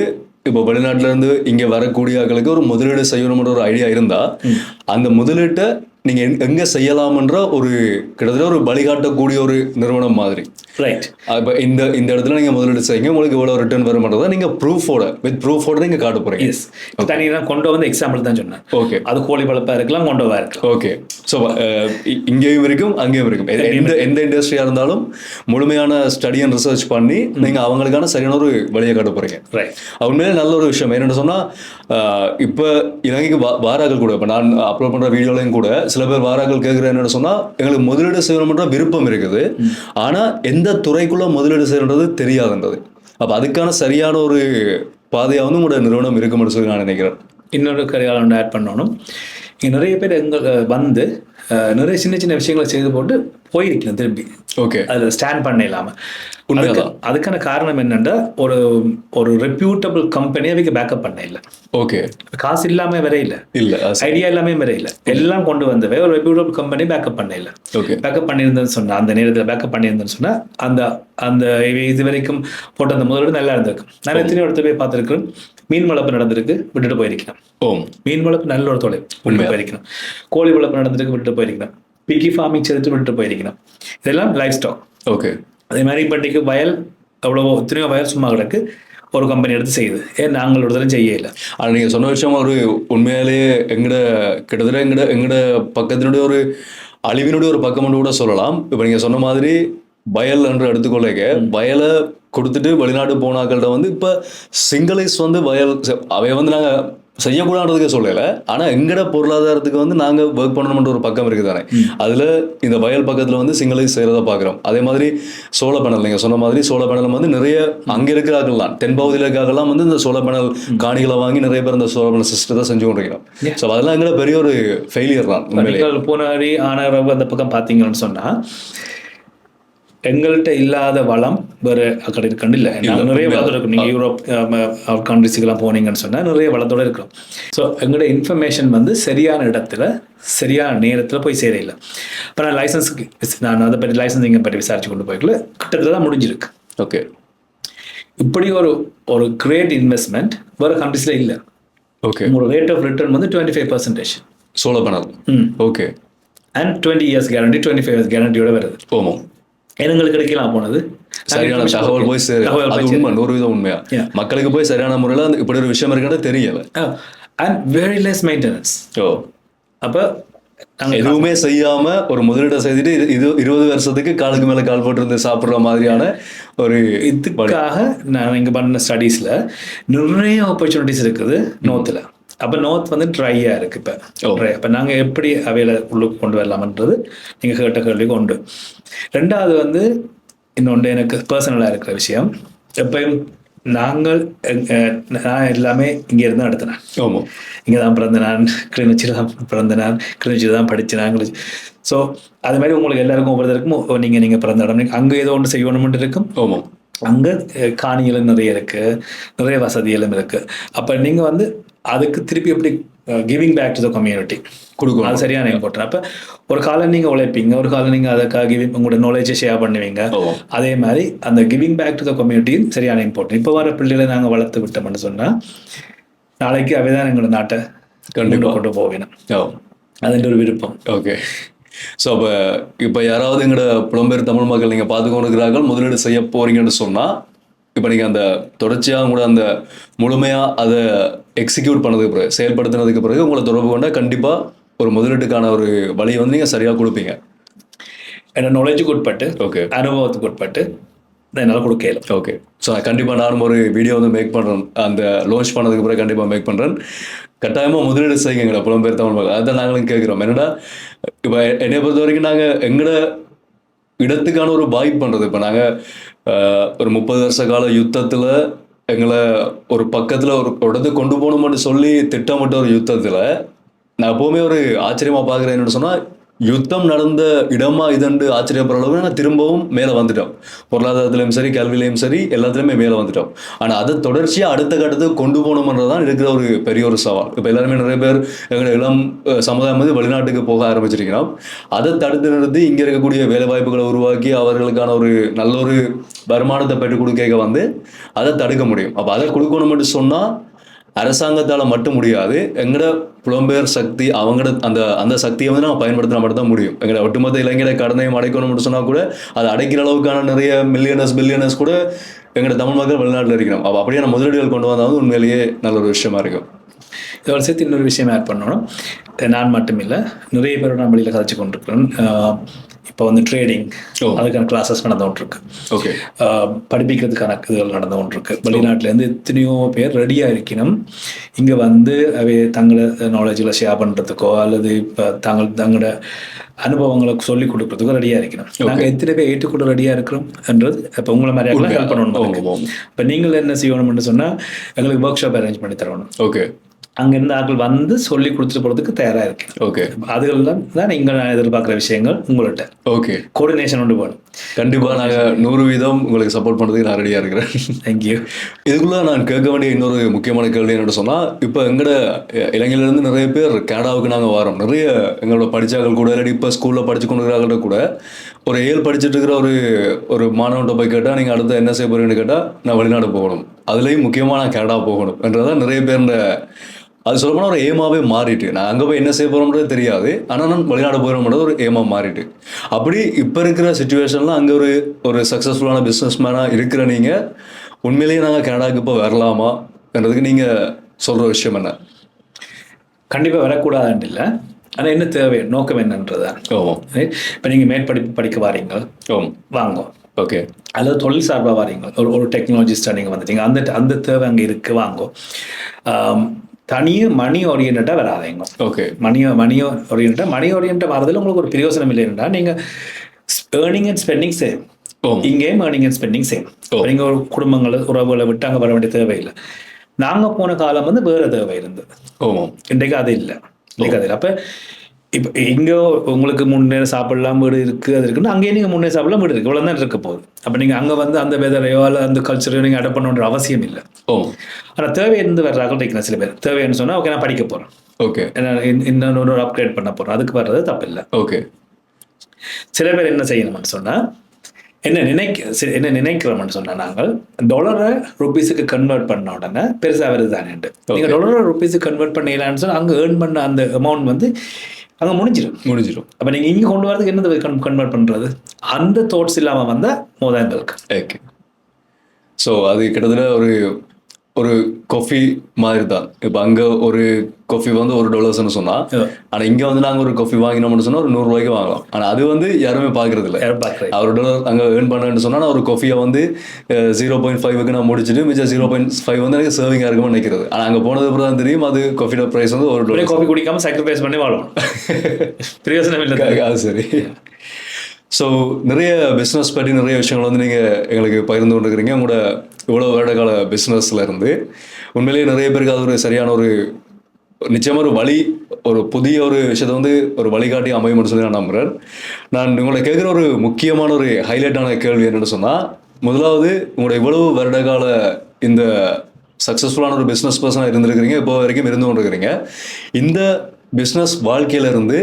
இப்போ வெளிநாட்டிலேருந்து இங்கே வரக்கூடிய ஆட்களுக்கு ஒரு முதலீடு செய்யணும்ன்ற ஒரு ஐடியா இருந்தால் அந்த முதலீட்டை நீங்கள் எங்கே செய்யலாம்ன்ற ஒரு கிட்டத்தட்ட ஒரு வழிகாட்டக்கூடிய ஒரு நிறுவனம் மாதிரி. ரைட். இப்போ இந்த இடத்துல நீங்கள் முதலீடு செய்யுங்க, உங்களுக்கு இவ்வளோ ரிட்டர்ன் வரும்ன்றதை நீங்கள் ப்ரூஃபோட நீங்கள் காட்ட போகிறீங்க. எஸ், தனியாக கொண்டு வந்து எக்ஸாம்பிள் தான் சொன்னேன். ஓகே, அது கோழி வளர்ப்பாக இருக்கலாம், கொண்டோவாக இருக்கலாம். ஓகே, ஸோ இங்கேயும் இருக்கும் அங்கேயும் இருக்கும். எந்த இண்டஸ்ட்ரியாக இருந்தாலும் முழுமையான ஸ்டடி அண்ட் ரிசர்ச் பண்ணி நீங்கள் அவங்களுக்கான சரியான ஒரு வழியை காட்ட போகிறீங்க. ரைட். உண்மையிலே நல்ல ஒரு விஷயம். என்னென்னு சொன்னால், இப்போ இலங்கைக்கு வாராக்கள் கூட, இப்போ நான் அப்லோட் பண்ணுற வீடியோலையும் கூட சில பேர் வாராக்கள் கேட்குற என்னென்னு சொன்னால், எங்களுக்கு முதலீடு செய்யணும்ன்ற விருப்பம் இருக்குது, ஆனால் எந்த துறைக்குள்ள முதலீடு செய்யறது தெரியாதுன்றது. அப்போ அதுக்கான சரியான ஒரு பாதையாக வந்து உங்களோட நிறுவனம் இருக்கும்னு சொல்லி நான் நினைக்கிறேன். இன்னொரு கரையாளர் ஆட் பண்ணணும். இங்கே நிறைய பேர் வந்து நிறைய சின்ன சின்ன விஷயங்களை செய்து போட்டு போயிருக்கலாம் திரும்பி. ஓகே, அதில் ஸ்டாண்ட் பண்ண இல்லாமல். அதுக்கான காரணம் என்னென்னா, ஒரு ரெப்யூட்டபிள் கம்பெனியை அவங்க பேக்கப் பண்ண இல்லை. ஓகே, காசு இல்லாமல் வேற இல்லை, ஐடியா இல்லாமல் வேற இல்லை, எல்லாம் கொண்டு வந்தவே ஒரு ரெப்யூட்டபிள் கம்பெனி பேக்கப் பண்ண இல்லை. ஓகே, பேக்கப் பண்ணியிருந்தேன்னு சொன்னால், அந்த நேரத்தில் பேக்கப் பண்ணியிருந்தேன்னு சொன்னால் அந்த இது வரைக்கும் போட்ட அந்த முதலீடு நல்லா இருந்திருக்கு. நான் எத்தனையோ இடத்துல போய் பார்த்துருக்கேன். மீன் வளர்ப்பு நடந்திருக்கு, விட்டுட்டு போயிருக்கேன். மீன் வளர்ப்பு நல்ல ஒரு தொழில், விட்டுட்டு போயிருக்கணும். கோழி வளர்ப்பு நடந்திருக்கு, விட்டுட்டு போயிருக்கணும். பிக்கி ஃபார்மிங் செய்துட்டு விட்டுட்டு போயிருக்கணும். இதெல்லாம் லைஃப் ஸ்டாக். ஓகே, அதே மாதிரி இப்போதைக்கு வயல் எவ்வளவோ எத்தனையோ வயல் சும்மா கிடக்கு, ஒரு கம்பெனி எடுத்து செய்யுது. ஏன் நாங்கள் ஒரு தரம் செய்ய இல்லை. ஆனால் நீங்கள் சொன்ன விஷயம் ஒரு உண்மையிலேயே கிட்டத்தட்ட எங்கட பக்கத்தினுடைய ஒரு அழிவினுடைய ஒரு பக்கம் கூட சொல்லலாம். இப்போ நீங்கள் சொன்ன மாதிரி வயல் என்று எடுத்துக்கொள்ளைக்க, வயலை கொடுத்துட்டு வெளிநாடு போனாக்கள்கிட்ட வந்து இப்போ சிங்களைஸ் வந்து வயல் அவை வந்து நாங்கள் செய்யக்கூடாதுக்கே சொல்லலை. ஆனால் எங்கட பொருளாதாரத்துக்கு வந்து நாங்கள் ஒர்க் பண்ணணும்ன்ற ஒரு பக்கம் இருக்குது தானே. அதில் இந்த வயல் பக்கத்தில் வந்து சிங்களைஸ் செய்கிறத பார்க்குறோம். அதே மாதிரி சோழ பேனல், நீங்கள் சொன்ன மாதிரி சோழ பேனல் வந்து நிறைய அங்கே இருக்கிறார்கள்லாம், தென்பகுதியில் இருக்காங்கலாம் வந்து இந்த சோழ பேனல் காணிகளை வாங்கி நிறைய பேர் இந்த சோழ பேனல் சிஸ்டத்தை செஞ்சு கொண்டிருக்கிறோம். ஸோ அதெல்லாம் எங்கட பெரிய ஒரு ஃபெயிலியர் தான். போனாரி ஆனால் அந்த பக்கம் பார்த்தீங்கன்னு சொன்னால், எங்கள்கிட்ட இல்லாத வளம் வேறு அக்கறை இருக்குன்னு இல்லை. நாங்கள் நிறைய வளத்தோடு இருக்கோம். நீங்கள் யூரோப் கண்ட்ரிஸுக்கெல்லாம் போனீங்கன்னு சொன்னால் நிறைய வளத்தோடு இருக்கிறோம். ஸோ எங்களோட இன்ஃபர்மேஷன் வந்து சரியான இடத்துல சரியான நேரத்தில் போய் சேரையில்லை. இப்போ நான் லைசன்ஸுக்கு நான் அதை பற்றி லைசன்ஸிங்கை பற்றி விசாரிச்சு கொண்டு போய்க்கல கிட்டத்தட்ட தான் முடிஞ்சிருக்கு. ஓகே, இப்படி ஒரு கிரேட் இன்வெஸ்ட்மெண்ட் வேறு கண்ட்ரிஸில் இல்லை. ஓகே, உங்களோட ரேட் ஆஃப் ரிட்டர்ன் வந்து 25%. Solar panel. Okay, and 20 years guarantee, 25 years கேரண்டியோட வருது. ஆமாம், எங்களுக்கு கிடைக்கலாம் போனது சரியான தகவல் போய் அது உண்மை, 100% உண்மையா மக்களுக்கு போய் சரியான முறையில் இப்படி ஒரு விஷயம் இருக்குன்னு தெரியல. And very less maintenance. ஓ, அப்போ எதுவுமே செய்யாம ஒரு முதலீட்டை செய்துட்டு 20 வருஷத்துக்கு காலுக்கு மேல கால் போட்டு சாப்பிடுற மாதிரியான ஒரு இதுக்காக நான் இங்க பண்ண ஸ்டடீஸ்ல நிறைய ஆப்பர்ச்சுனிட்டிஸ் இருக்குது நோர்த்தில். அப்போ நோர்த் வந்து ட்ரையாக இருக்குது இப்போ. அப்போ நாங்கள் எப்படி அவையில் உள்ளுக்கு கொண்டு வரலாமன்றது நீங்கள் கேட்ட கேள்விக்கு உண்டு. ரெண்டாவது வந்து இன்னொன்று எனக்கு பர்சனலாக இருக்கிற விஷயம், எப்பயும் நான் எல்லாமே இங்கே இருந்து நடத்தினேன். ஆமாம், இங்கே தான் பிறந்த நான், கிளிநொச்சியில் தான் பிறந்த நான், கிளிநொச்சியில் தான் படித்தேன். ஸோ அது மாதிரி உங்களுக்கு எல்லாருக்கும் ஒவ்வொருத்தருக்கும் நீங்கள் பிறந்த இடம் அங்கே ஏதோ ஒன்று செய்யணும்னு இருக்கும். ஆமாம், அங்கே காணிகளும் நிறைய இருக்குது, நிறைய வசதிகளும் இருக்குது. அப்போ நீங்கள் வந்து அதுக்கு திருப்பி எப்படி giving back to the community கொடுக்கும், அது சரியான இம்பார்ட்டன். அப்போ ஒரு காலம் நீங்கள் உழைப்பீங்க, ஒரு காலம் நீங்கள் அதுக்காக உங்களோட நாலேஜை ஷேர் பண்ணுவீங்க. அதே மாதிரி அந்த கிவிங் பேக் டு த கம்யூனிட்டியும் சரியான இம்பார்ட்டன். இப்போ வர பிள்ளைகளை நாங்கள் வளர்த்து விட்டோம்னு சொன்னால் நாளைக்கு அவை தான் எங்களோட நாட்டை கண்டிப்பாக கொண்டு போவேணும். அதுன்ற ஒரு விருப்பம். ஓகே, ஸோ இப்போ யாராவது எங்களோட புலம்பெயர் தமிழ் மக்கள் நீங்கள் பார்த்து கொண்டு இருக்கிறார்கள், முதலீடு செய்ய போறீங்கன்னு சொன்னால், இப்போ நீங்கள் அந்த தொடர்ச்சியாக கூட அந்த முழுமையாக அதை எக்ஸிக்யூட் பண்ணதுக்கு பிறகு, செயல்படுத்தினதுக்கு பிறகு உங்களை தொடர்பு கொண்டால் கண்டிப்பாக ஒரு முதலீட்டுக்கான ஒரு வழியை வந்து நீங்கள் சரியாக கொடுப்பீங்க. என்னோட நாலேஜுக்கு உட்பட்டு, ஓகே, அனுபவத்துக்கு உட்பட்டு என்னால் கொடுக்கல. ஓகே, ஸோ கண்டிப்பாக நானும் ஒரு வீடியோ வந்து மேக் பண்ணுறேன். அந்த லான்ச் பண்ணதுக்கு பிறகு கண்டிப்பாக மேக் பண்ணுறேன். கட்டாயமாக முதலீடு செய்யுங்களா புலம்பெயர் தமிழ் மக்கள். அதான் நாங்களும் கேட்குறோம். என்னடா இப்போ என்னை பொறுத்த வரைக்கும் நாங்கள் எங்களோட இடத்துக்கான ஒரு பாய் பண்ணுறது. இப்போ நாங்கள் ஒரு 30 வருஷ கால யுத்தத்தில் எங்களை ஒரு பக்கத்தில் ஒரு இடத்துக்கு கொண்டு போகணும்னு சொல்லி திட்டமிட்ட ஒரு யுத்தத்தில் நான் எப்போவுமே ஒரு ஆச்சரியமாக பார்க்குறேன். என்னென்னு சொன்னால், யுத்தம் நடந்த இடமா இதுண்டு ஆச்சரியப்படுற அளவுக்கு நான் திரும்பவும் மேலே வந்துட்டோம். பொருளாதாரத்துலையும் சரி, கல்வியிலையும் சரி, எல்லாத்துலேயுமே மேலே வந்துட்டோம். ஆனால் அதை தொடர்ச்சியாக அடுத்த கட்டத்துக்கு கொண்டு போகணுமன்றதான் இருக்கிற ஒரு பெரிய ஒரு சவால். இப்போ எல்லாருமே நிறைய பேர் எங்களோட இளம் சமுதாயம் வந்து வெளிநாட்டுக்கு போக ஆரம்பிச்சிருக்கிறோம். அதை தடுத்து நிறுத்தி இங்கே இருக்கக்கூடிய வேலை வாய்ப்புகளை உருவாக்கி அவர்களுக்கான ஒரு நல்ல ஒரு வருமானத்தை பெற்றுக் கொடுக்க வந்து அதை தடுக்க முடியும். அப்போ அதை கொடுக்கணும்னு சொன்னால் அரசாங்கத்தால் மட்டும் முடியாது. எங்களோட புலம்பெயர் சக்தி, அவங்களோட அந்த சக்தியை வந்து நம்ம பயன்படுத்தினா மட்டும்தான் முடியும். எங்களோட ஒட்டுமொத்த இளைஞரை கடனையும் அடைக்கணும்னு சொன்னால் கூட அதை அடைக்கிற அளவுக்கான நிறைய பில்லியனர்ஸ் கூட எங்களோட தமிழ் மக்கள் வெளிநாட்டில் இருக்கிறோம். அப்போ அப்படியே நம்ம முதலீடுகள் கொண்டு வந்தாலும் உண்மையிலேயே நல்ல ஒரு விஷயமா இருக்கும். இதோட சேர்த்து இன்னொரு விஷயம் ஆட் பண்ணணும். நான் மட்டும் இல்லை, நிறைய பேரோட நான் வெளியில் கதைச்சு கொண்டிருக்கிறேன். இப்போ வந்து ட்ரேடிங், அதுக்கான கிளாஸஸ் நடந்து கொண்டிருக்கு. ஓகே, படிப்பிக்கிறதுக்கான இதுகள் நடந்து கொண்டிருக்கு. வெளிநாட்டிலேருந்து எத்தனையோ பேர் ரெடியாக இருக்கணும் இங்கே வந்து அவை தங்களோட நாலேஜில் ஷேர் பண்ணுறதுக்கோ அல்லது இப்போ தங்களோட அனுபவங்களை சொல்லிக் கொடுக்குறதுக்கோ ரெடியாக இருக்கணும். நாங்கள் எத்தனை பேர் ஏற்றுக்கொள்ள ரெடியாக இருக்கிறோம் என்றது இப்போ உங்களை மாதிரி ஹெல்ப் பண்ணணும். இப்போ நீங்கள் என்ன செய்யணும்னு சொன்னால் எங்களுக்கு ஒர்க் ஷாப் அரேஞ்ச் பண்ணி தரணும். ஓகே, அங்கேருந்து ஆட்கள் வந்து சொல்லி கொடுத்துட்டு போகிறதுக்கு தயாராக இருக்கு. ஓகே, அதுகள் தான் நீங்கள் எதிர்பார்க்குற விஷயங்கள் உங்கள்கிட்ட. ஓகே, கோஆர்டினேஷன் கொண்டு போகணும். கண்டிப்பாக நாங்கள் 100% உங்களுக்கு சப்போர்ட் பண்ணுறதுக்கு நான் ரெடியாக இருக்கிறேன். தேங்க்யூ. இதுக்குள்ளே நான் கேட்க வேண்டிய இன்னொரு முக்கியமான கேள்வி என்னோட சொன்னால், இப்போ எங்களோட இளைஞர்லேருந்து நிறைய பேர் கனடாவுக்கு நாங்கள் வரோம். நிறைய எங்களோட படித்தாக்கள் கூட, இல்லாட்டி இப்போ ஸ்கூலில் படித்து கொண்டு இருக்கிறாங்கள்ட்ட கூட ஒரு 7 படிச்சுட்டு இருக்கிற ஒரு மாணவன்கிட்ட போய் கேட்டால் நீங்கள் அடுத்து என்ன செய்ய போகிறீங்கன்னு கேட்டால் நான் வெளிநாடு போகணும், அதுலேயும் முக்கியமாக நான் கனடா போகணும் என்றதான் நிறைய பேர் அது சொல்லப்போனால் ஒரு ஏமாவே மாறிட்டு. நான் அங்கே போய் என்ன செய்ய போகிறோம்ன்றது தெரியாது, ஆனால் நான் வெளிநாடு போகிறோம்ன்றது ஒரு ஏமா மாறிட்டு. அப்படி இப்போ இருக்கிற சுச்சுவேஷனில் அங்கே ஒரு சக்ஸஸ்ஃபுல்லான பிஸ்னஸ் மேனாக இருக்கிற நீங்கள் உண்மையிலேயே நாங்கள் கனடாவுக்கு இப்போ வரலாமா என்றதுக்கு நீங்கள் சொல்கிற விஷயம் என்ன? கண்டிப்பாக வரக்கூடாதுன்னு இல்லை, ஆனால் என்ன தேவை, நோக்கம் என்னன்றதா. இப்போ நீங்கள் மேற்படிப்பு படிக்க வாரீங்க, வாங்க. ஓகே, அல்லது தொழில் சார்பாக வாரீங்க, ஒரு டெக்னாலஜிஸ்டாக நீங்கள் வந்துட்டீங்க, அந்த தேவை அங்கே இருக்குது, வாங்க. தனியாக மணி ஓரியன்டாக வராதீங்க. ஓகே, மணி ஓரியன்டாக வரதில் உங்களுக்கு ஒரு பிரயோசனம் இல்லைன்னா நீங்கள் ஏர்னிங் அண்ட் ஸ்பெண்டிங் சேம். இங்கேயும் ஏர்னிங் அண்ட் ஸ்பெண்டிங் சேம். நீங்கள் ஒரு குடும்பங்களை உறவுகளை விட்டு அங்கே வர வேண்டிய தேவையில்லை. நாங்கள் போன காலம் வந்து வேறு தேவை இருந்தது. இன்றைக்கு அது இல்லை. அப்போ இப்போ இங்கே உங்களுக்கு முன்னே சாப்பிடலாம் வீடு இருக்குது அது இருக்குன்னு அங்கேயே நீங்கள் முன்னே சாப்பிடலாம் வீடு இருக்குது இவ்வளோ தான் இருக்க போகுது. அப்போ நீங்கள் அங்கே வந்து அந்த வெதரையோ அல்ல அந்த கல்ச்சரையோ நீங்கள் அடாப்ட் பண்ணணுன்ற அவசியம் இல்லை. ஆனால் தேவை இருந்து வர்றாங்க டைக்கணும் சில பேர். தேவைன்னு சொன்னால் ஓகே நான் படிக்க போகிறேன், ஓகே இன்னொரு அப்கிரேட் பண்ண போகிறோம், அதுக்கு வர்றது தப்பு இல்லை. ஓகே. சில பேர் என்ன செய்யணும்னு சொன்னால் என்ன நினைக்கிறோம்னு சொன்னால் நாங்கள் டாலரை ருபீஸுக்கு கன்வெர்ட் பண்ண உடனே பெருசாக வருது தானேன்ட்டு. நீங்கள் டாலரை ருபீஸுக்கு கன்வெர்ட் பண்ணலான்னு சொன்னால் அங்கே ஏர்ன் பண்ண அந்த அமௌண்ட் வந்து அங்கே முடிஞ்சிடும். அப்போ நீங்கள் இங்கே கொண்டு வரதுக்கு என்னது கன்வெர்ட் பண்ணுறது, அந்த தாட்ஸ் இல்லாமல் வந்தால் மோதாங்களுக்கு. ஓகே. ஸோ அது கிட்டத்தட்ட ஒரு காஃபி மாதிரி தான். இப்போ அங்கே ஒரு காஃபி வந்து $1 சொன்னால், ஆனால் இங்கே வந்து நாங்கள் ஒரு காஃபி வாங்கினோம்னு சொன்னால் ஒரு $100 வாங்கலாம். ஆனால் அது வந்து யாருமே பார்க்கறது இல்லை. $1 அங்கே ஏர்ன் பண்ணேன்னு சொன்னால் நான் ஒரு காஃபியை வந்து 0.5க்கு நான் முடிச்சுட்டு மிச்சம் 0.5 வந்து எனக்கு சர்விங்காக இருக்கும்னு நினைக்கிறது. ஆனால் அங்கே போனது அப்புறம் தான் தெரியும் அது காஃபியோட ப்ரைஸ் வந்து $1. காஃபி குடிக்காமல் சாக்ரிஃபைஸ் பண்ணி வாழணும், பிரயோசனம் இல்லை. அது சரி. ஸோ நிறைய பிஸ்னஸ் பற்றி நிறைய விஷயங்கள் வந்து நீங்கள் எங்களுக்கு பகிர்ந்து கொண்டுருக்கிறீங்க. உங்களோட இவ்வளோ வருடகால பிஸ்னஸில் இருந்து உண்மையிலேயே நிறைய பேருக்கு அது ஒரு சரியான ஒரு நிச்சயமாக ஒரு வழி, ஒரு புதிய ஒரு விஷயத்தை வந்து ஒரு வழிகாட்டி அமையும்னு சொல்லி நான் நம்புகிறேன். நான் உங்களை கேட்குற ஒரு முக்கியமான ஒரு ஹைலைட்டான கேள்வி என்னென்னு சொன்னால், முதலாவது உங்களோட இவ்வளவு வருடகால இந்த சக்ஸஸ்ஃபுல்லான ஒரு பிஸ்னஸ் பர்சனாக இருந்திருக்கிறீங்க, இப்போ வரைக்கும் இருந்து கொண்டிருக்கிறீங்க. இந்த பிஸ்னஸ் வாழ்க்கையிலேருந்து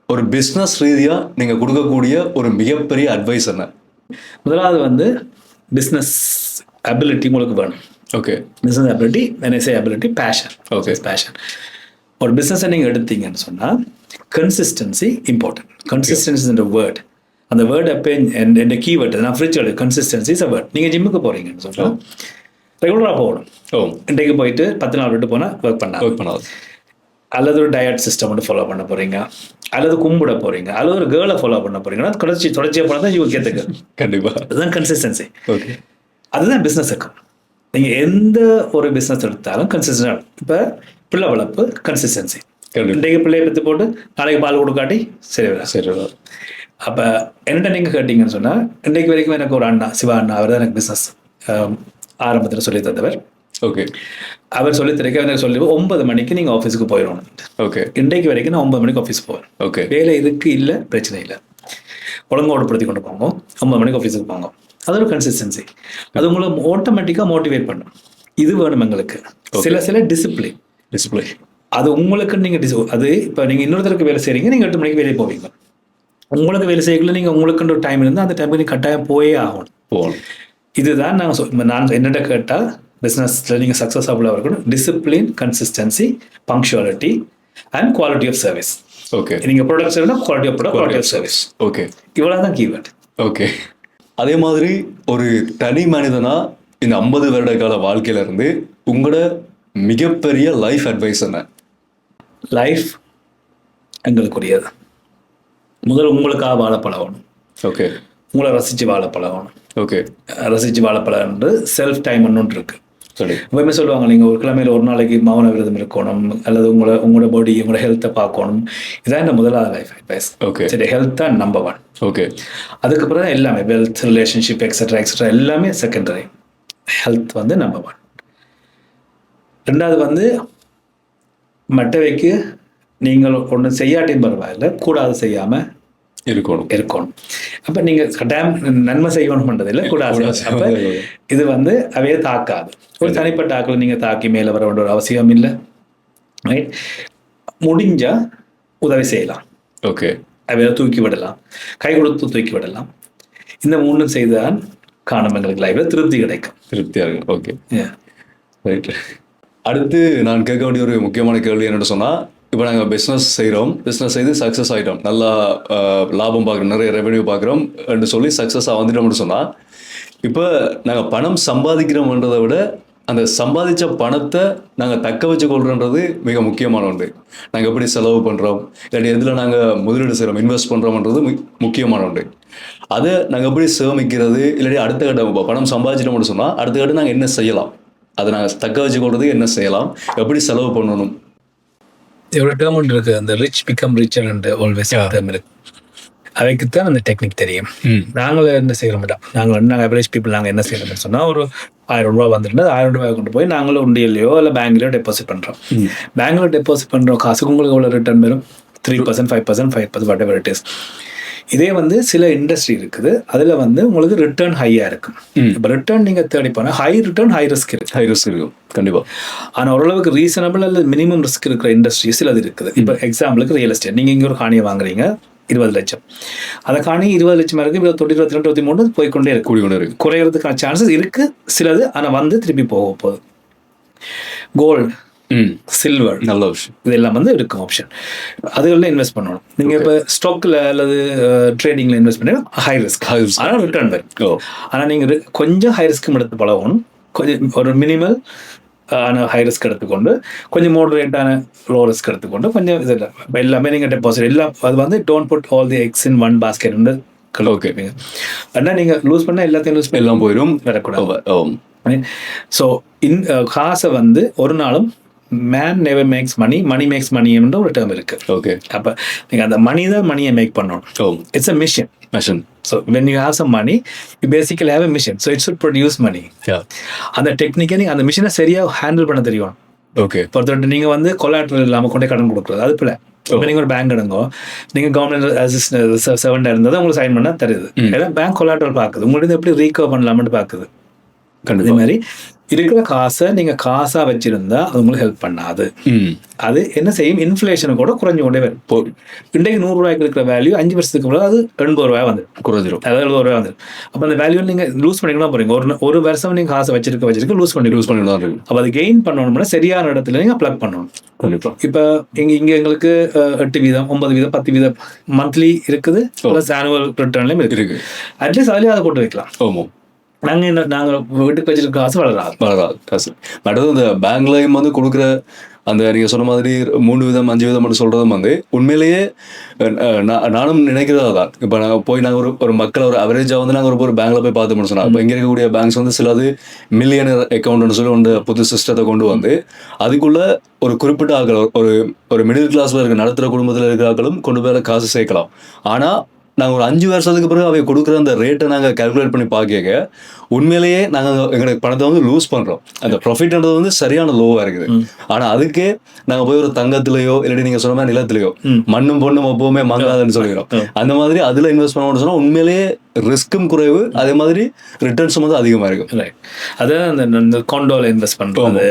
ஒரு பிஸ்னஸ் ரீதியாக நீங்கள் கொடுக்கக்கூடிய ஒரு மிகப்பெரிய அட்வைஸ் என்ன? முதலாவது வந்து பிஸ்னஸ் அபிலிட்டி உங்களுக்கு வேணும். Okay. Business ability, NSA ability, passion. Okay, passion. ஒரு பிஸ்னஸை நீங்கள் எடுத்தீங்கன்னு சொன்னால் கன்சிஸ்டன்சி இம்பார்ட்டன்ட். கன்சிஸ்டன்சின்ற வேர்ட், அந்த வேர்ட் எப்போ என் கீவேர்டு நான் ஃப்ரிட்ஜ் எழுது. Consistency is a word. நீங்கள் ஜிம்முக்கு போகிறீங்கன்னு சொன்னால் ரெகுலராக போகணும். இன்றைக்கு போயிட்டு 10 நாள் விட்டு போனால் ஒர்க் பண்ணாது. அல்லது ஒரு டயட் சிஸ்டம் வந்து ஃபாலோ பண்ண போகிறீங்க, அல்லது கும்பிட போகிறீங்க, அல்லது ஒரு கேர்ளை ஃபாலோ பண்ண போகிறீங்கன்னா தொடர்ச்சியாக போனால் தான் யூ கேத்துக்கு. கண்டிப்பாக அதுதான் கன்சிஸ்டன்சி. ஓகே, அதுதான் பிஸ்னஸுக்கு. நீங்கள் எந்த ஒரு பிஸ்னஸ் எடுத்தாலும் கன்சிஸ்டன்ட். இப்போ பிள்ளை வளர்ப்பு கன்சிஸ்டன்சி. இன்றைக்கு பிள்ளையை பற்றி போட்டு நாளைக்கு பால் கொடுக்காட்டி சரி. அப்போ என்கிட்ட நீங்கள் கேட்டீங்கன்னு சொன்னால், இன்றைக்கு வரைக்கும் எனக்கு ஒரு அண்ணா, சிவா அண்ணா, அவர் தான் எனக்கு பிஸ்னஸ் ஆரம்பத்தில் சொல்லி தந்தவர். ஓகே. அவர் சொல்லி தரக்க எனக்கு சொல்லி 9 மணிக்கு நீங்கள் ஆஃபீஸுக்கு போயிடணும். ஓகே. இன்றைக்கு வரைக்கும் நான் 9 மணிக்கு ஆஃபீஸ் போவேன். ஓகே. வேலை இருக்கு இல்லை, பிரச்சனை இல்லை, ஒழுங்கோடுபடுத்தி கொண்டு போங்க. 9 மணிக்கு ஆஃபீஸுக்கு போங்க. அது ஒரு கன்சிஸ்டன்சி. அது உங்களை ஆட்டோமேட்டிக்காக மோட்டிவேட் பண்ணும். இது வேணும் எங்களுக்கு. சில டிசிப்ளின் அது உங்களுக்கு. நீங்கள் அது இப்போ நீங்கள் இன்னொருத்தருக்கு வேலை செய்கிறீங்க, நீங்கள் 8 மணிக்கு வேலையை போவீங்க. உங்களுக்கு வேலை செய்யல, நீங்கள் உங்களுக்குன்ற ஒரு டைம் இருந்தால் அந்த டைமுக்கு நீங்கள் கட்டாயம் போயே ஆகணும். இதுதான் நான் என்னென்ன கேட்டால் பிஸ்னஸில் நீங்கள் சக்ஸஸ்ஃபுல்லாக இருக்கணும். Discipline, consistency, punctuality and quality of service. Okay. நீங்கள் ப்ராடக்ட் செய்யணும், quality of product, quality of service. Okay, இவ்வளோ தான் கீவேர்ட். ஓகே. அதே மாதிரி ஒரு தனி மனிதனாக இந்த 50 வருட கால வாழ்க்கையிலேருந்து உங்களோட மிகப்பெரிய லைஃப் அட்வைஸ் என்ன? லைஃப் எங்களுக்குரியது. முதல்ல உங்களுக்காக வாழ பழகணும். ஓகே. உங்களை ரசித்து வாழ பழகணும். ஓகே. ரசித்து வாழ பழகன்று செல்ஃப் டைம் ஒன்று இருக்குது. சரி. எப்பவுமே சொல்லுவாங்க, நீங்கள் ஒரு கிழமையில் ஒரு நாளைக்கு மௌன விரதம் இருக்கணும், அல்லது உங்களோட பாடி, உங்களோட ஹெல்த்தை பார்க்கணும். இதான் இந்த முதலாவது லைஃப் அட்வைஸ். ஓகே. சரி, ஹெல்த் தான் நம்பர் 1. ஓகே. அதுக்கப்புறம் தான் எல்லாமே வெல்த், ரிலேஷன்ஷிப், எக்ஸட்ரா எல்லாமே செகண்டரி. ஹெல்த் வந்து நம்பர் 1. ரெண்டாவது வந்து மற்றவைக்கு நீங்கள் ஒன்று செய்யாட்டியும் பரவாயில்ல, கூடாது செய்யாமல் இருக்கணும். அப்போ நீங்கள் கட்டாயம் நன்மை செய்யணும் பண்ணுறதில்லை, கூடாது. அப்போ இது வந்து அவையே தாக்காது. ஒரு தனிப்பட்ட ஆக்களை நீங்கள் தாக்கி மேலே வர வேண்டிய ஒரு அவசியம் இல்லை. ரைட். முடிஞ்சால் உதவி செய்யலாம். ஓகே. அவையை தூக்கி விடலாம், கை கொடுத்து தூக்கி விடலாம். இந்த 3 செய்தால் காணும் எங்களுக்கு லைஃப்பில் திருப்தி கிடைக்கும். திருப்தியாக இருக்கும். Okay, right. அடுத்து நான் கேட்க வேண்டிய ஒரு முக்கியமான கேள்வி என்னென்னு சொன்னால், இப்போ நாங்கள் பிஸ்னஸ் செய்கிறோம், பிஸ்னஸ் செய்து சக்ஸஸ் ஆகிட்டோம், நல்லா லாபம் பார்க்குறோம், நிறைய ரெவென்யூ பார்க்குறோம் என்று சொல்லி சக்ஸஸாக வந்துட்டோம்னு சொன்னால், இப்போ நாங்கள் பணம் சம்பாதிக்கிறோம்ன்றதை விட அந்த சம்பாதிச்ச பணத்தை நாங்கள் தக்க வச்சு கொள்கிறோன்றது மிக முக்கியமான ஒன்று. நாங்கள் எப்படி செலவு பண்ணுறோம், இல்லாட்டி எதில் நாங்கள் முதலீடு செய்கிறோம், இன்வெஸ்ட் பண்ணுறோம்ன்றது முக்கியமான ஒன்று. அதை நாங்கள் எப்படி சேமிக்கிறது, இல்லாட்டி அடுத்த கட்டம் பணம் சம்பாதிச்சிட்டோம்னு சொன்னால் அடுத்த கட்டம் நாங்கள் என்ன செய்யலாம், அதை நாங்கள் தக்க வச்சு கொள்றதுக்கு என்ன செய்யலாம், எப்படி செலவு பண்ணணும். ஒரு டேர்ம் ஒன்று இருக்குது, அந்த rich become richer and always term இருக்குது. அவைக்குத்தான் அந்த டெக்னிக் தெரியும். நாங்கள் என்ன செய்கிறோம், நாங்கள் அவரேஜ் பீப்புள் நாங்கள் என்ன செய்யறோம்னு சொன்னால், ஒரு ₹1000 வந்துட்டு ₹1000 கொண்டு போய் நாங்களும் உண்டியலையோ இல்லை பேங்க்லையோ டெபாசிட் பண்ணுறோம். பேங்க்ல டெபாசிட் பண்ணுற காசுக்கு உங்களுக்கு எவ்வளோ ரிட்டர்ன் வரும்? 3%, 5%, 5%, whatever it is. இதே வந்து சில இண்டஸ்ட்ரி இருக்குது, அதில் வந்து உங்களுக்கு ரிட்டர்ன் ஹையாக இருக்கும். இப்போ ரிட்டர்ன் நீங்கள் தேடி போனால் ஹை ரிட்டர்ன் ஹை ரிஸ்க் இருக்குது. ஹை ரிஸ்க் இருக்கும் கண்டிப்பாக. ஆனால் ஓரளவுக்கு ரீசனபிள் அல்லது மினிமம் ரிஸ்க் இருக்கிற இண்டஸ்ட்ரீஸில் அது இருக்குது. இப்போ எக்ஸாம்பிளுக்கு ரியல் எஸ்டேட். நீங்கள் இங்கே ஒரு காணியை வாங்குறீங்க 20 லட்சம், அந்த காணி 20 லட்சம் இருக்குது, 22, 22, 23 போய்கொண்டே இருக்கு, கூடிக்கொண்டே இருக்கு. குறையிறதுக்கான சான்சஸ் இருக்குது சிலது. ஆனால் வந்து திருப்பி போக போகுது. கோல்டு, சில்வர், நல்ல விஷயம், இதெல்லாம் வந்து இருக்கும் ஆப்ஷன். அதுகளில் இன்வெஸ்ட் பண்ணணும். நீங்கள் இப்போ ஸ்டாக்கில் அல்லது ட்ரேடிங்கில் இன்வெஸ்ட் பண்ணி ஹை ரிஸ்க், ஆனால் ரிட்டர்ன் வரும். ஆனால் நீங்கள் கொஞ்சம் ஹை ரிஸ்க்கும் எடுத்து பழகணும். கொஞ்சம் ஒரு மினிமல் ஹை ரிஸ்க் எடுத்துக்கொண்டு, கொஞ்சம் மோடரேட்டான லோ ரிஸ்க் எடுத்துக்கொண்டு, கொஞ்சம் இது இல்லை இப்போ எல்லாமே நீங்கள் டெபாசிட் எல்லாம் அது வந்து don't put all the eggs in one basket. Okay, ஆனால் நீங்கள் லூஸ் பண்ணால் எல்லாத்தையும் லூஸ் பண்ணி எல்லாம் போயிடும், வரக்கூடாது. ஸோ காசை வந்து ஒரு நாளும் மேன் நெவர் மேக்ஸ் மணி, மணி மேக்ஸ் மணி என்ற ஒரு டேர்ம் இருக்கு. ஓகே, அப்போ நீங்கள் அந்த மணி தான் மணியை மேக் பண்ணணும். It's a mission. So when you have some money, you basically have a mission. So it should produce money. அந்த டெக்னிக்கை நீங்கள் அந்த மிஷினை சரியாக ஹேண்டில் பண்ண தெரியும். ஓகே, பொறுத்தவரை நீங்கள் வந்து கொலாட்ரல் இல்லாமல் கொண்டே கடன் கொடுக்குறது அது போல. இப்போ நீங்கள் ஒரு பேங்க் எடுங்கோ, நீங்கள் கவர்மெண்ட் அசிஸ்டன்ட் செவன்டாக இருந்தது உங்களுக்கு சைன் பண்ணால் தருது. ஏன்னா பேங்க் கொலாட்ரல் பார்க்குது, உங்களுக்கு எப்படி ரீகவர் பண்ணலாம்னு பார்க்குது. அதே மாதிரி இருக்கிற காசை நீங்கள் காசாக வச்சிருந்தா அது உங்களுக்கு ஹெல்ப் பண்ணாது. அது என்ன செய்யும், இன்ஃப்ளேஷனை கூட குறைஞ்சு கொண்டே வரும். இன்றைக்கு 100 ரூபாய்க்கு இருக்கிற வேல்யூ 5 வருஷத்துக்கு பிறகு அது 80 ரூபாய் வந்து குறைஞ்சிரும், அதாவது 70 ரூபாய் வந்துடும். அப்போ அந்த வேல்யூ நீங்கள் லூஸ் பண்ணிக்கலாம் போறீங்க. ஒரு வருஷம் நீங்கள் காசை வச்சிருக்க லூஸ் பண்ணிடலாம். அப்போ அது கெயின் பண்ணணும்னா சரியான இடத்துல நீங்கள் ப்ளக் பண்ணணும். இப்போ இங்கே எங்களுக்கு 8%, 9%, 10% மந்த்லி இருக்குது, ப்ளஸ் ஆனுவல் ரிட்டர்ன்லையும் இருக்கு. அட்லீஸ்ட் அதுலேயே அதை போட்டு வைக்கலாம். ஆமாம், நாங்கள் வீட்டுக்கு வச்சிருக்க காசு வளராது காசு. பட் இந்த பேங்க்லையும் வந்து கொடுக்குற அந்த நீங்கள் சொன்ன மாதிரி 3 விதம் 5 விதம் மட்டும் சொல்கிறதும் வந்து உண்மையிலேயே நானும் நினைக்கிறதா தான். இப்போ நாங்கள் ஒரு மக்களை ஒரு அவரேஜாக வந்து நாங்கள் ஒரு பேங்க்கில் போய் பார்த்து முடிச்சோம். இப்போ இங்கே இருக்கக்கூடிய பேங்க்ஸ் வந்து சிலது மில்லியனர் அக்கௌண்ட்னு சொல்லி ஒன்று புது சிஸ்டத்தை கொண்டு வந்து அதுக்குள்ளே ஒரு குறிப்பிட்ட ஆட்கள் ஒரு மிடில் கிளாஸில் இருக்க நடத்துகிற குடும்பத்தில் இருக்கிற ஆட்களும் கொண்டு போய் காசு சேர்க்கலாம். ஆனால் நாங்கள் ஒரு 5 வருஷத்துக்கு பிறகு அவை கொடுக்குற அந்த ரேட்டை நாங்கள் கால்குலேட் பண்ணி பார்க்க உண்மையிலேயே நாங்கள் எங்களுக்கு பணத்தை வந்து லூஸ் பண்ணுறோம். அந்த ப்ராஃபிட்ன்றது வந்து சரியான லோவாக இருக்குது. ஆனால் அதுக்கே நாங்கள் போய் ஒரு தங்கத்திலையோ இல்லாட்டி நீங்கள் சொன்ன மாதிரி நிலத்திலையோ மண்ணும் பொண்ணும் எப்பவுமே மங்காதுன்னு சொல்லிக்கிறோம். அந்த மாதிரி அதில் இன்வெஸ்ட் பண்ணணும்னு சொன்னால் உண்மையிலேயே ரிஸ்க்கும் குறைவு, அதே மாதிரி ரிட்டர்ன்ஸும் வந்து அதிகமாக இருக்கும். அதாவது அந்த காண்டோவில் இன்வெஸ்ட் பண்ணுறது,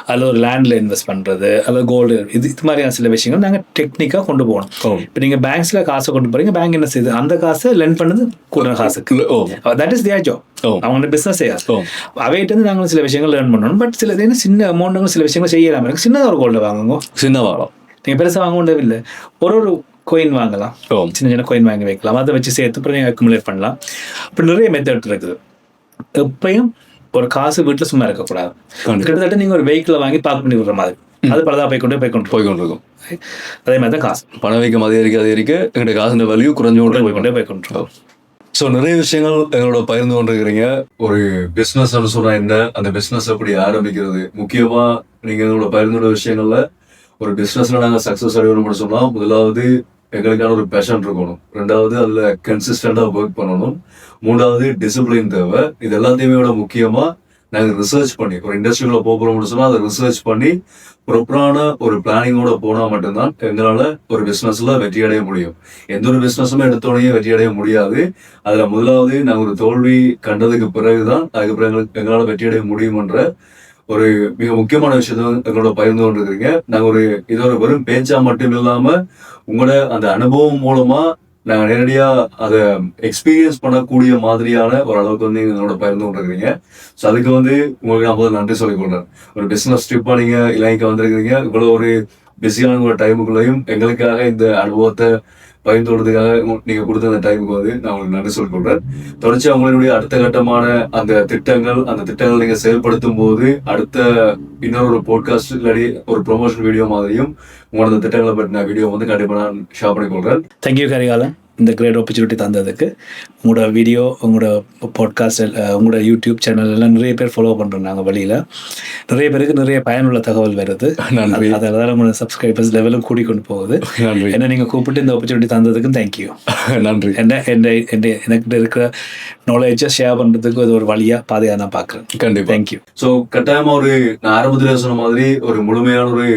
அதில் ஒரு லேண்டில் இன்வெஸ்ட் பண்ணுறது, அதில் கோல்டு, இது மாதிரியான சில விஷயங்கள் நாங்கள் டெக்னிக்காக கொண்டு போகணும். இப்போ நீங்கள் பேங்க்ஸில் காசை கொண்டு போகிறீங்க, பேங்க் என்ன செய்யுது, அந்த காசை லெண்ட் பண்ணது கூட காசுக்கு. That is their job. அவங்க பிஸ்னஸ் செய்யாது. அவைகிட்ட இருந்து நாங்களும் சில விஷயங்கள் லேர்ன் பண்ணணும். பட் சில சின்ன அமௌண்ட்டுங்க சில விஷயங்கள் செய்யலாமல் இருக்கு. சின்னதாக ஒரு கோல்டு வாங்குங்க, சின்ன வாங்கலாம். நீங்கள் பெருசாக வாங்க முடியவே இல்லை, ஒரு கோயின் வாங்கலாம், சின்ன கோயின் வாங்கி வைக்கலாம், அதை வச்சு சேர்த்து அப்புறம் நீங்கள் அக்குமுலேட் பண்ணலாம். அப்படி நிறைய மெத்தட் இருக்குது. எப்பயும் ஒரு காசு வீட்டில் சும்மா இருக்கக்கூடாது. கிட்டத்தட்ட நீங்கள் ஒரு வெஹிக்கிளை வாங்கி பார்க் பண்ணி விடுற மாதிரி அது பலதாக போய்கொண்டே இருக்கும். அதே மாதிரி தான் காசு பணம் வைக்க அதிகரிக்க எங்களுடைய காசுன்ற வேல்யூ குறைஞ்சு போய்கொண்டே. ஸோ நிறைய விஷயங்கள் எங்களோட பகிர்ந்து கொண்டிருக்கிறீங்க. ஒரு பிஸ்னஸ் சொன்னா என்ன, அந்த பிஸ்னஸ் எப்படி ஆரம்பிக்கிறது, முக்கியமா நீங்க எங்களோட பகிர்ந்துள்ள விஷயங்கள்ல ஒரு பிஸ்னஸ்ல நாங்கள் சக்ஸஸ் அடையணும்னு சொன்னா முதலாவது எங்களுக்கான ஒரு பேஷன் இருக்கணும், 2வது அதுல கன்சிஸ்டண்டா ஒர்க் பண்ணணும், 3வது டிசிப்ளின் தேவை. இது எல்லாத்தையுமே விட முக்கியமா நாங்கள் ரிசர்ச் பண்ணி ஒரு இண்டஸ்ட்ரிக்குள்ள போகிறோம்னு சொன்னா அதை ரிசர்ச் பண்ணி ப்ராப்பரான ஒரு பிளானிங்கோட போனா மட்டும்தான் எங்களால ஒரு பிசினஸ்ல வெற்றி அடைய முடியும். எந்த ஒரு பிசினஸுமே எடுத்தோடனே வெற்றி அடைய முடியாது. அதுல முதலாவது நாங்கள் ஒரு தோல்வி கண்டதுக்கு பிறகுதான் அதுக்கப்புறம் எங்களால வெற்றி அடைய முடியும்ன்ற ஒரு மிக முக்கியமான விஷயத்த எங்களோட பகிர்ந்து கொண்டிருக்கிறீங்க. நாங்கள் இது ஒரு வெறும் பேச்சா மட்டும் இல்லாம உங்களோட அந்த அனுபவம் மூலமா நாங்கள் நேரடியாக அதை எக்ஸ்பீரியன்ஸ் பண்ணக்கூடிய மாதிரியான ஒரு அளவுக்கு வந்து எங்களோட பகிர்ந்து கொண்டிருக்கிறீங்க. ஸோ அதுக்கு வந்து உங்களுக்கு நான் முதல்ல நன்றி சொல்லிக்கொள்றேன். ஒரு பிஸ்னஸ் ட்ரிப்பாக நீங்கள் இலங்கைக்கு வந்திருக்கிறீங்க. இவ்வளோ ஒரு பிஸியான ஒரு டைமுக்குள்ளேயும் எங்களுக்காக இந்த அனுபவத்தை பகிர்ந்து கொள்றதுக்காக நீங்கள் கொடுத்த அந்த டைமுக்கு வந்து நான் உங்களுக்கு நன்றி சொல்லிக்கொள்றேன். தொடர்ச்சி அவங்களுடைய அடுத்த கட்டமான அந்த திட்டங்கள் நீங்கள் செயல்படுத்தும் போது அடுத்த இன்னொரு போட்காஸ்ட் இல்லாடி ஒரு ப்ரொமோஷன் வீடியோ மாதிரியும் உங்களோட திட்டங்களை பற்றின வீடியோ வந்து கண்டிப்பாக நான் ஷேர் பண்ணிக்கொள்கிறேன். தேங்க்யூ கரிகாலன், இந்த கிரேட் ஆப்பர்ச்சுனிட்டி தந்ததுக்கு. உங்களோட வீடியோ, உங்களோட பாட்காஸ்ட், உங்களோட யூடியூப் சேனல் எல்லாம் நிறைய பேர் ஃபாலோ பண்ணுறோம். நாங்கள் வழியில் நிறைய பேருக்கு நிறைய பயனுள்ள தகவல் வருது. அதனால உங்களோட சப்ஸ்கிரைபர்ஸ் லெவலும் கூடி கொண்டு போகுது. என்ன நீங்கள் கூப்பிட்டு இந்த ஆப்பர்ச்சுனிட்டி தந்ததுக்கும் தேங்க்யூ. நன்றி. எனக்கு இருக்கிற நாலேஜை ஷேர் பண்ணுறதுக்கு அது ஒரு வழியாக பாதையாக நான் பார்க்குறேன். கண்டிப்பாக தேங்க்யூ. ஸோ கட்டாயமாக நான் ஆரம்பத்தில் சொன்ன மாதிரி ஒரு முழுமையான ஒரு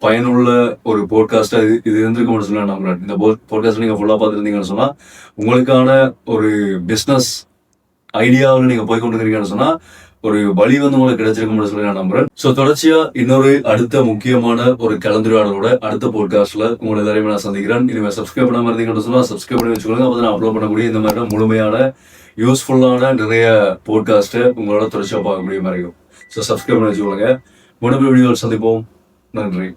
பயனுள்ள ஒரு போட்காஸ்டா இது இருந்திருக்கும்னு சொல்லி நான் நம்புறேன். இந்த போட்காஸ்ட் நீங்க ஃபுல்லா பார்த்துருந்தீங்கன்னு சொன்னா உங்களுக்கான ஒரு பிசினஸ் ஐடியாவில் நீங்க போய் கொண்டிருக்கீங்கன்னு சொன்னா ஒரு வழி வந்து உங்களுக்கு கிடைச்சிருக்கும்னு சொல்லி நான் நம்புறேன். ஸோ தொடர்ச்சியா இன்னொரு அடுத்த முக்கியமான ஒரு கலந்துரையாடலோட அடுத்த போட்காஸ்ட்ல உங்களை எல்லாரையுமே நான் சந்திக்கிறேன். இனிமேல் சப்ஸ்கிரைப் பண்ணாம இருந்தீங்கன்னு சொன்னா சப்ஸ்கிரைப் பண்ணி வச்சுக்கோங்க. அப்போ நான் அப்லோட் பண்ணக்கூடிய இந்த மாதிரி முழுமையான யூஸ்ஃபுல்லான நிறைய போட்காஸ்ட்டை உங்களோட தொடர்ச்சியாக பார்க்க முடிய மாதிரி இருக்கும். ஸோ சப்ஸ்கிரைப் பண்ணி வச்சுக்கோங்க. முன்னாடி வீடியோவில் சந்திப்போம். நன்றி.